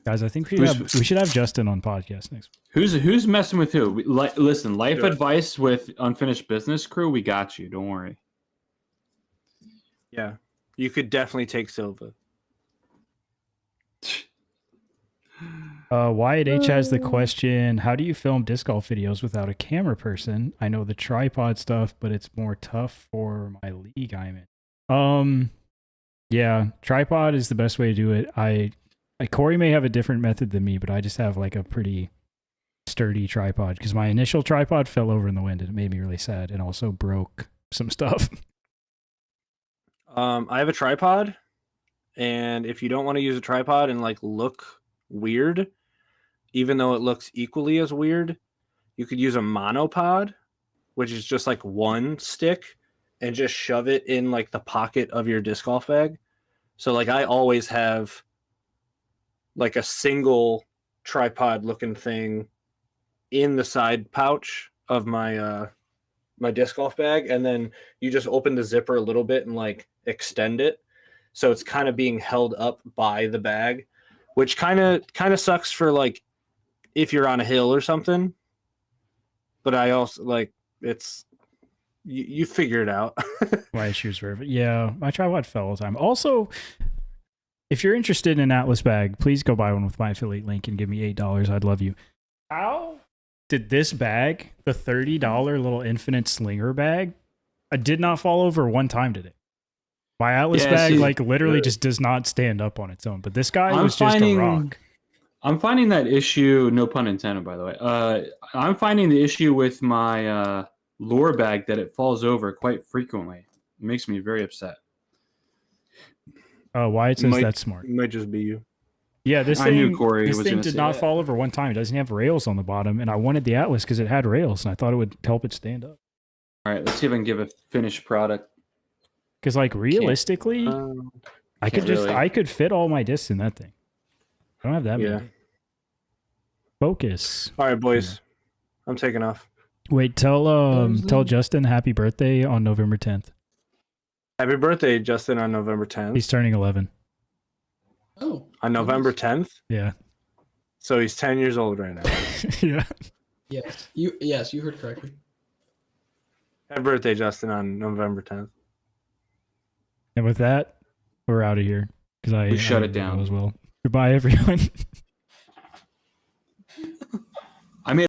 Guys, I think Who's- we should have Justin on podcast next week. Who's messing with who? Listen, life Do it. advice with Unfinished Business Crew. We got you. Don't worry. Yeah, you could definitely take Silva. Wyatt H has the question: how do you film disc golf videos without a camera person? I know the tripod stuff, but it's more tough for my league I'm in. Yeah, tripod is the best way to do it. Corey may have a different method than me, but I just have like a pretty sturdy tripod because my initial tripod fell over in the wind and it made me really sad and also broke some stuff. I have a tripod, and if you don't want to use a tripod and like look weird, even though it looks equally as weird, you could use a monopod, which is just like one stick, and just shove it in like the pocket of your disc golf bag. So like I always have like a single tripod looking thing in the side pouch of my my disc golf bag, and then you just open the zipper a little bit and like extend it, so it's kind of being held up by the bag, which kind of sucks for like if you're on a hill or something. But I also like it's you figure it out. My issues were, but yeah, my tripod fell all the time. Also, if you're interested in an Atlas bag, please go buy one with my affiliate link and give me $8. I'd love you. How did this bag, the $30 little infinite slinger bag, I did not fall over one time today. My Atlas Yeah, bag see, like literally just does not stand up on its own. But this guy I'm was just a finding- rock. I'm finding that issue, no pun intended, by the way. I'm finding the issue with my lure bag that it falls over quite frequently. It makes me very upset. Wyatt says Might- that's smart. It might just be you. Yeah, this I thing, knew Corey this was thing gonna did say not that. fall over one time. It doesn't have rails on the bottom, and I wanted the Atlas because it had rails, and I thought it would help it stand up. All right, let's see if I can give a finished product. Because like realistically, I could can't just really. I could fit all my discs in that thing. I don't have that Yeah. many. Focus. All right, boys, I'm taking off. Wait, tell Justin happy birthday on November 10th. Happy birthday, Justin, on November 10th. He's turning 11. Oh, On November 10th, Yeah. so he's 10 years old right now. Yeah. yes, you heard correctly. Happy birthday, Justin, on November 10th. And with that, we're out of here because We shut it gotta go down. as well. Goodbye, everyone.